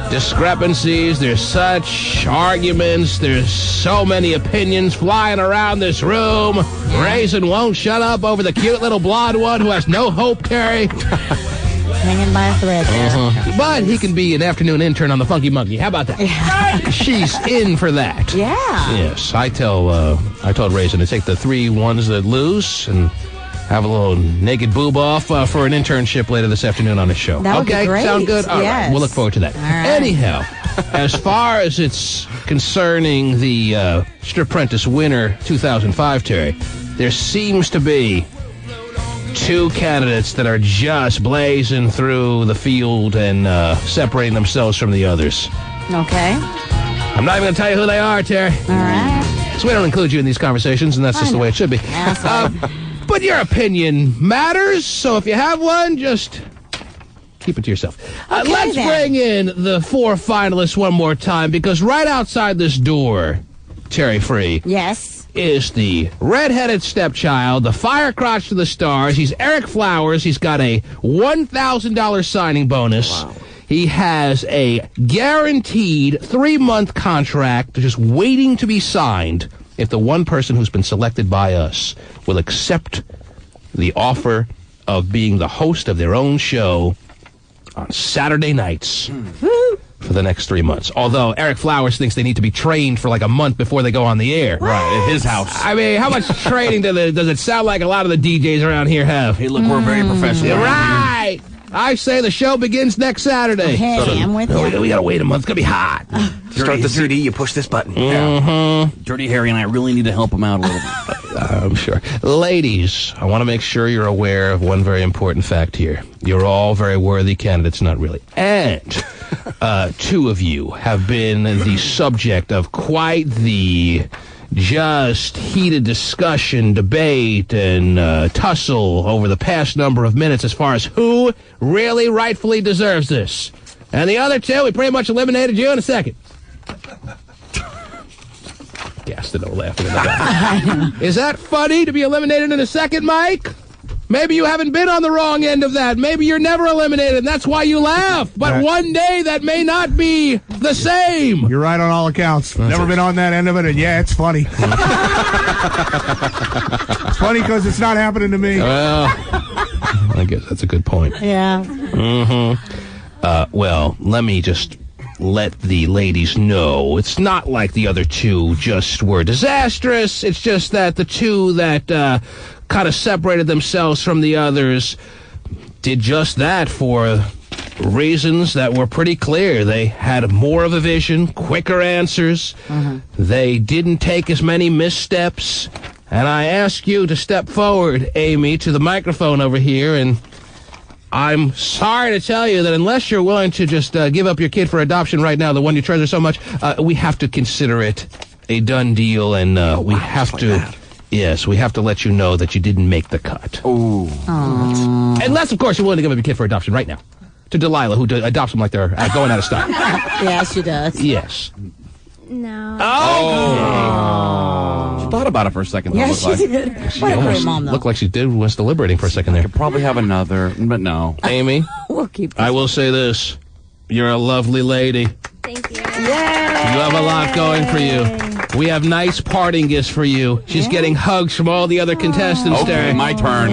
discrepancies, there's such arguments, there's so many opinions flying around this room. Raisin won't shut up over the cute little blonde one who has no hope, Terry. Hanging by a thread there. But he can be an afternoon intern on the Funky Monkey. How about that? She's in for that. Yeah. Yes, I told Raisin to take the 3 ones that lose and have a little naked boob off for an internship later this afternoon on the show. That would be great. Sound good? All right, we'll look forward to that. All right. Anyhow, as far as it's concerning the Strip Prentice winner 2005, Terry, there seems to be 2 candidates that are just blazing through the field and separating themselves from the others. Okay. I'm not even going to tell you who they are, Terry. All right. So we don't include you in these conversations, and that's just the way it should be. But your opinion matters, so if you have one, just keep it to yourself. Let's bring in the 4 finalists one more time, because right outside this door, Terry Free. Yes. Is the redheaded stepchild, the firecrotch to the stars. He's Eric Flowers. He's got a $1,000 signing bonus. Wow. He has a guaranteed 3-month contract just waiting to be signed if the one person who's been selected by us will accept the offer of being the host of their own show on Saturday nights. For the next 3 months. Although Eric Flowers thinks they need to be trained for like a month before they go on the air. Right, at his house. I mean, how much training does it sound like a lot of the DJs around here have? Hey, look, we're very professional. Right! I say the show begins next Saturday. Okay, I'm with you. We gotta wait a month. It's gonna be hot. Start the CD, you push this button. Dirty Harry and I really need to help him out a little bit. I'm sure. Ladies, I want to make sure you're aware of one very important fact here. You're all very worthy candidates, not really. And 2 of you have been the subject of quite the just heated discussion, debate, and tussle over the past number of minutes as far as who really rightfully deserves this. And the other 2, we pretty much eliminated you in a second. Gassed it, laughing in the back. Is that funny to be eliminated in a second, Mike? Maybe you haven't been on the wrong end of that. Maybe you're never eliminated, and that's why you laugh. But one day that may not be the same. You're right on all accounts. Never been on that end of it, and yeah, it's funny. It's funny because it's not happening to me. Well, I guess that's a good point. Yeah. Well, let me just let the ladies know it's not like the other 2 just were disastrous. It's just that the 2 that kind of separated themselves from the others did just that for reasons that were pretty clear. They had more of a vision, quicker answers. They didn't take as many missteps. And I ask you to step forward, Amy, to the microphone over here, and I'm sorry to tell you that unless you're willing to just give up your kid for adoption right now, the one you treasure so much, we have to consider it a done deal, and we have to... Yes, we have to let you know that you didn't make the cut. Ooh. Unless, of course, you're willing to give up your kid for adoption right now. To Delilah, who adopts them like they're going out of style. Yeah, she does. Yes. No. Oh! She thought about it for a second. Yeah, she did. She almost looked like she was deliberating for a second there. Could probably have another, but no. Amy, we'll keep I will say this. You're a lovely lady. Thank you. Yay! You have a lot going for you. We have nice parting gifts for you. She's getting hugs from all the other contestants. Okay, Terry. my turn.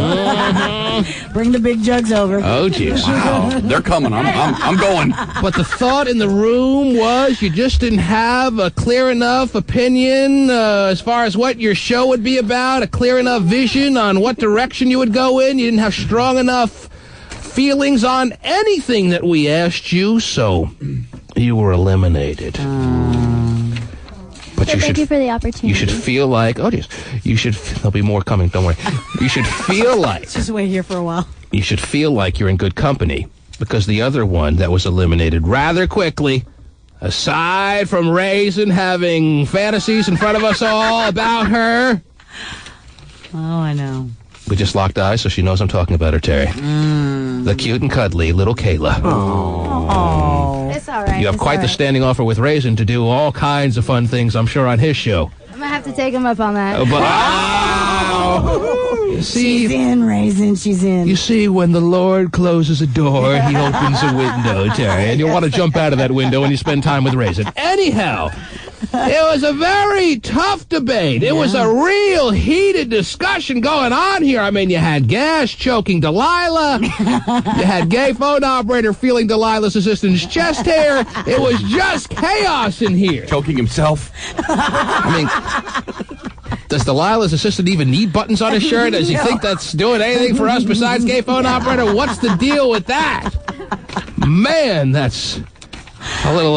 Bring the big jugs over. Oh, jeez. Wow, they're coming. I'm going. But the thought in the room was you just didn't have a clear enough opinion as far as what your show would be about, a clear enough vision on what direction you would go in. You didn't have strong enough feelings on anything that we asked you, so you were eliminated. But Thank you for the opportunity. You should feel like, oh, geez, there'll be more coming, don't worry. You should feel like, Just wait here for a while. you should feel like you're in good company, because the other one that was eliminated rather quickly, aside from Raisin having fantasies in front of us all about her. Oh, I know. We just locked eyes, so she knows I'm talking about her, Terry. The cute and cuddly little Kayla. Oh. It's all right. You have it's quite all the right. standing offer with Raisin to do all kinds of fun things, I'm sure, on his show. I'm gonna have to take him up on that. See, she's in, Raisin. She's in. You see, when the Lord closes a door, he opens a window, Terry, and you'll want to jump out of that window when you spend time with Raisin. Anyhow, it was a very tough debate. It was a real heated discussion going on here. I mean, you had Gas choking Delilah. You had Gay phone operator feeling Delilah's assistant's chest hair. It was just chaos in here. Choking himself. I mean, does Delilah's assistant even need buttons on his shirt? Does he think that's doing anything for us besides Gay phone operator? What's the deal with that? Man, that's a little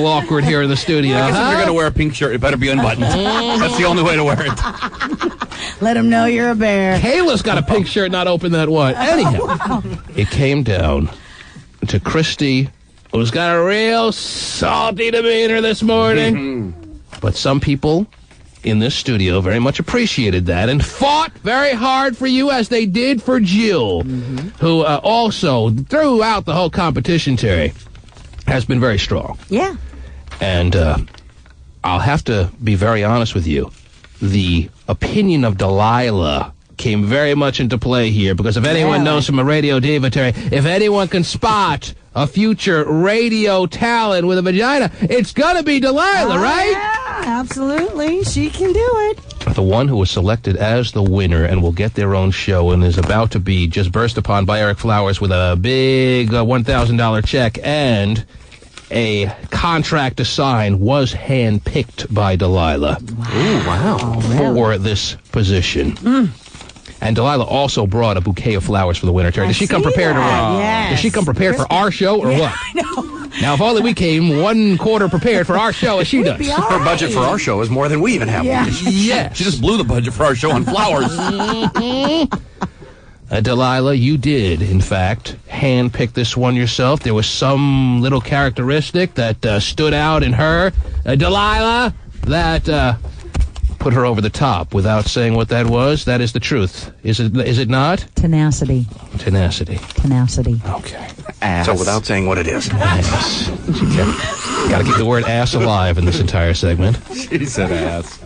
awkward here in the studio. I guess if you're going to wear a pink shirt, it better be unbuttoned. That's the only way to wear it. Let him know you're a bear. Kayla's got a pink shirt, not open that one. Anyhow, it came down to Christy, who's got a real salty demeanor this morning. But some people in this studio very much appreciated that and fought very hard for you, as they did for Jill, who also, throughout the whole competition, Terry, has been very strong. Yeah. And I'll have to be very honest with you. The opinion of Delilah came very much into play here, because if anyone knows from a radio diva, Terry, if anyone can spot a future radio talent with a vagina, it's gonna be Delilah, right? Yeah, absolutely. She can do it. The one who was selected as the winner and will get their own show and is about to be just burst upon by Eric Flowers with a big $1,000 check and a contract to sign was handpicked by Delilah. Wow. For this position. And Delilah also brought a bouquet of flowers for the winner, Terry. Did she come prepared or what? Yes. Did she come prepared for our show or what? I know. Now, if only we came 1/4 prepared for our show as she does. Her budget for our show is more than we even have. Yeah. Yes. She just blew the budget for our show on flowers. Delilah, you did, in fact, handpick this one yourself. There was some little characteristic that stood out in her, Delilah, that put her over the top. Without saying what that was, that is the truth. Is it not? Tenacity. Tenacity. Tenacity. Okay. Ass. So without saying what it is. Ass. Got to keep the word ass alive in this entire segment. She said ass.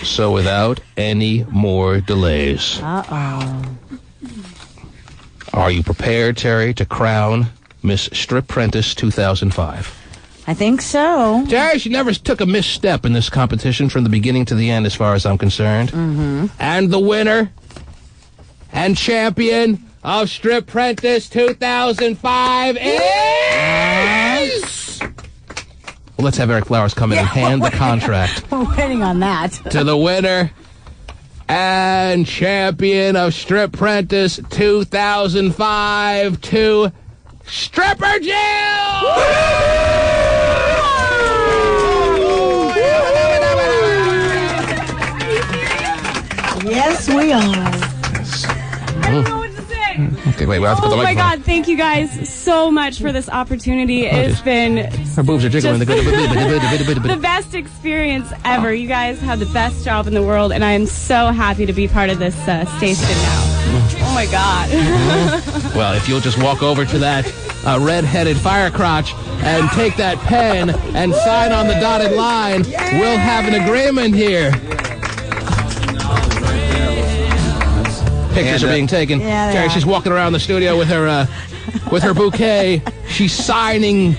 So without any more delays, are you prepared, Terry, to crown Miss Strip Prentice 2005? I think so. Terry, she never took a misstep in this competition from the beginning to the end, as far as I'm concerned. And the winner and champion of Strip Prentice 2005 is... Well, let's have Eric Flowers come in and hand the contract We're waiting on that. to the winner and champion of Strip Prentice 2005 to Stripper Jill! Yes, we are. Okay, wait, we have to put the Oh my microphone. God, thank you guys so much for this opportunity. It's been Her boobs are jiggling. the best experience ever. You guys have the best job in the world, and I am so happy to be part of this station now. Oh my God. Well, if you'll just walk over to that red-headed fire crotch and take that pen and sign on the dotted line, we'll have an agreement here. Pictures are being taken. Yeah, they Terry, are. she's walking around the studio with her bouquet. She's signing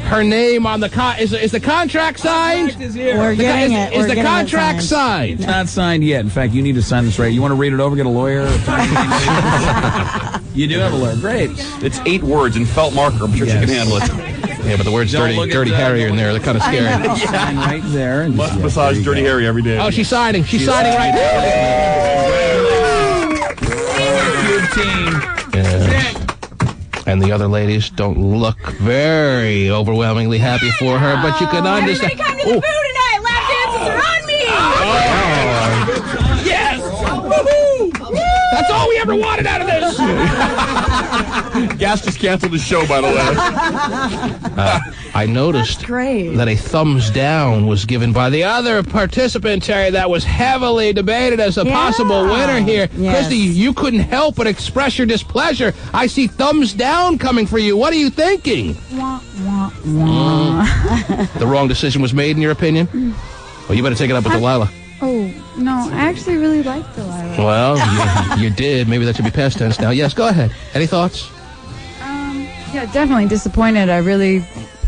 her name on the is the contract signed? We're getting it. Is We're the getting it contract signed? It's not signed yet. In fact, you need to sign this right. You want to read it over, get a lawyer? You do have a lawyer. Great. It's 8 words in felt marker. I'm sure she can handle it. Yeah, but the words Don't look dirty at that. Harry in there, they're kind of scary. Sign right there. And Must massage Dirty Harry every day. Oh, she's signing. She's signing right now. Cube team. Yes. And the other ladies don't look very overwhelmingly happy for her, but you can understand. Everybody come to the boo tonight. Lap dances are on me. Yes! That's all we ever wanted out of this. Gas just canceled the show, by the way. I noticed that a thumbs down was given by the other participant, Terry, that was heavily debated as a possible winner here. Yes. Christy, you couldn't help but express your displeasure. I see thumbs down coming for you. What are you thinking? The wrong decision was made, in your opinion? Well, you better take it up with Delilah. Oh, no, I actually really like Delilah. Well, you did. Maybe that should be past tense now. Yes, go ahead. Any thoughts? Yeah, definitely disappointed. I really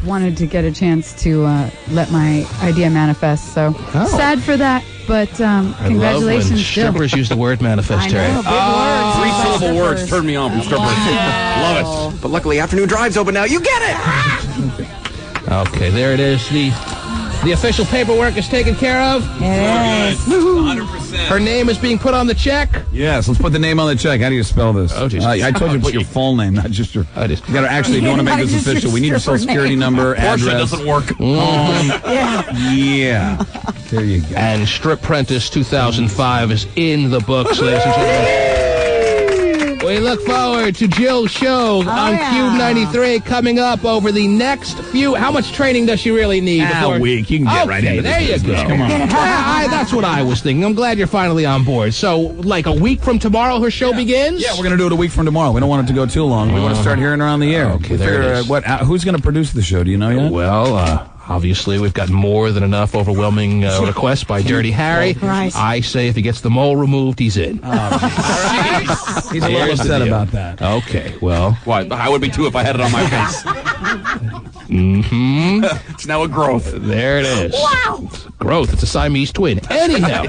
wanted to get a chance to let my idea manifest, so sad for that, but congratulations. I love when still. strippers use the word manifest, Terry. Three-syllable words turn me on from strippers. Love it. But luckily, afternoon drive's open now. You get it! Okay, there it is. The official paperwork is taken care of. It is. 100%. Her name is being put on the check. Yes, let's put the name on the check. How do you spell this? Oh, Jesus. I told you to put your full name, not just your... You got to actually, you want to make this official. We need your social security number, address. Portia doesn't work. Yeah. There you go. And Strip Prentice 2005 is in the books, ladies and gentlemen. We look forward to Jill's show on Cube 93 coming up over the next few... How much training does she really need? A week. You can get right into there this you go. Come on. That's what I was thinking. I'm glad you're finally on board. So, like a week from tomorrow, her show begins? Yeah, we're going to do it a week from tomorrow. We don't want it to go too long. We want to start hearing her on the air. Okay, there it is. Who's going to produce the show? Do you know yet? Well, obviously, we've got more than enough overwhelming requests by Dirty Harry. I say if he gets the mole removed, he's in. He's a little upset about that. Okay, well. Why? I would be too if I had it on my face. It's now a growth. There it is. Wow. Growth. It's a Siamese twin. Anyhow,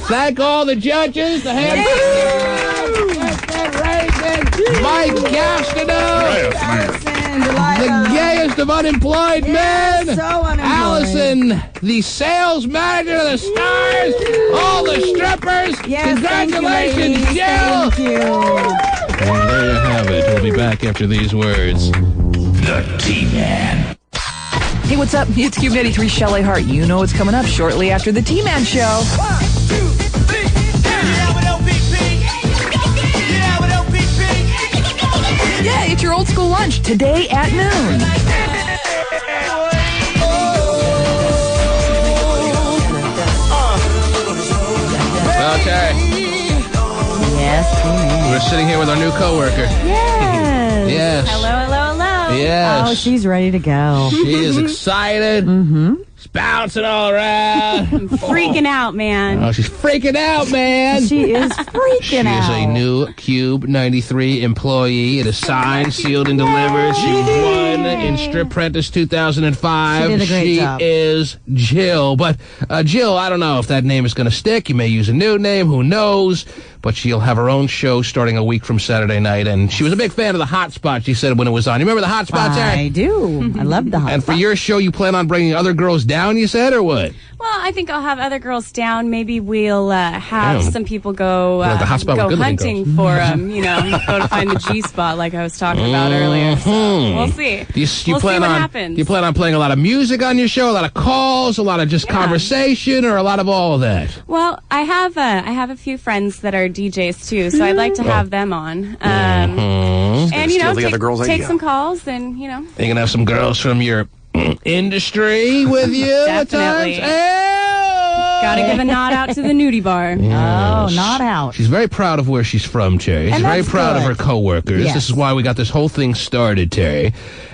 thank all the judges, the head Mike Gastineau, the gayest of unemployed men, Allison, the sales manager of the Stars, all the strippers. Congratulations, Jill. Thank you. And there you have it. We'll be back after these words. The T-Man. Hey, what's up? It's Cube 93 Shelley Hart. You know what's coming up shortly after the T-Man Show. 1, 2, 3, yeah, with LPP. Yeah, with LPP. Yeah, it's your old school lunch today at noon. Okay. Yes, We're sitting here with our new coworker. Yes. Yes. Hello, hello, hello. Yes. Oh, she's ready to go. She is excited. She's bouncing all around. Freaking out, man. Oh, she's freaking out, man. She is freaking out. She is a new Cube 93 employee. It is signed, sealed, and delivered. She won in Strip Prentice 2005. She did a great job. She is Jill. But Jill, I don't know if that name is going to stick. You may use a new name. Who knows? But she'll have her own show starting a week from Saturday night. And she was a big fan of the Hot Spot, she said, when it was on. You remember the Hot Spot, Terry? I do. I love the Hot And Spot. for your show, you plan on bringing other girls down, you said, or what? Well, I think I'll have other girls down. Maybe we'll have some people go Like the hot spot with go good-looking hunting girls. for them. You know, go to find the G spot like I was talking about earlier. So we'll see. Do you we'll plan see what on, happens. Do you plan on playing a lot of music on your show, a lot of calls, a lot of just conversation, or a lot of all of that? Well, I have a few friends that are DJs too, so I'd like to have them on. And you know, take some calls, and you know. You can have some girls from your industry with you Definitely. at times. Gotta give a nod out to the nudie bar. Oh, not out. She's very proud of where she's from, Terry. She's And very that's proud of good. her coworkers. Yes. This is why we got this whole thing started, Terry.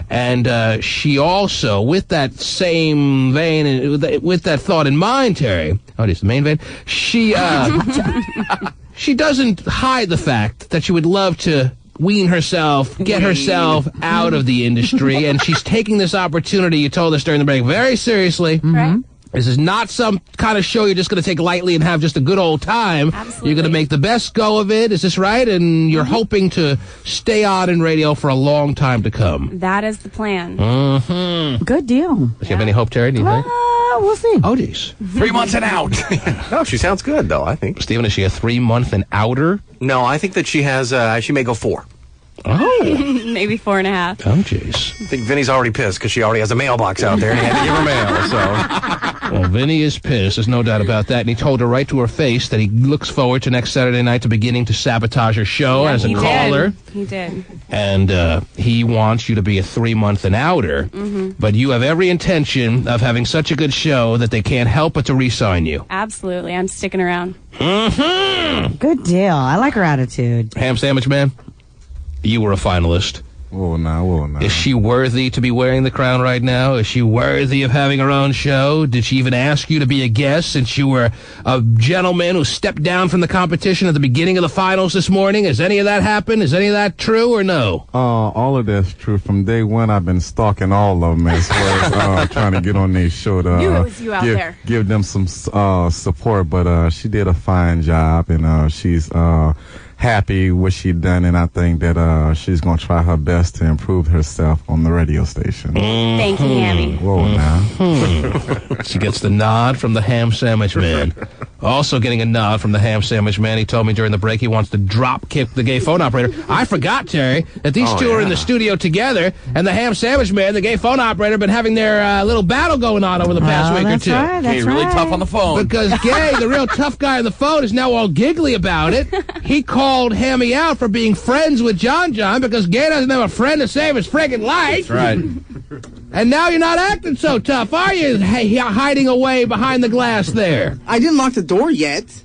And she also, with that same vein, and with that thought in mind, Terry. Oh, it is the main vein. She she doesn't hide the fact that she would love to wean herself, get herself out of the industry, and she's taking this opportunity, you told us during the break, very seriously. Right. This is not some kind of show you're just going to take lightly and have just a good old time. Absolutely. You're going to make the best go of it. Is this right? And you're hoping to stay on in radio for a long time to come. That is the plan. Mm-hmm. Good deal. Do you have any hope, Terry? Do you think? We'll see. Oh, geez. 3 months and out. No, she sounds good, though, I think. Stephen, is she a 3-month and outer? No, I think that she has, she may go 4. Oh. Maybe 4.5. Oh, jeez. I think Vinny's already pissed because she already has a mailbox out there and he had to give her mail, so... Well, Vinny is pissed. There's no doubt about that. And he told her right to her face that he looks forward to next Saturday night to beginning to sabotage her show as a caller. He did. And he wants you to be a 3-month and outer. Mm-hmm. But you have every intention of having such a good show that they can't help but to re-sign you. Absolutely. I'm sticking around. Mm-hmm. Good deal. I like her attitude. Ham Sandwich Man, you were a finalist. Whoa, now. Is she worthy to be wearing the crown right now? Is she worthy of having her own show? Did she even ask you to be a guest since you were a gentleman who stepped down from the competition at the beginning of the finals this morning? Has any of that happened? Is any of that true or no? All of that's true. From day one, I've been stalking all of them as far as trying to get on their show to Knew it was you out there. give them some support. But she did a fine job, and she's happy what she done, and I think that she's going to try her best to improve herself on the radio station. Thank you, Hammy. Whoa, now. She gets the nod from the Ham Sandwich Man. Also getting a nod from the Ham Sandwich Man. He told me during the break he wants to drop kick the gay phone operator. I forgot, Terry, that these two are in the studio together, and the Ham Sandwich Man, the gay phone operator, have been having their little battle going on over the past week or two. Right, that's really right. tough on the phone. Because Gay, the real tough guy on the phone, is now all giggly about it. He called Hammy out for being friends with John because Gay doesn't have a friend to save his friggin' life. That's right. And now you're not acting so tough, are you? Hey, hiding away behind the glass there. I didn't lock the door yet.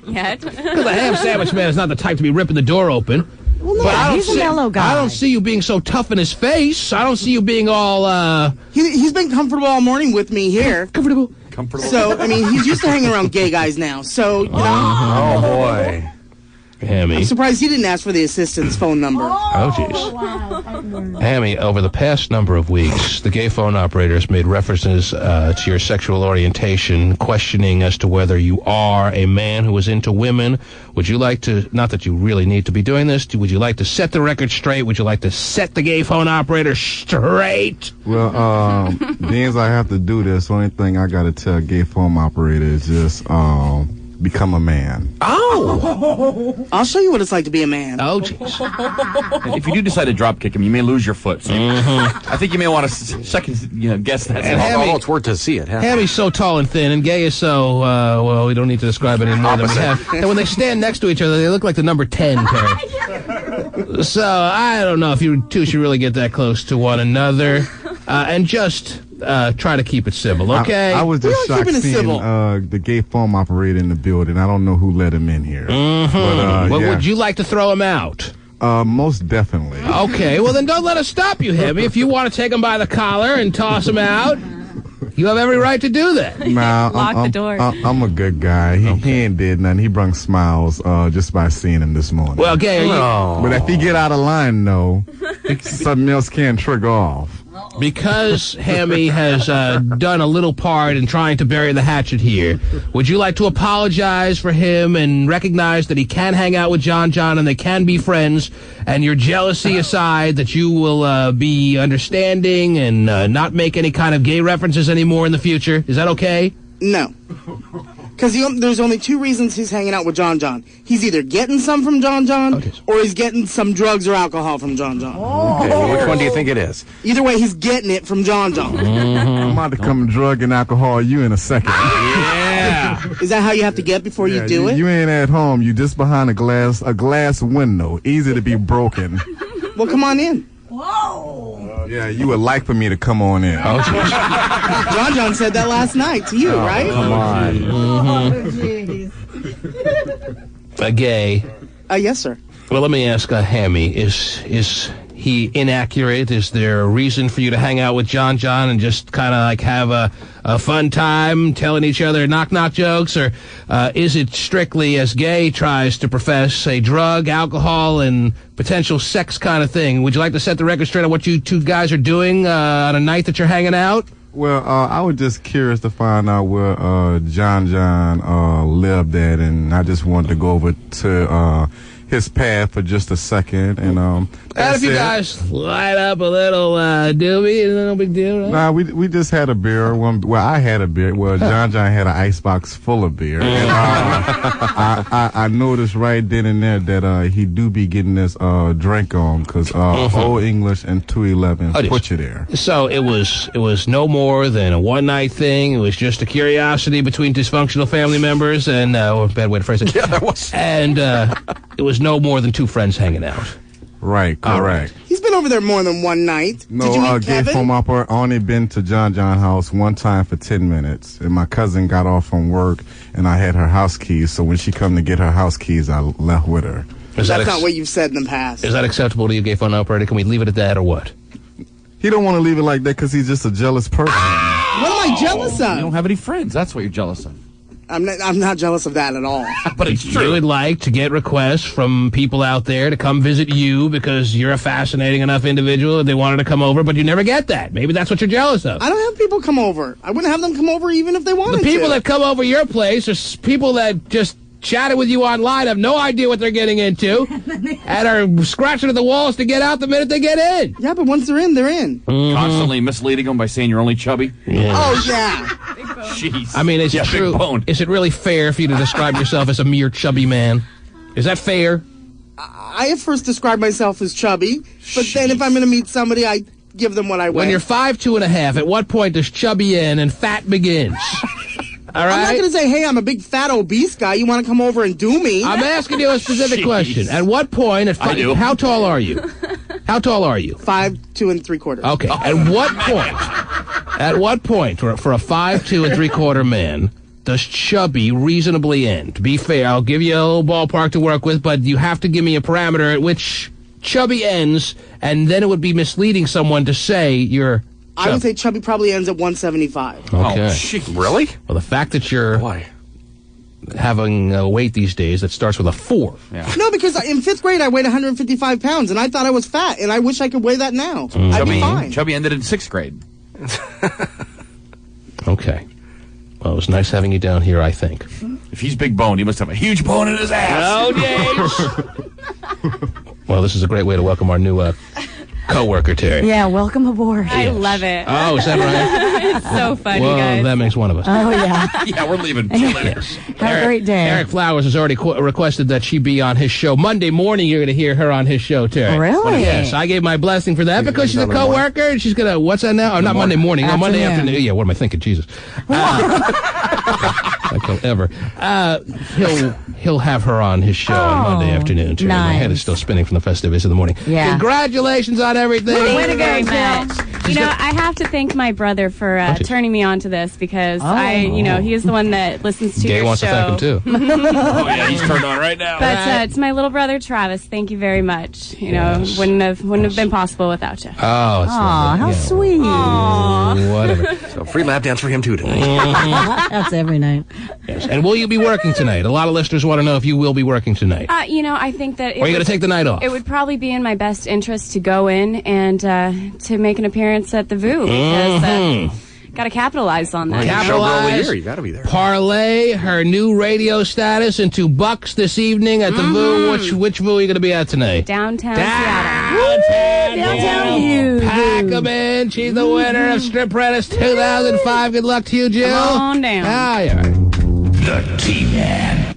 Yet? Because the Ham Sandwich Man is not the type to be ripping the door open. Well, no, But I don't he's a see- mellow guy. I don't see you being so tough in his face. I don't see you being all, He's been comfortable all morning with me here. Comfortable. So, I mean, he's used to hanging around gay guys now. So, you know. Oh, boy. Hammy. I'm surprised he didn't ask for the assistant's phone number. Oh, jeez. Hammy, over the past number of weeks, the gay phone operators made references to your sexual orientation, questioning as to whether you are a man who is into women. Would you like to, not that you really need to be doing this, would you like to set the record straight? Would you like to set the gay phone operator straight? Well, being as I have to do this, the only thing I got to tell gay phone operator is just become a man. Oh! I'll show you what it's like to be a man. Oh, jeez. And if you do decide to drop kick him, you may lose your foot. So I think you may want to second guess that. And Hammy- it's worth to see it. Huh? Hammy's so tall and thin, and Gay is so, well, we don't need to describe it any more than we have. And when they stand next to each other, they look like the number 10, Terry. So, I don't know if you two should really get that close to one another. And just try to keep it civil, okay? I was just shocked seeing the gay phone operator in the building. I don't know who let him in here. Mm-hmm. But, would you like to throw him out? Most definitely. Okay, well then don't let us stop you, Hammy. If you want to take him by the collar and toss him out, you have every right to do that. Nah, Lock the door. I'm a good guy. He ain't did nothing. He brung smiles just by seeing him this morning. Well, Gay, but if he get out of line, though, something else can trigger off. Because Hammy has done a little part in trying to bury the hatchet here, would you like to apologize for him and recognize that he can hang out with John and they can be friends, and your jealousy aside, that you will be understanding and not make any kind of gay references anymore in the future? Is that okay? No. Because there's only two reasons he's hanging out with John. He's either getting some from John, or he's getting some drugs or alcohol from John. Okay, well, which one do you think it is? Either way, he's getting it from John. I'm about to come drug and alcohol you in a second. Yeah. Is that how you have to get before you do it? You ain't at home. You just behind a glass window, easy to be broken. Well, come on in. Yeah, you would like for me to come on in. Oh, jeez. John said that last night to you, right? Come on. Gay. Yes, sir. Well, let me ask Hammy, is he inaccurate? Is there a reason for you to hang out with John and just kind of like have a fun time telling each other knock-knock jokes? Or is it strictly, as Gay tries to profess, a drug, alcohol, and potential sex kind of thing? Would you like to set the record straight on what you two guys are doing on a night that you're hanging out? Well, I was just curious to find out where John lived at, and I just wanted to go over to his path for just a second, and And if you guys light up a little doobie, no big deal, right? Nah, we just had a beer. I had a beer. Well, John had an icebox full of beer. And, I noticed right then and there that he do be getting this drink on, because Old English and 211 put you there. So it was no more than a one-night thing. It was just a curiosity between dysfunctional family members, and or bad way to phrase it. Yeah, that was. And it was no more than two friends hanging out. Right, correct. He's been over there more than one night. No, Did you meet gay Kevin? from upper. Only been to John house one time for 10 minutes, and my cousin got off from work, and I had her house keys. So when she come to get her house keys, I left with her. That's not what you've said in the past. Is that acceptable to you, gay fun operator? Can we leave it at that, or what? He don't want to leave it like that because he's just a jealous person. What am I jealous of? You don't have any friends. That's what you're jealous of. I'm not jealous of that at all. But it's true. You would like to get requests from people out there to come visit you because you're a fascinating enough individual that they wanted to come over, but you never get that. Maybe that's what you're jealous of. I don't have people come over. I wouldn't have them come over even if they wanted to. The people that come over your place are people that just chatted with you online, have no idea what they're getting into, and are scratching at the walls to get out the minute they get in. Yeah, but once they're in, they're in. Constantly misleading them by saying you're only chubby. Yeah. Oh, yeah. Jeez. I mean, is it true? Big bone. Is it really fair for you to describe yourself as a mere chubby man? Is that fair? I at first describe myself as chubby, but then if I'm going to meet somebody, I give them what I weigh. When you're 5'2.5", at what point does chubby end and fat begins? All right? I'm not going to say, hey, I'm a big, fat, obese guy. You want to come over and do me? I'm asking you a specific question. At what point? How tall are you? How tall are you? 5'2 3/4". Okay. At what point? At what point for a 5'2 3/4 man does chubby reasonably end? Be fair, I'll give you a little ballpark to work with, but you have to give me a parameter at which chubby ends, and then it would be misleading someone to say you're. I would say chubby probably ends at 175. Okay. Really? Well, the fact that you're having a weight these days that starts with a 4. Yeah. No, because in 5th grade I weighed 155 pounds, and I thought I was fat, and I wish I could weigh that now. I'd be fine. Chubby ended in 6th grade. Okay. Well, it was nice having you down here, I think. If he's big boned, he must have a huge bone in his ass. Well, this is a great way to welcome our new co-worker, Terry. Yeah, welcome aboard. I love it. Oh, is that right? It's so funny, Well, guys. that makes one of us. Oh, yeah. Yeah, we're leaving. Yes. Have a great day. Eric Flowers has already requested that she be on his show. Monday morning, you're going to hear her on his show, Terry. Really? Yes, I gave my blessing for that because she's a co-worker and she's going to, what's that now? Oh, not Monday morning. No, Monday afternoon. Yeah, what am I thinking? Jesus. Like he'll ever. He'll have her on his show on Monday afternoon, Terry. My head is still spinning from the festivities of the morning. Yeah. Congratulations on everything. Thank you very much. You know, I have to thank my brother for turning me on to this because he is the one that listens to Gay your wants show. to thank him, too. Oh, yeah, he's turned on right now. But to my little brother Travis, thank you very much. You know, wouldn't have been possible without you. Oh, it's Aw, how sweet. whatever. So free lap dance for him too tonight. That's every night. Yes. And will you be working tonight? A lot of listeners want to know if you will be working tonight. I think that. Or are you going to take the night off? It would probably be in my best interest to go in and to make an appearance at the VU because got to capitalize on that. Capitalize. You got to be there. Parlay her new radio status into bucks this evening at the VU. Which VU are you going to be at tonight? Downtown Seattle. Downtown View. Pack 'em in. She's the winner of Strip Apprentice 2005. Good luck to you, Jill. Come on down. Ah, yeah. The T-Man.